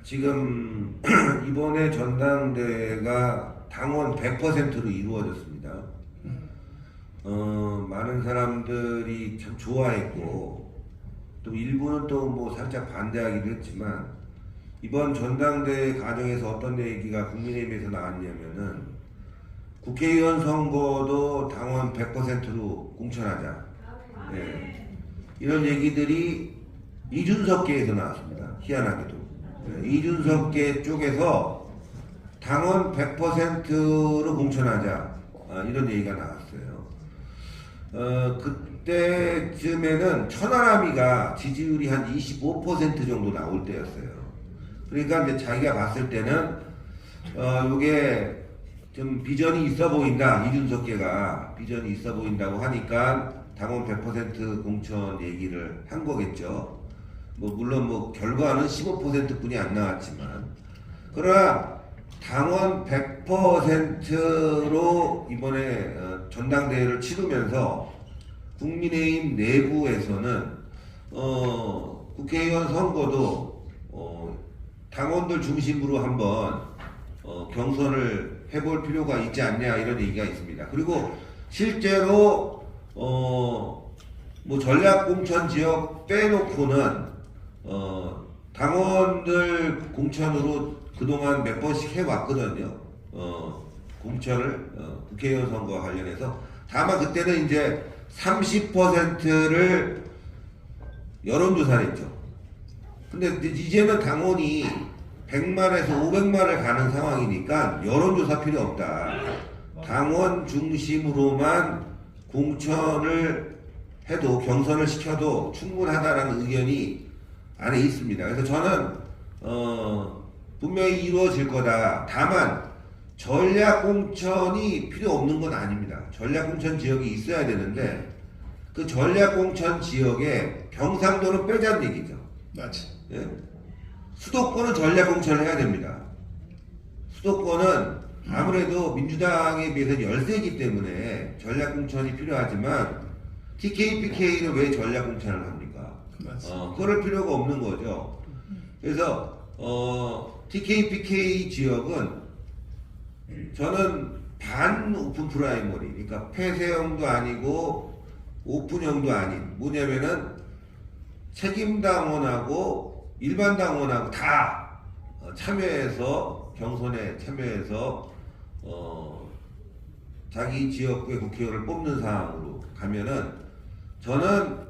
지금 이번에 전당대회가 당원 100%로 이루어졌습니다. 많은 사람들이 참 좋아했고 또 일부는 또 뭐 살짝 반대하기도 했지만 이번 전당대회 과정에서 어떤 얘기가 국민의힘에서 나왔냐면은 국회의원 선거도 당원 100%로 공천하자. 네. 이런 얘기들이 이준석계에서 나왔습니다. 희한하게도. 네. 이준석계 쪽에서 당원 100%로 공천하자. 이런 얘기가 나왔어요. 그때쯤에는 천하람이가 지지율이 한 25% 정도 나올 때였어요. 그러니까 이제 자기가 봤을 때는 요게 좀 비전이 있어 보인다. 이준석계가 비전이 있어 보인다고 하니까 당원 100% 공천 얘기를 한 거겠죠. 뭐 물론 뭐 결과는 15%뿐이 안 나왔지만 그러나 당원 100%로 이번에 전당대회를 치르면서 국민의힘 내부에서는 국회의원 선거도 당원들 중심으로 한번 경선을 해볼 필요가 있지 않냐 이런 얘기가 있습니다. 그리고 실제로 뭐 전략공천 지역 빼놓고는 당원들 공천으로 그동안 몇 번씩 해왔거든요. 공천을 국회의원 선거와 관련해서. 다만 그때는 이제 30%를 여론조사를 했죠. 근데 이제는 당원이 100만에서 500만을 가는 상황이니까 여론조사 필요 없다. 당원 중심으로만 공천을 해도 경선을 시켜도 충분하다라는 의견이 안에 있습니다. 그래서 저는 분명히 이루어질 거다. 다만 전략공천이 필요 없는 건 아닙니다. 전략공천 지역이 있어야 되는데 그 전략공천 지역에 경상도는 빼자는 얘기죠. 맞지. 예? 수도권은 전략공천을 해야 됩니다. 수도권은 아무래도 민주당에 비해서 열세이기 때문에 전략공천이 필요하지만 TK, PK는 왜 전략공천을 합니까? 그럴 필요가 없는 거죠. 그래서 TK, PK 지역은 저는 반 오픈 프라이머리, 그러니까 폐쇄형도 아니고 오픈형도 아닌 뭐냐면은 책임 당원하고 일반 당원하고 다 참여해서 경선에 참여해서 자기 지역구의 국회의원을 뽑는 상황으로 가면은 저는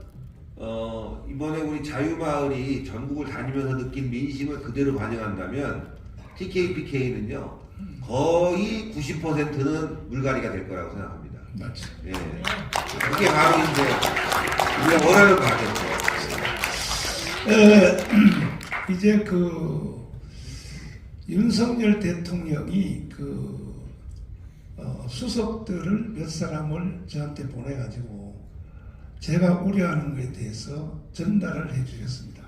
이번에 우리 자유마을이 전국을 다니면서 느낀 민심을 그대로 반영한다면 TKPK는요 거의 90%는 물갈이가 될 거라고 생각합니다. 맞죠. 예, 그게 바로 이제 우리가 원하는 바겠죠. 이제 윤석열 대통령이 수석들을 몇 사람을 저한테 보내가지고 제가 우려하는 것에 대해서 전달을 해주셨습니다.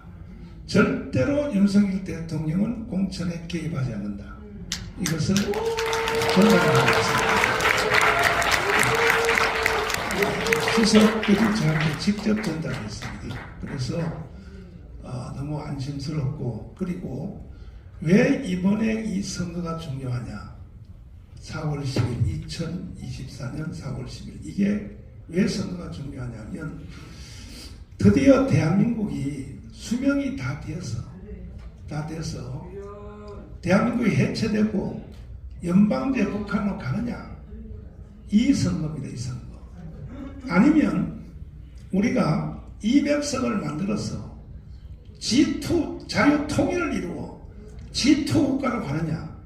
절대로 윤석열 대통령은 공천에 개입하지 않는다. 이것을 전달을 하겠습니다. 수석들이 저한테 직접 전달했습니다. 그래서 너무 안심스럽고, 그리고 왜 이번에 이 선거가 중요하냐? 4월 10일, 2024년 4월 10일. 이게 왜 선거가 중요하냐면 드디어 대한민국이 수명이 다 돼서 대한민국이 해체되고 연방제 북한으로 가느냐? 이 선거입니다. 이 선거. 아니면 우리가 200석을 만들어서 G2 자유통일을 이루어 G2 국가로 가느냐?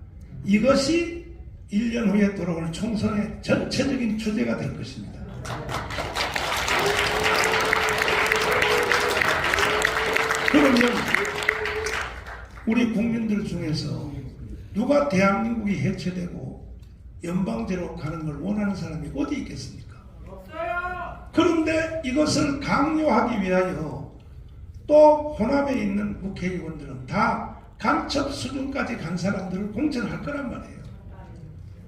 이것이 1년 후에 돌아올 총선의 전체적인 주제가 될 것입니다. 그러면 우리 국민들 중에서 누가 대한민국이 해체되고 연방제로 가는 걸 원하는 사람이 어디 있겠습니까? 없어요. 그런데 이것을 강요하기 위하여 또 호남에 있는 국회의원들은 다 간첩 수준까지 간 사람들을 공천할 거란 말이에요.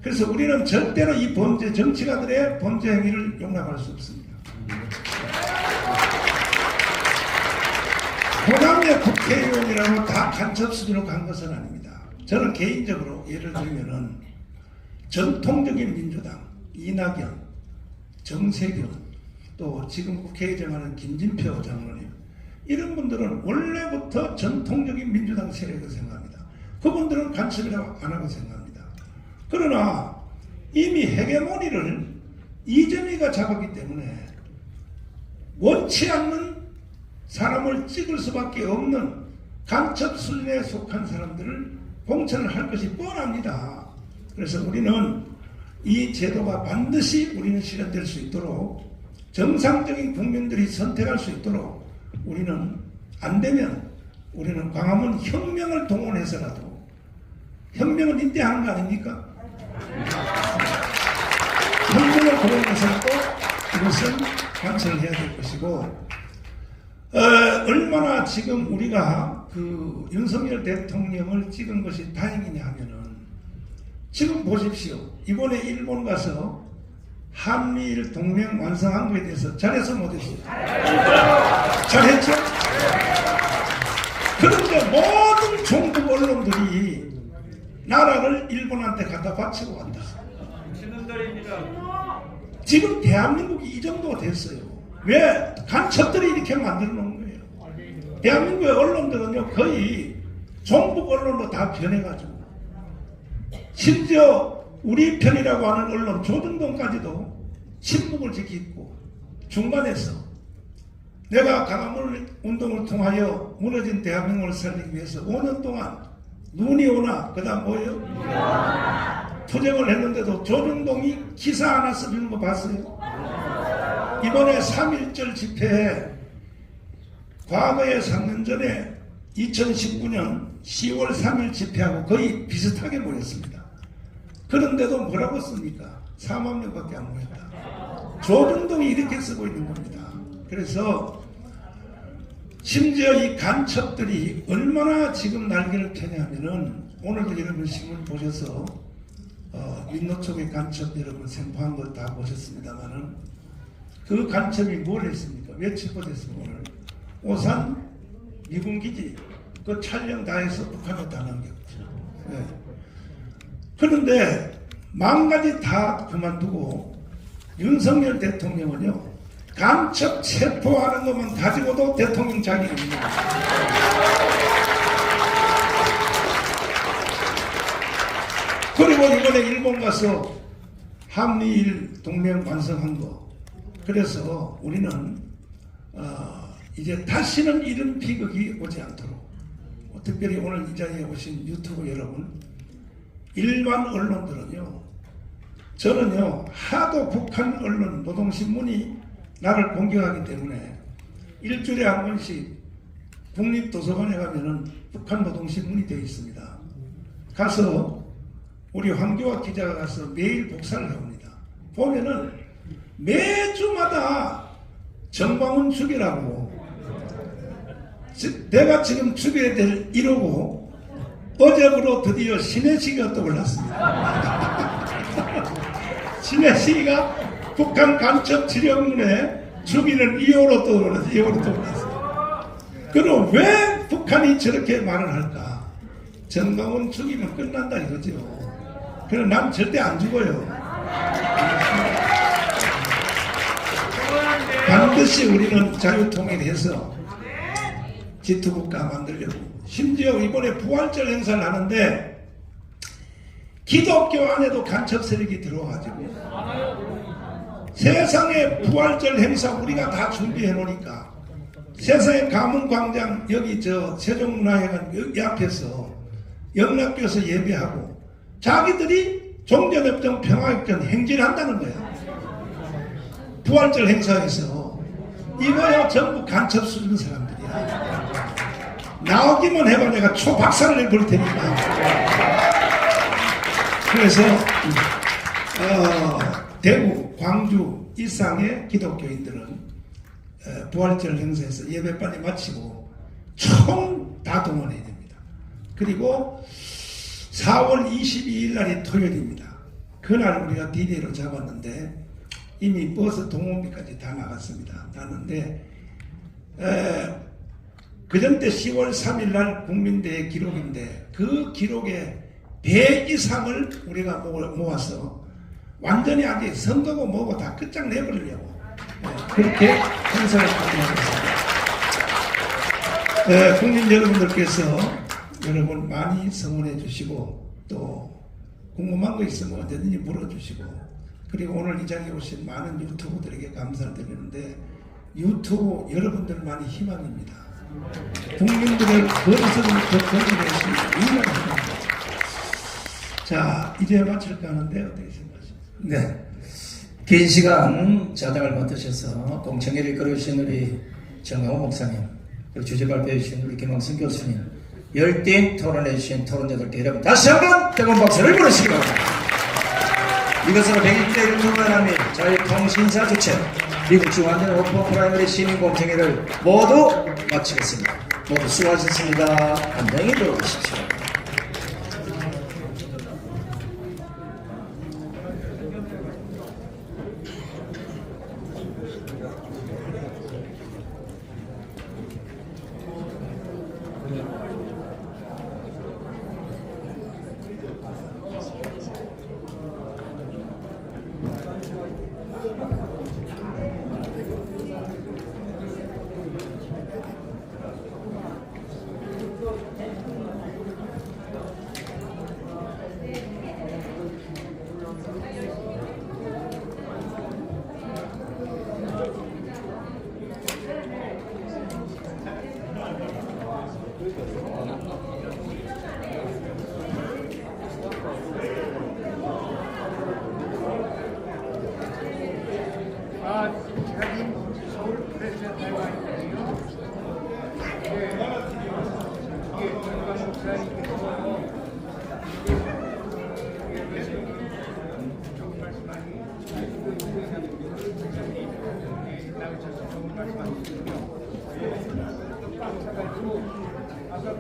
그래서 우리는 절대로 이 범죄, 정치가들의 범죄 행위를 용납할 수 없습니다. 호남의 국회의원이라고 다 간첩 수준으로 간 것은 아닙니다. 저는 개인적으로 예를 들면은 전통적인 민주당, 이낙연, 정세균, 또 지금 국회의장하는 김진표 장로님, 이런 분들은 원래부터 전통적인 민주당 세력을 생각합니다. 그분들은 간첩이라고 안 하고 생각합니다. 그러나 이미 헤게모니를 이재명이가 잡았기 때문에 원치 않는 사람을 찍을 수밖에 없는 간첩 수준에 속한 사람들을 공천을 할 것이 뻔합니다. 그래서 우리는 이 제도가 반드시 우리는 실현될 수 있도록, 정상적인 국민들이 선택할 수 있도록 우리는, 안 되면 우리는 광화문 혁명을 동원해서라도, 혁명은 이때 하는 거 아닙니까? 혁명을 동원해서라도 이것은 관철을 해야 될 것이고, 얼마나 지금 우리가 윤석열 대통령을 찍은 것이 다행이냐 하면은, 지금 보십시오. 이번에 일본 가서 한미일 동맹 완성한 것에 대해서 잘해서 못했어요? 잘했죠? 그런데 모든 종북 언론들이 나라를 일본한테 갖다 바치고 간다. 지금 대한민국이 이 정도가 됐어요. 왜? 간첩들이 이렇게 만들어 놓은 거예요. 대한민국의 언론들은요, 거의 종북 언론으로 다 변해가지고, 심지어 우리 편이라고 하는 언론 조중동까지도 침묵을 지키고, 중간에서 내가 광화문 운동을 통하여 무너진 대한민국을 살리기 위해서 5년 동안 눈이 오나, 그 다음 뭐예요? 투쟁을 했는데도 조중동이 기사 하나 쓰는 거 봤어요? 이번에 3.1절 집회에 과거에 3년 전에 2019년 10월 3일 집회하고 거의 비슷하게 모였습니다. 그런데도 뭐라고 씁니까? 4만 명밖에 안 모였다. 조중동이 이렇게 쓰고 있는 겁니다. 그래서 심지어 이 간첩들이 얼마나 지금 날개를 펴냐면은, 오늘도 여러분 신문 보셔서 민노총의 간첩 여러분 생포한 거 다 보셨습니다만은, 그 간첩이 뭘 했습니까? 왜 체포됐습니까? 오늘 오산 미군기지 그 촬영 다 해서 북한에 다 남겼죠. 네. 그런데 만 가지 다 그만두고 윤석열 대통령은요, 간첩 체포하는 것만 가지고도 대통령 자격입니다. 그리고 이번에 일본 가서 한미일 동맹 완성한 거. 그래서 우리는 이제 다시는 이런 비극이 오지 않도록, 특별히 오늘 이 자리에 오신 유튜브 여러분, 일반 언론들은요, 저는요 하도 북한 언론 노동신문이 나를 공격하기 때문에 일주일에 한 번씩 국립도서관에 가면은 북한 노동신문이 되어 있습니다. 가서 우리 황교안 기자가 가서 매일 복사를 해옵니다. 보면은 매주마다 정광훈 죽이라고, 내가 지금 죽여야 될 이러고 어제부로 드디어 신혜식이가 떠올랐습니다. 신혜식이가 북한 간첩 지령문에 죽이는 이유로 떠올랐어요. 그럼 왜 북한이 저렇게 말을 할까? 정광훈 죽이면 끝난다 이거죠. 그럼 난 절대 안 죽어요. 반드시 우리는 자유통일해서 지투국가 만들려고. 심지어 이번에 부활절 행사를 하는데 기독교 안에도 간첩 세력이 들어와가지고 세상에 부활절 행사 우리가 다 준비해 놓으니까 세상에 가문광장 여기 저 세종문화회관 여기 앞에서 영락교에서 예배하고 자기들이 종전협정 평화협정 행진한다는 거야. 부활절 행사에서 이거야 전부 간첩 수준 사람들이야. 나오기만 해봐 내가 초박살을 내볼 테니까. 그래서 대구, 광주 이상의 기독교인들은 부활절 행사에서 예배 빨리 마치고 총 다 동원해야 됩니다. 그리고 4월 22일 날이 토요일입니다. 그날 우리가 디데이로 잡았는데 이미 버스 동원비까지 다 나갔습니다. 나갔는데 그전 때 10월 3일 날 국민대회 기록인데 그 기록의 배 이상을 우리가 모아서 완전히 아직 선거고 뭐고 다 끝장내버리려고 그렇게 행사를 준비하겠습니다. 국민 여러분들께서 여러분 많이 성원해 주시고 또 궁금한 거 있으면 언제든지 물어주시고 그리고 오늘 이 자리에 오신 많은 유튜브들에게 감사를 드리는데 유튜브 여러분들만이 희망입니다. 국민들을 거기서부터 건져내신 유일한 희망입니다. 자, 이제 마칠까 하는데 어떻게 생각하십니까? 네. 긴 시간 자장을 맡으셔서 공청회를 이끌어주신 우리 정강호 목사님, 그리고 주제 발표해 주신 우리 김학성 교수님, 열띤 토론해 주신 토론자들께 여러분 다시 한번 뜨거운 박수를 보내시기 바랍니다. 이것으로 101대 유튜브와 및 자유통신사 주최 미국 중앙대 오픈 프라이머리 시민 공청회를 모두 마치겠습니다. 모두 수고하셨습니다. 안녕히 들어가십시오. 아까